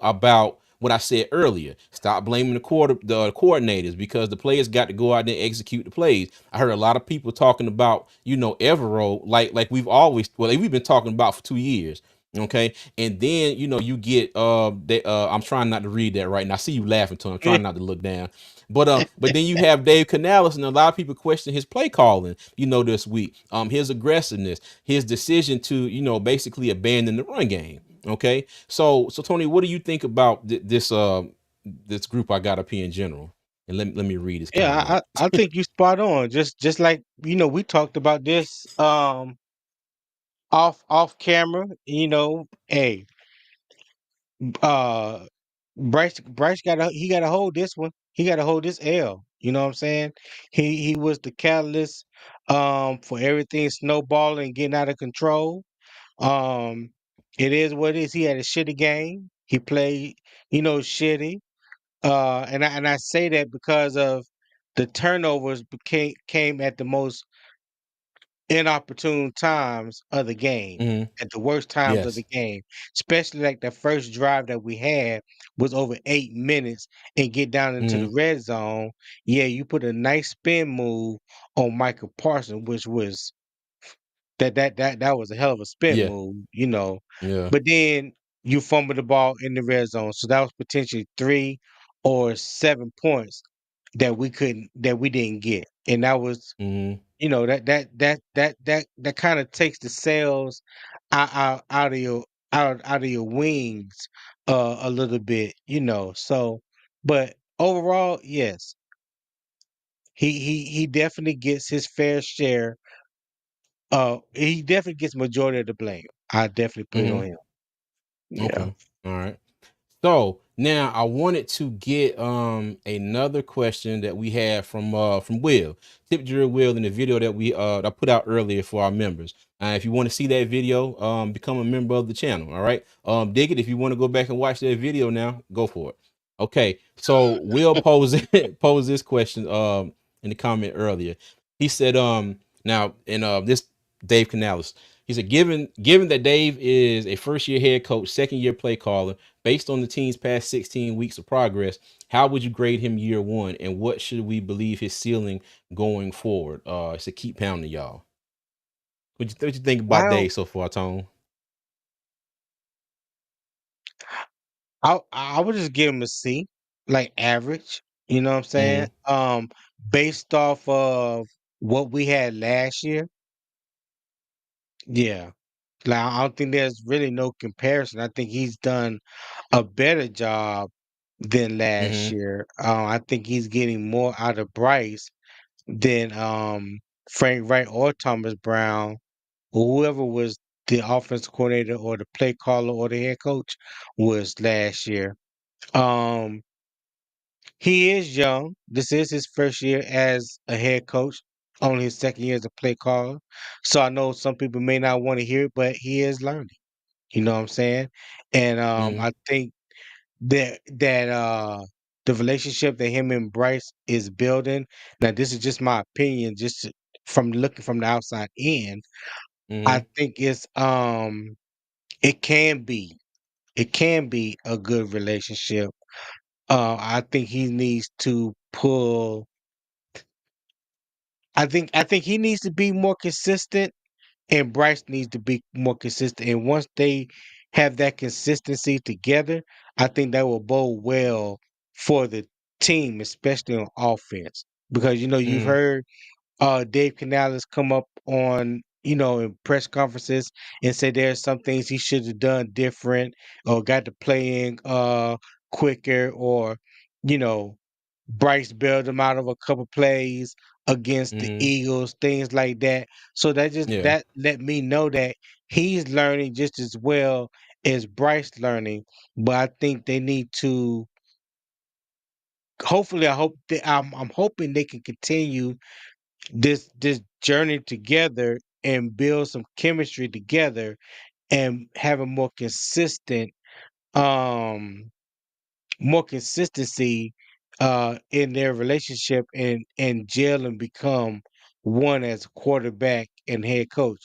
about what I said earlier. Stop blaming the coordinators because the players got to go out there and execute the plays. I heard a lot of people talking about, Evero, like we've been talking about for 2 years. Okay. And then, you get I'm trying not to read that right now. I see you laughing, Tony. I'm trying not to look down. But then you have Dave Canales, and a lot of people question his play calling, this week. His aggressiveness, his decision to, basically abandon the run game. Okay. So Tony, what do you think about this group I got up here in general? And let me read his Yeah, comment. I think you spot on. Just like we talked about this off camera. Hey, uh, Bryce got to hold this one. He got to hold this L. You know what I'm saying? He was the catalyst for everything snowballing and getting out of control. Um, it is what it is. He had a shitty game. He played, shitty. And I say that because of the turnovers came at the most inopportune times of the game, Hmm. at the worst times of Yes. the game. Especially like the first drive that we had was over 8 minutes and get down into Hmm. the red zone. Yeah, you put a nice spin move on Michael Parsons, which was that was a hell of a spin Yeah. move. Yeah. But then you fumbled the ball in the red zone, so that was potentially 3 or 7 points that we didn't get, and that was Hmm. that kind of takes the sails out of your out of your wings a little bit. So, but overall, yes, he definitely gets his fair share. He definitely gets majority of the blame. I definitely put it Hmm. on him. Yeah. Okay. All right. So now I wanted to get another question that we had from Will, Tip Drill Will, in the video that I put out earlier for our members. If you want to see that video, become a member of the channel. All right. Dig it. If you want to go back and watch that video now, go for it. Okay. So Will pose this question in the comment earlier. He said now in this Dave Canales. He said, given that Dave is a first year head coach, second year play caller, based on the team's past 16 weeks of progress, how would you grade him year one? And what should we believe his ceiling going forward? So keep pounding, y'all. What you think about Wow. Dave so far, Tone? I would just give him a C, like average. You know what I'm saying? Mm-hmm. Based off of what we had last year, yeah. Like I don't think there's really no comparison. I think he's done a better job than last Mm-hmm. year. I think he's getting more out of Bryce than Frank Wright or Thomas Brown or whoever was the offensive coordinator or the play caller or the head coach was last year. Um, he is young. This is his first year as a head coach, only his second year as a play caller. So I know some people may not want to hear it, but he is learning. You know what I'm saying? And Mm-hmm. I think that the relationship that him and Bryce is building. Now, this is just my opinion, from looking from the outside in. I Mm-hmm. think it can be it can be a good relationship. I think he needs to pull. I think he needs to be more consistent, and Bryce needs to be more consistent. And once they have that consistency together, I think that will bode well for the team, especially on offense. Because you've Mm-hmm. heard Dave Canales come up on in press conferences and say there's some things he should have done different or got to playing quicker or you know Bryce bailed him out of a couple plays against the Mm-hmm. Eagles, things like that. So Yeah. that let me know that he's learning just as well as Bryce learning. But I think they need to. Hopefully, I'm hoping they can continue this journey together and build some chemistry together and have a um more consistency in their relationship and gel and become one as a quarterback and head coach.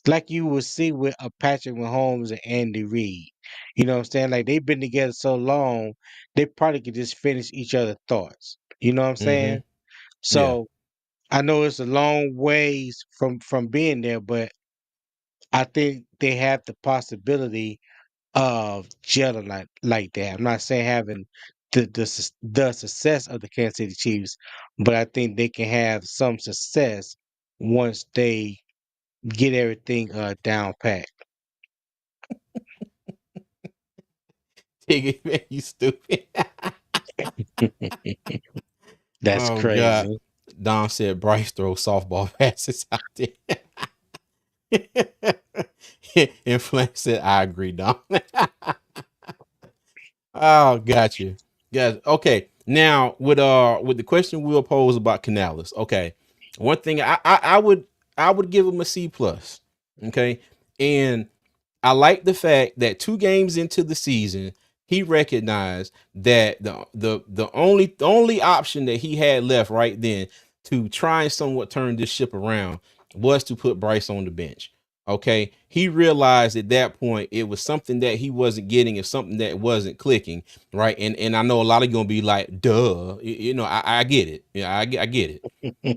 Like you will see with a Patrick Mahomes and Andy Reid. You know what I'm saying? Like they've been together so long, they probably could just finish each other's thoughts. You know what I'm Mm-hmm. saying? Yeah. So I know it's a long ways from being there, but I think they have the possibility of gelling like that. I'm not saying having the success of the Kansas City Chiefs, but I think they can have some success once they get everything down pat. Tiggy, man, you stupid. That's Oh God. crazy. Don said Bryce throws softball passes out there. And Flame said, I agree, Don. Oh, got you. Guys, okay. Now with the question we'll pose about Canales. Okay. One thing I would give him a C plus. Okay. And I like the fact that 2 games into the season, he recognized that the only option that he had left right then to try and somewhat turn this ship around was to put Bryce on the bench. Okay. He realized at that point it was something that he wasn't getting, it's something that wasn't clicking, right? And I know a lot of you gonna be like, duh, I get it. Yeah, I get it,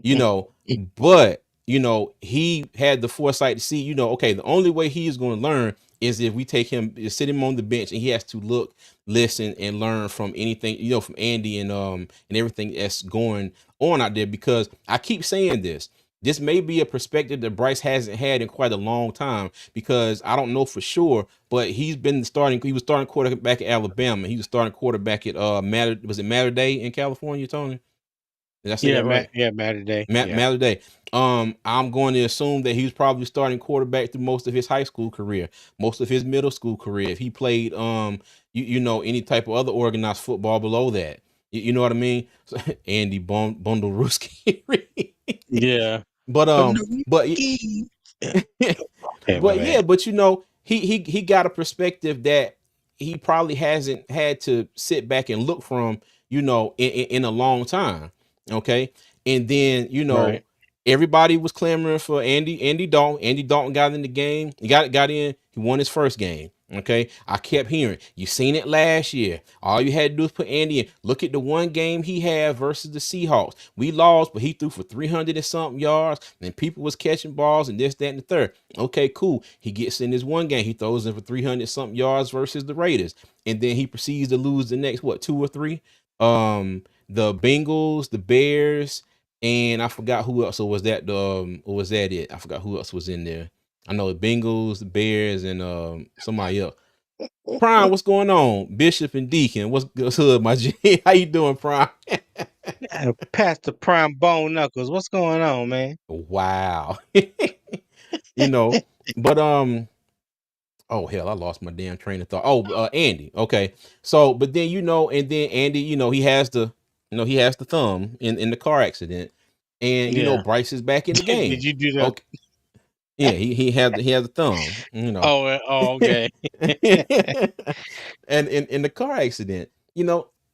you know, but he had the foresight to see, okay, the only way he is going to learn is if we take him, is sit him on the bench, and he has to look, listen, and learn from anything, from Andy and everything that's going on out there. Because I keep saying this may be a perspective that Bryce hasn't had in quite a long time, because I don't know for sure, but he was starting quarterback at Alabama. He was starting quarterback at was it Matter Day in California, Tony? Did I say Yeah, that right? Matt today. Matt Yeah. Day. I'm going to assume that he was probably starting quarterback through most of his high school career, most of his middle school career. If he played, any type of other organized football below that, you know what I mean? So, Andy Bundleruski. Yeah. but Oh, um, no, but yeah. Okay, my but bad. yeah, he got a perspective that he probably hasn't had to sit back and look from, in a long time. Okay. And then, Right. everybody was clamoring for Andy Dalton. Andy Dalton got in the game. He got in. He won his first game. Okay. I kept hearing, you seen it last year. All you had to do is put Andy in. Look at the one game he had versus the Seahawks. We lost, but he threw for 300 and something yards, and people was catching balls and this, that, and the third. Okay, cool. He gets in this one game. He throws in for 300 something yards versus the Raiders. And then he proceeds to lose the next, what, 2 or 3? The Bengals, the Bears, and I forgot who else. Or was that it? I forgot who else was in there. I know the Bengals, the Bears, and somebody else. Prime, what's going on? Bishop and Deacon, what's good, my G? How you doing, Prime? Pastor Prime Bone Knuckles, what's going on, man? Wow. you know, but oh hell, I lost my damn train of thought. Oh, Andy. Okay. So, but then and then Andy, he has the thumb in the car accident, and Yeah. Bryce is back in the Did game. you do that? Okay. Yeah, he had the thumb. Oh, okay. And in the car accident,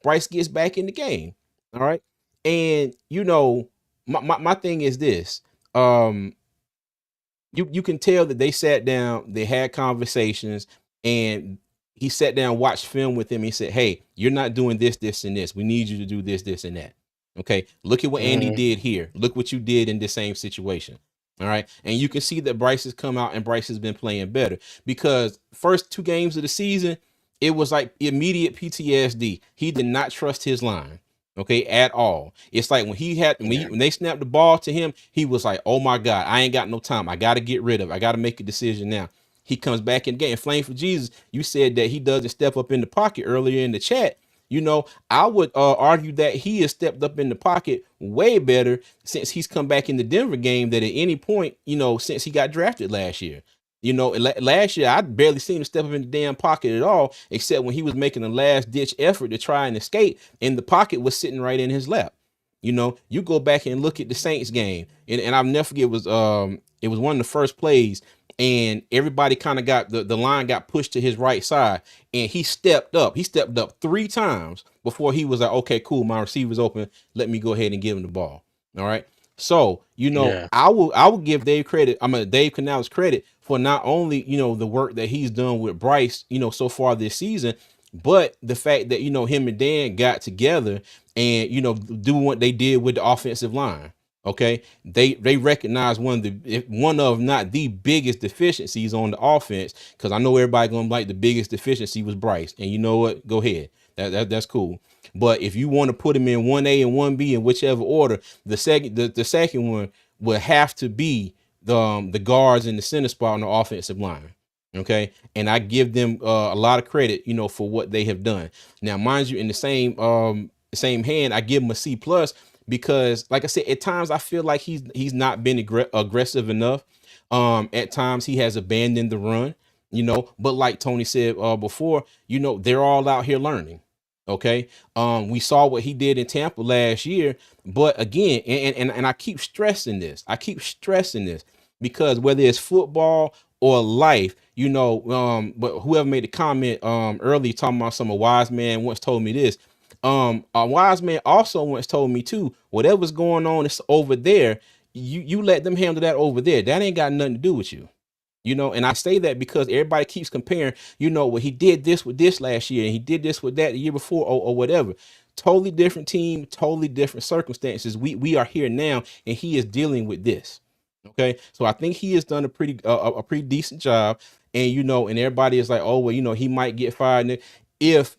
Bryce gets back in the game. All right. And my thing is this. Um, you can tell that they sat down, they had conversations, and he sat down, watched film with him. He said, "Hey, you're not doing this, this, and this. We need you to do this, this, and that." Okay, look at what Andy Mhm. did here. Look what you did in the same situation. All right, and you can see that Bryce has come out and Bryce has been playing better because first two games of the season, it was like immediate PTSD. He did not trust his line. Okay, at all. It's like Yeah. when they snapped the ball to him, he was like, "Oh my God, I ain't got no time. I got to get rid of it. I got to make a decision now." He comes back in the game. Flame for Jesus. You said that he doesn't step up in the pocket earlier in the chat. I would argue that he has stepped up in the pocket way better since he's come back in the Denver game than at any point, since he got drafted last year. Last year I barely seen him step up in the damn pocket at all, except when he was making a last ditch effort to try and escape, and the pocket was sitting right in his lap. You go back and look at the Saints game, and I'll never forget it was one of the first plays, and everybody kind of got the line got pushed to his right side, and he stepped up. He stepped up three times before he was like, okay, cool, my receiver's open. Let me go ahead and give him the ball. All right. So, Yeah. I will give Dave credit. I'm a Dave Canales credit for not only, the work that he's done with Bryce, so far this season, but the fact that, him and Dan got together and, do what they did with the offensive line. Okay. They recognize one of not the biggest deficiencies on the offense, because I know everybody gonna like the biggest deficiency was Bryce. And you know what? Go ahead. That's cool. But if you want to put him in 1A and 1B in whichever order, the second one will have to be the guards in the center spot on the offensive line. Okay. And I give them a lot of credit, for what they have done. Now, mind you, in the same hand, I give him a C+ because, like I said, at times I feel like he's not been aggressive enough. At times he has abandoned the run, but like Tony said before, they're all out here learning. Okay. We saw what he did in Tampa last year, but again, and I keep stressing this. Because whether it's football or life, but whoever made the comment earlier talking about some a wise man once told me this. A wise man also once told me too, whatever's going on is over there. You let them handle that over there. That ain't got nothing to do with you. And I say that because everybody keeps comparing, well, he did this with this last year and he did this with that the year before, or whatever. Totally different team, totally different circumstances. We are here now and he is dealing with this. Okay. So I think he has done a pretty decent job. And and everybody is like, oh well, he might get fired. If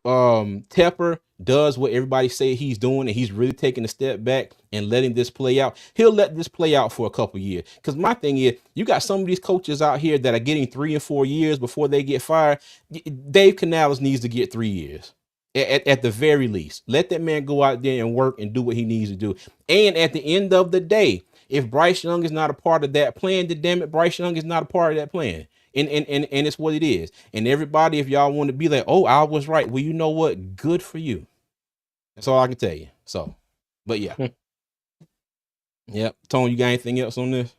Tepper does what everybody say he's doing and he's really taking a step back and letting this play out, he'll let this play out for a couple years. Because my thing is, you got some of these coaches out here that are getting 3 and 4 years before they get fired. Dave Canales needs to get 3 years. At the very least, let that man go out there and work and do what he needs to do. And at the end of the day, if Bryce Young is not a part of that plan, then damn it, Bryce Young is not a part of that plan. And it's what it is. And everybody, if y'all want to be like, oh, I was right. Well, you know what? Good for you. That's all I can tell you. So, but yeah. Yep. Tone, you got anything else on this?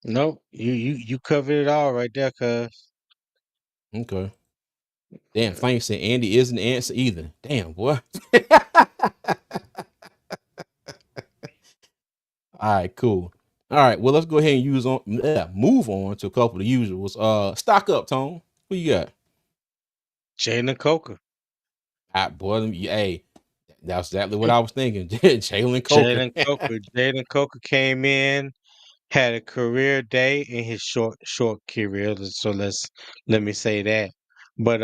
Nope. You covered it all right there, cuz. Okay. Damn, Flame said Andy isn't the answer either. Damn, boy. All right, cool. All right, well, let's go ahead and move on to a couple of usuals. Stock up, Tone. Who you got? Jalen Coker. All right, boy. Hey, that's exactly what I was thinking. Jalen Coker. Jalen Coker came in, had a career day in his short career. So let me say that. But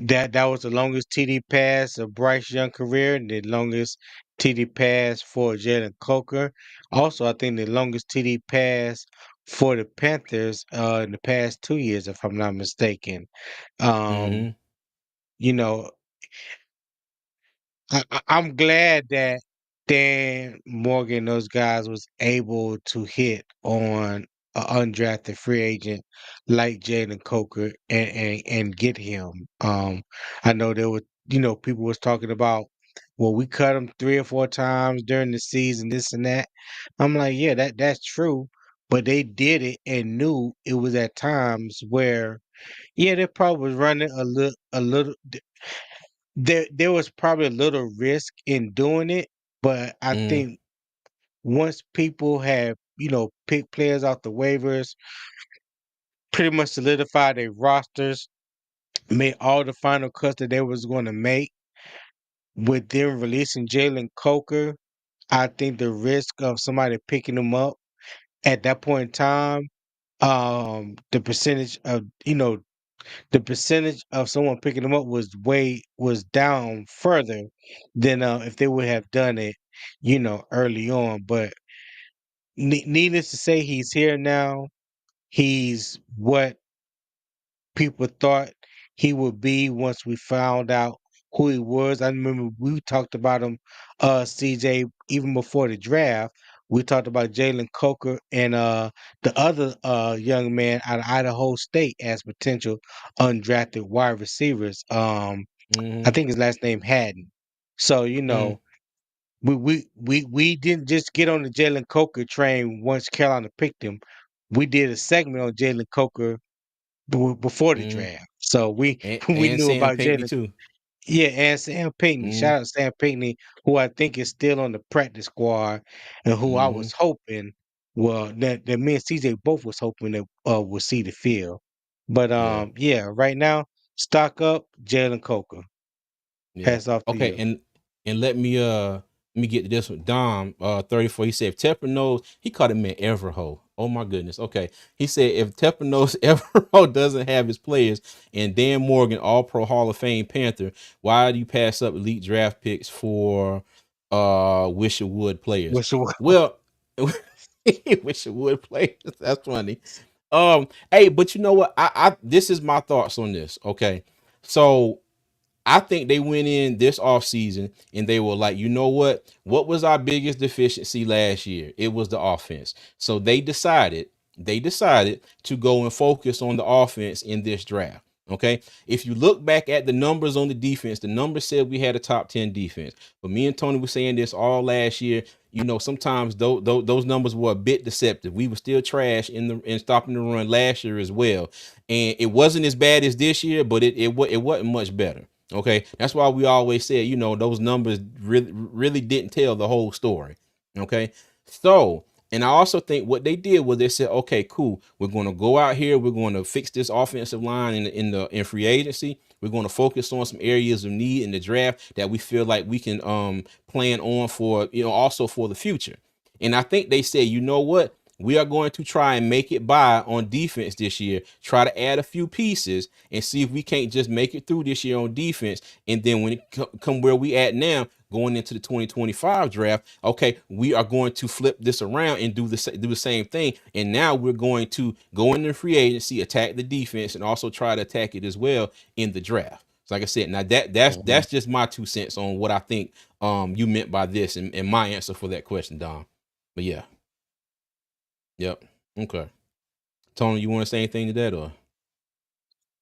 that was the longest TD pass of Bryce Young career, and the longest TD pass for Jalen Coker. Also, I think the longest TD pass for the Panthers in the past 2 years, if I'm not mistaken. Um, Mm-hmm. you know, I'm glad that Dan Morgan, those guys, was able to hit on an undrafted free agent like Jalen Coker and get him. I know there were, people was talking about, well, we cut him 3 or 4 times during the season, this and that. I'm like, yeah, that's true, but they did it and knew it was at times where, yeah, they probably was running a little. There was probably a little risk in doing it, but I Mm, think once people have, picked players off the waivers, pretty much solidified their rosters, made all the final cuts that they was going to make, with them releasing Jalen Coker, I think the risk of somebody picking him up at that point in time, the percentage of, the percentage of someone picking them up was down further than if they would have done it, early on. But needless to say, he's here now. He's what people thought he would be once we found out who he was. I remember we talked about him, CJ, even before the draft. We talked about Jalen Coker and the other young man out of Idaho State as potential undrafted wide receivers. I mm, think his last name Haddon. So mm, we didn't just get on the Jalen Coker train once Carolina picked him. We did a segment on Jalen Coker before the mm. draft. So we we And knew Sam about Pinckney Jalen. too. Yeah, and Sam Pinckney. Mm, Shout out Sam Pinckney, who I think is still on the practice squad, and who I mm, was hoping, well, that me and CJ both was hoping that will see the field. But yeah. yeah, right now, stock up, Jalen Coker. Yeah. Hats off to Okay, you. and let me get to this one. Dom 34. He said if Tepper knows, he called him man Everho. Oh my goodness. Okay. He said if Tepper knows Everho doesn't have his players and Dan Morgan, all pro Hall of Fame Panther, why do you pass up elite draft picks for Wish It Would players? What's your Well, Wish It Would players. That's funny. Hey, but you know what? I this is my thoughts on this. Okay. So I think they went in this offseason and they were like, you know what? What was our biggest deficiency last year? It was the offense. So they decided to go and focus on the offense in this draft. Okay. If you look back at the numbers on the defense, the numbers said we had a top 10 defense. But me and Tony were saying this all last year. You know, sometimes those numbers were a bit deceptive. We were still trash in stopping the run last year as well. And it wasn't as bad as this year, but it wasn't much better. Okay, that's why we always said, you know, those numbers really didn't tell the whole story. Okay, so and I also think what they did was they said, okay, cool, we're going to go out here, we're going to fix this offensive line in free agency. We're going to focus on some areas of need in the draft that we feel like we can plan on for, you know, also for the future. And I think they said, you know what? We are going to try and make it by on defense this year. Try to add a few pieces and see if we can't just make it through this year on defense. And then when it come where we at now, going into the 2025 draft, okay, we are going to flip this around and do the same thing. And now we're going to go into free agency, attack the defense, and also try to attack it as well in the draft. So like I said, now that's Mhm. that's just my 2 cents on what I think you meant by this and my answer for that question, Dom. But yeah. Yep. Okay. Tony, you want to say anything to that or?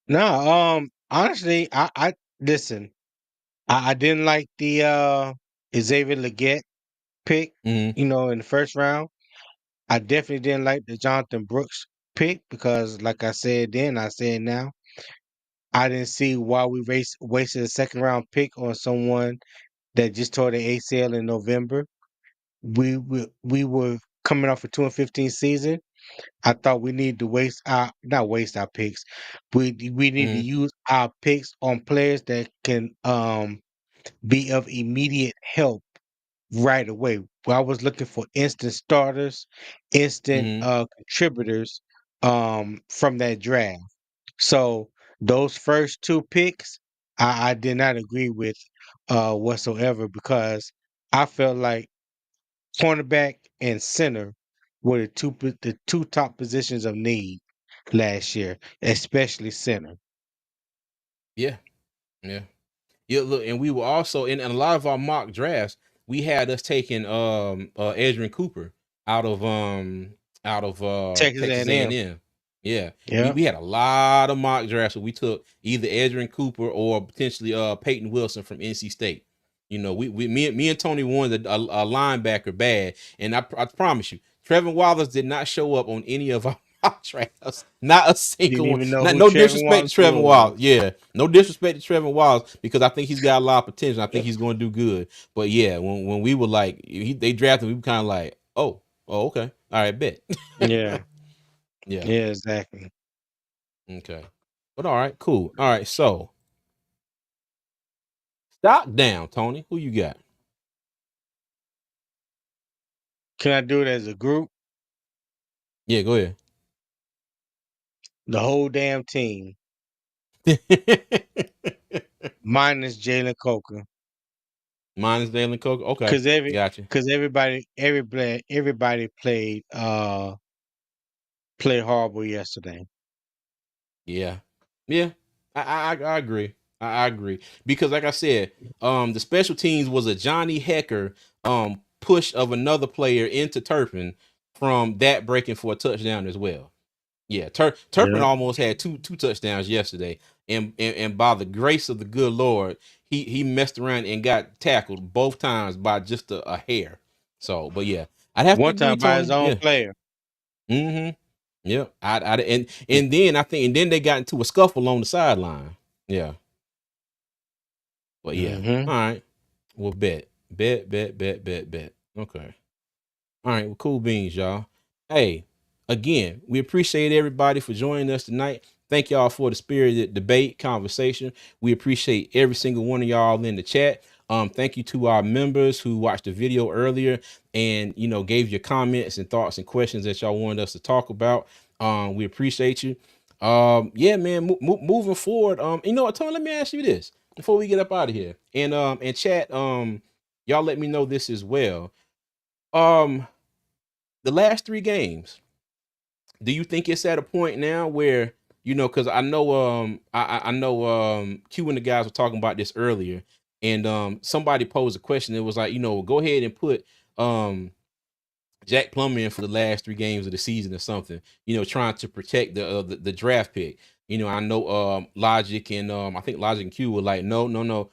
No, honestly, I listen. I didn't like the Xavier Leggett pick, Mm-hmm. in the first round. I definitely didn't like the Jonathan Brooks pick because, like I said then, I said now, I didn't see why we wasted a second round pick on someone that just tore the ACL in November. We were coming off a 2-15 season. I thought we need to not waste our picks. We need to Mm-hmm. use our picks on players that can be of immediate help right away. Well, I was looking for instant starters, instant Mm-hmm. contributors from that draft. So those first two picks, I did not agree with whatsoever because I felt like cornerback and center were the two top positions of need last year, especially center. Yeah. Yeah. Yeah, look, and we were also in a lot of our mock drafts, we had us taking Edrin Cooper out of Texas Texas A and A&M. M. Yeah. We Yeah. we had a lot of mock drafts where we took either Edrin Cooper or potentially Peyton Wilson from NC State. You know, me and Tony wanted a linebacker bad, and I promise you, Trevor Wallace did not show up on any of our mock drafts. Not a Didn't single one. even know Not who no Trevor disrespect Wallace to Trevor was. Wallace. Yeah, no disrespect to Trevor Wallace because I think he's got a lot of potential. I think he's going to do good. But yeah, when we were like they drafted, we were kind of like, oh, okay, all right, bet. Yeah. Yeah, Yeah, exactly. okay. But all right, cool. All right, so stock down, Tony. Who you got? Can I do it as a group? Yeah, go ahead. The whole damn team, minus Jalen Coker. Mine is Dalen Cook. Okay, Cause every gotcha. cause everybody played horrible yesterday. Yeah, yeah, I agree. I agree because, like I said, the special teams was a Johnny Hecker push of another player into Turpin from that breaking for a touchdown as well. Yeah, Turpin Yeah. almost had two touchdowns yesterday, and by the grace of the good Lord, he messed around and got tackled both times by just a hair. So, but yeah, I'd have to One agree, time by his Tony. own Yeah. player. Mm-hmm. Yeah, and then I think and then they got into a scuffle on the sideline. Yeah, but yeah. Mm-hmm. All right. Well, bet. Okay. All right. Well, cool beans, y'all. Hey, again, we appreciate everybody for joining us tonight. Thank y'all for the spirited debate conversation. We appreciate every single one of y'all in the chat. Thank you to our members who watched the video earlier and gave your comments and thoughts and questions that y'all wanted us to talk about. We appreciate you. Yeah, man. Moving forward, you know what, Tony? Let me ask you this before we get up out of here. And chat, y'all let me know this as well. Um, the last three games, do you think it's at a point now where because I know I know Q and the guys were talking about this earlier, and somebody posed a question. It was like, go ahead and put um Jack Plummer in for the last three games of the season or something, trying to protect the draft pick. I know Logic and I think Logic and Q were like, no.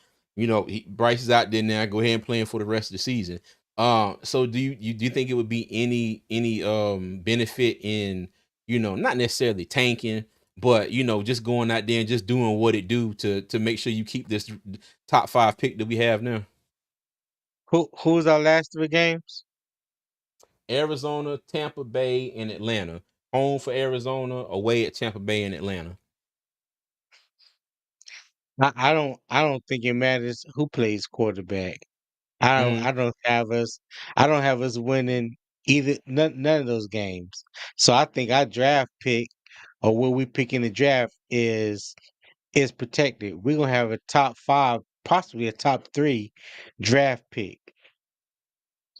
Bryce is out there now. Go ahead and play him for the rest of the season. So do you think it would be any benefit in, not necessarily tanking, but just going out there and just doing what it do to make sure you keep this top five pick that we have now? Who's our last three games? Arizona, Tampa Bay, and Atlanta. Home for Arizona, away at Tampa Bay and Atlanta. I don't think it matters who plays quarterback. Mm, I don't have us winning either none of those games. So I think our draft pick or what we pick in the draft is protected. We're gonna have a top five, possibly a top three draft pick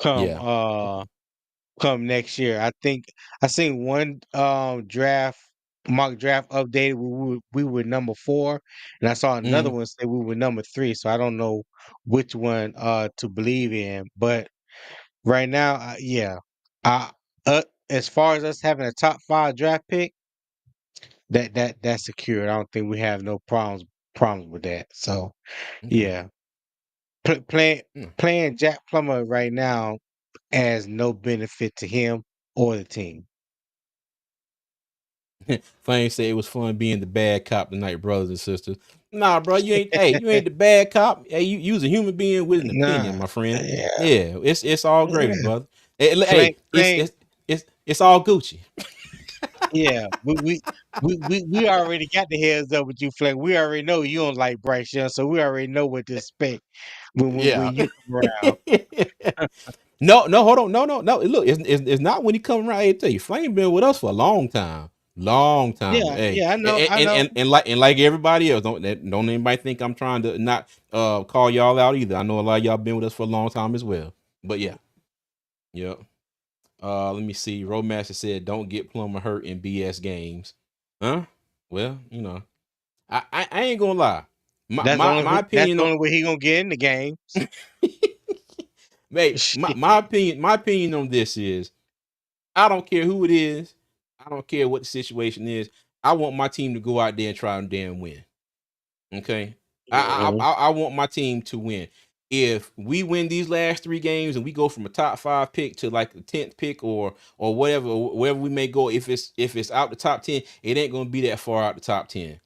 come yeah. come next year. I seen one draft mock draft updated. We were number four, and I saw another Mm, one say we were number three. So I don't know which one to believe in. But right now, yeah, uh, as far as us having a top five draft pick, that's secured. I don't think we have no problems with that. So okay. yeah, Pl- playing Mm. playing Jack Plummer right now has no benefit to him or the team. Flame said it was fun being the bad cop tonight, brothers and sisters. Nah, bro, you ain't. Hey, you ain't the bad cop. Hey, you was a human being with an opinion, Nah, my friend. yeah, Yeah, it's all gravy, yeah. brother. Hey, Playing, it's playing, it's it's all Gucci. yeah. We already got the heads up with you, Fleck. We already know you don't like Bryce Young, so we already know what to expect when Yeah. you come around. No, hold on. No. Look, it's not when he come around here to tell you. Flame been with us for a long time. Long time. Yeah, Hey, yeah. I know, I and, know. and, and like everybody else, don't anybody think I'm trying to not call y'all out either. I know a lot of y'all been with us for a long time as well. But yeah. Yep. Let me see. Roadmaster said don't get Plumber hurt in BS games. Huh? Well, I ain't gonna lie. My That's opinion the on only way he gonna get in the games. mate, my opinion on this is I don't care who it is. I don't care what the situation is. I want my team to go out there and try and damn win. Okay. Mhm. I want my team to win. If we win these last 3 games and we go from a top 5 pick to like the 10th pick or whatever, wherever we may go, if it's out the top 10, it ain't gonna be that far out the top 10.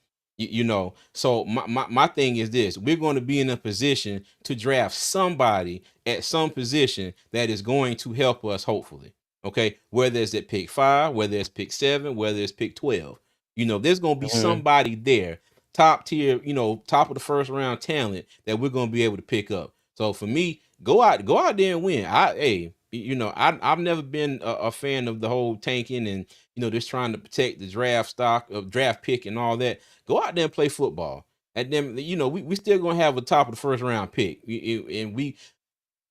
So my thing is this: we're going to be in a position to draft somebody at some position that is going to help us, hopefully. Okay, whether it's at pick 5, whether it's pick 7, whether it's pick 12. There's gonna be Mhm. somebody there, top tier, top of the first round talent that we're gonna be able to pick up. So for me, go out there and win. I've never been a fan of the whole tanking and just trying to protect the draft stock of draft pick and all that. Go out there and play football. And then we still gonna have a top of the first round pick. And we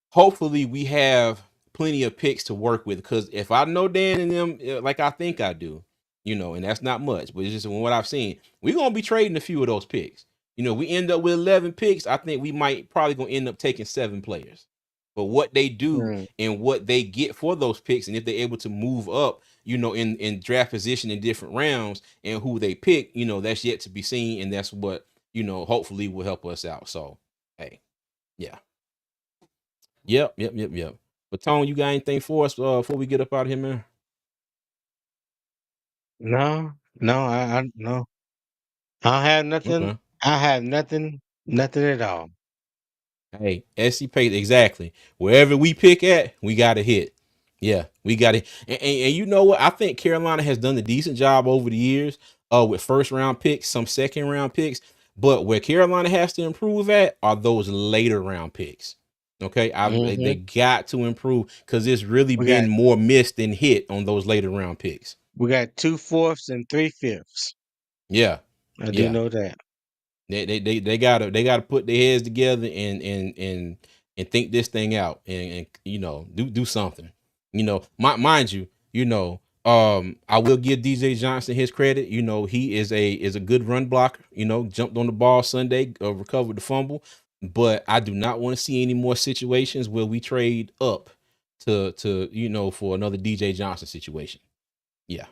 hopefully we have plenty of picks to work with, because if I know Dan and them like I think I do, and that's not much, but it's just from what I've seen, we're gonna be trading a few of those picks. We end up with 11 picks. I think we might probably gonna end up taking 7 players. But what they do Mhm. and what they get for those picks, and if they're able to move up, in draft position in different rounds, and who they pick, that's yet to be seen, and that's what hopefully will help us out. So, hey, yeah. Yep, yep, yep, yep. But Tone, you got anything for us before we get up out of here, man? No, no, no. I don't have nothing. Okay. I have nothing at all. Hey, SC Pace, exactly. Wherever we pick at, we got to hit. Yeah, we got it. And you know what? I think Carolina has done a decent job over the years with first round picks, some second round picks. But where Carolina has to improve at are those later round picks. Okay, they Hmm. got to improve, because it's really We got been more missed than hit on those later round picks. we got 2/4 and 3/5. Yeah, I do yeah. know that. They gotta put their heads together and think this thing out, and do something. Mind you, I will give DJ Johnson his credit. He is a good run blocker. Jumped on the ball Sunday, recovered the fumble. But I do not want to see any more situations where we trade up to for another DJ Johnson situation. Yeah.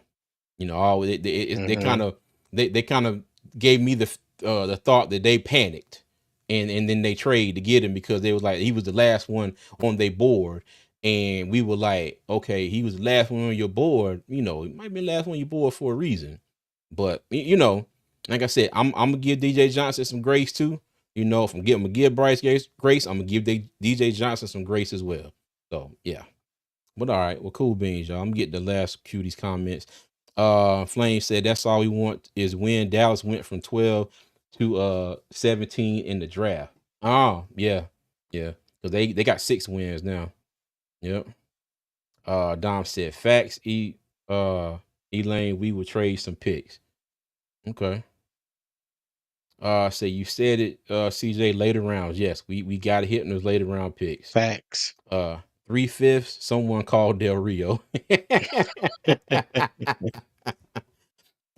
All they Hmm. kind of they kind of gave me the thought that they panicked, and then they trade to get him, because they was like he was the last one on their board, and we were like, okay, he was the last one on your board. It might be the last one on your board for a reason, but like I said, I'm gonna give DJ Johnson some grace too. If I'm gonna give Bryce grace, I'm gonna give DJ Johnson some grace as well. So yeah. But all right, well, cool beans, y'all. I'm getting the last cuties comments. Flame said that's all we want is win. Dallas went from 12 to 17 in the draft. Oh, yeah. Yeah. Because they got 6 wins now. Yep. Dom said facts, Elaine, we will trade some picks. Okay. Say you said it, CJ, later rounds. Yes, we got to hit in those later round picks. Facts. 3/5, someone called Del Rio.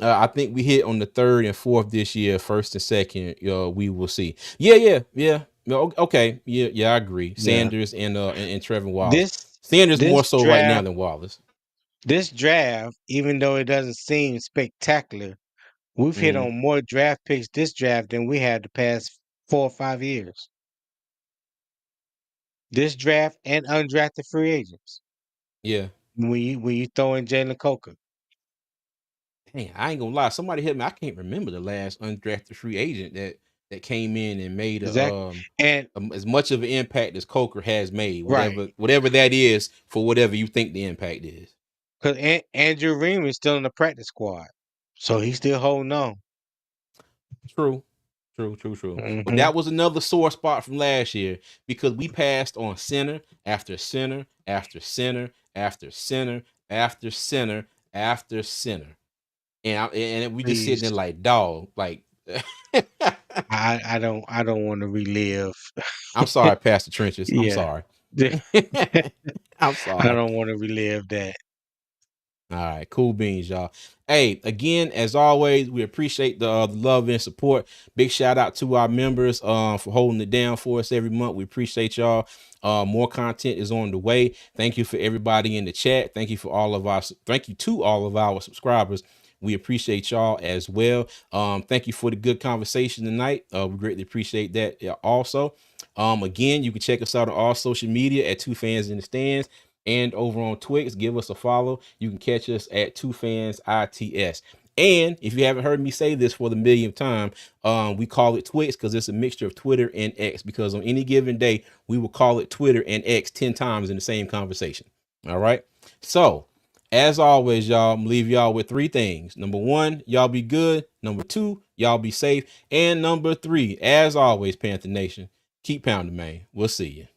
I think we hit on the 3rd and 4th this year. 1st and 2nd, we will see. Yeah, yeah, yeah. No, okay, yeah, yeah. I agree. Yeah. Sanders and Trevor Wallace. This Sanders more this so right now draft than Wallace. this draft, even though it doesn't seem spectacular, we've hit Hmm. on more draft picks this draft than we had the past 4 or 5 years. This draft and undrafted free agents. Yeah. When you throw in Jalen Coker. Dang, I ain't gonna lie. Somebody hit me. I can't remember the last undrafted free agent that came in and made Exactly. And as much of an impact as Coker has made. right. Whatever that is, for whatever you think the impact is. Because Andrew Ream is still in the practice squad. So he's still holding on. True. True, true, true. But Hmm. that was another sore spot from last year, because we passed on center after center after center after center after center after center. And we just sitting there Please. like, dog, like I don't want to relive. I'm sorry, Pastor Trenches. I'm Yeah. sorry. I I'm sorry. don't want to relive that. All right, cool beans, y'all. Hey, again, as always, we appreciate the love and support. Big shout out to our members for holding it down for us every month. We appreciate y'all. More content is on the way. Thank you for everybody in the chat. Thank you to all of our subscribers. We appreciate y'all as well. Thank you for the good conversation tonight. We greatly appreciate that also. Again, you can check us out on all social media at Two Fans in the Stands. And over on Twix, give us a follow. You can catch us at Two Fans ITS. And if you haven't heard me say this for the millionth time, we call it Twix because it's a mixture of Twitter and X. Because on any given day, we will call it Twitter and X 10 times in the same conversation. All right. So, as always, y'all, I'm gonna leave y'all with 3 things. Number 1, y'all be good. Number 2, y'all be safe. And number 3, as always, Panther Nation, keep pounding, man. We'll see you.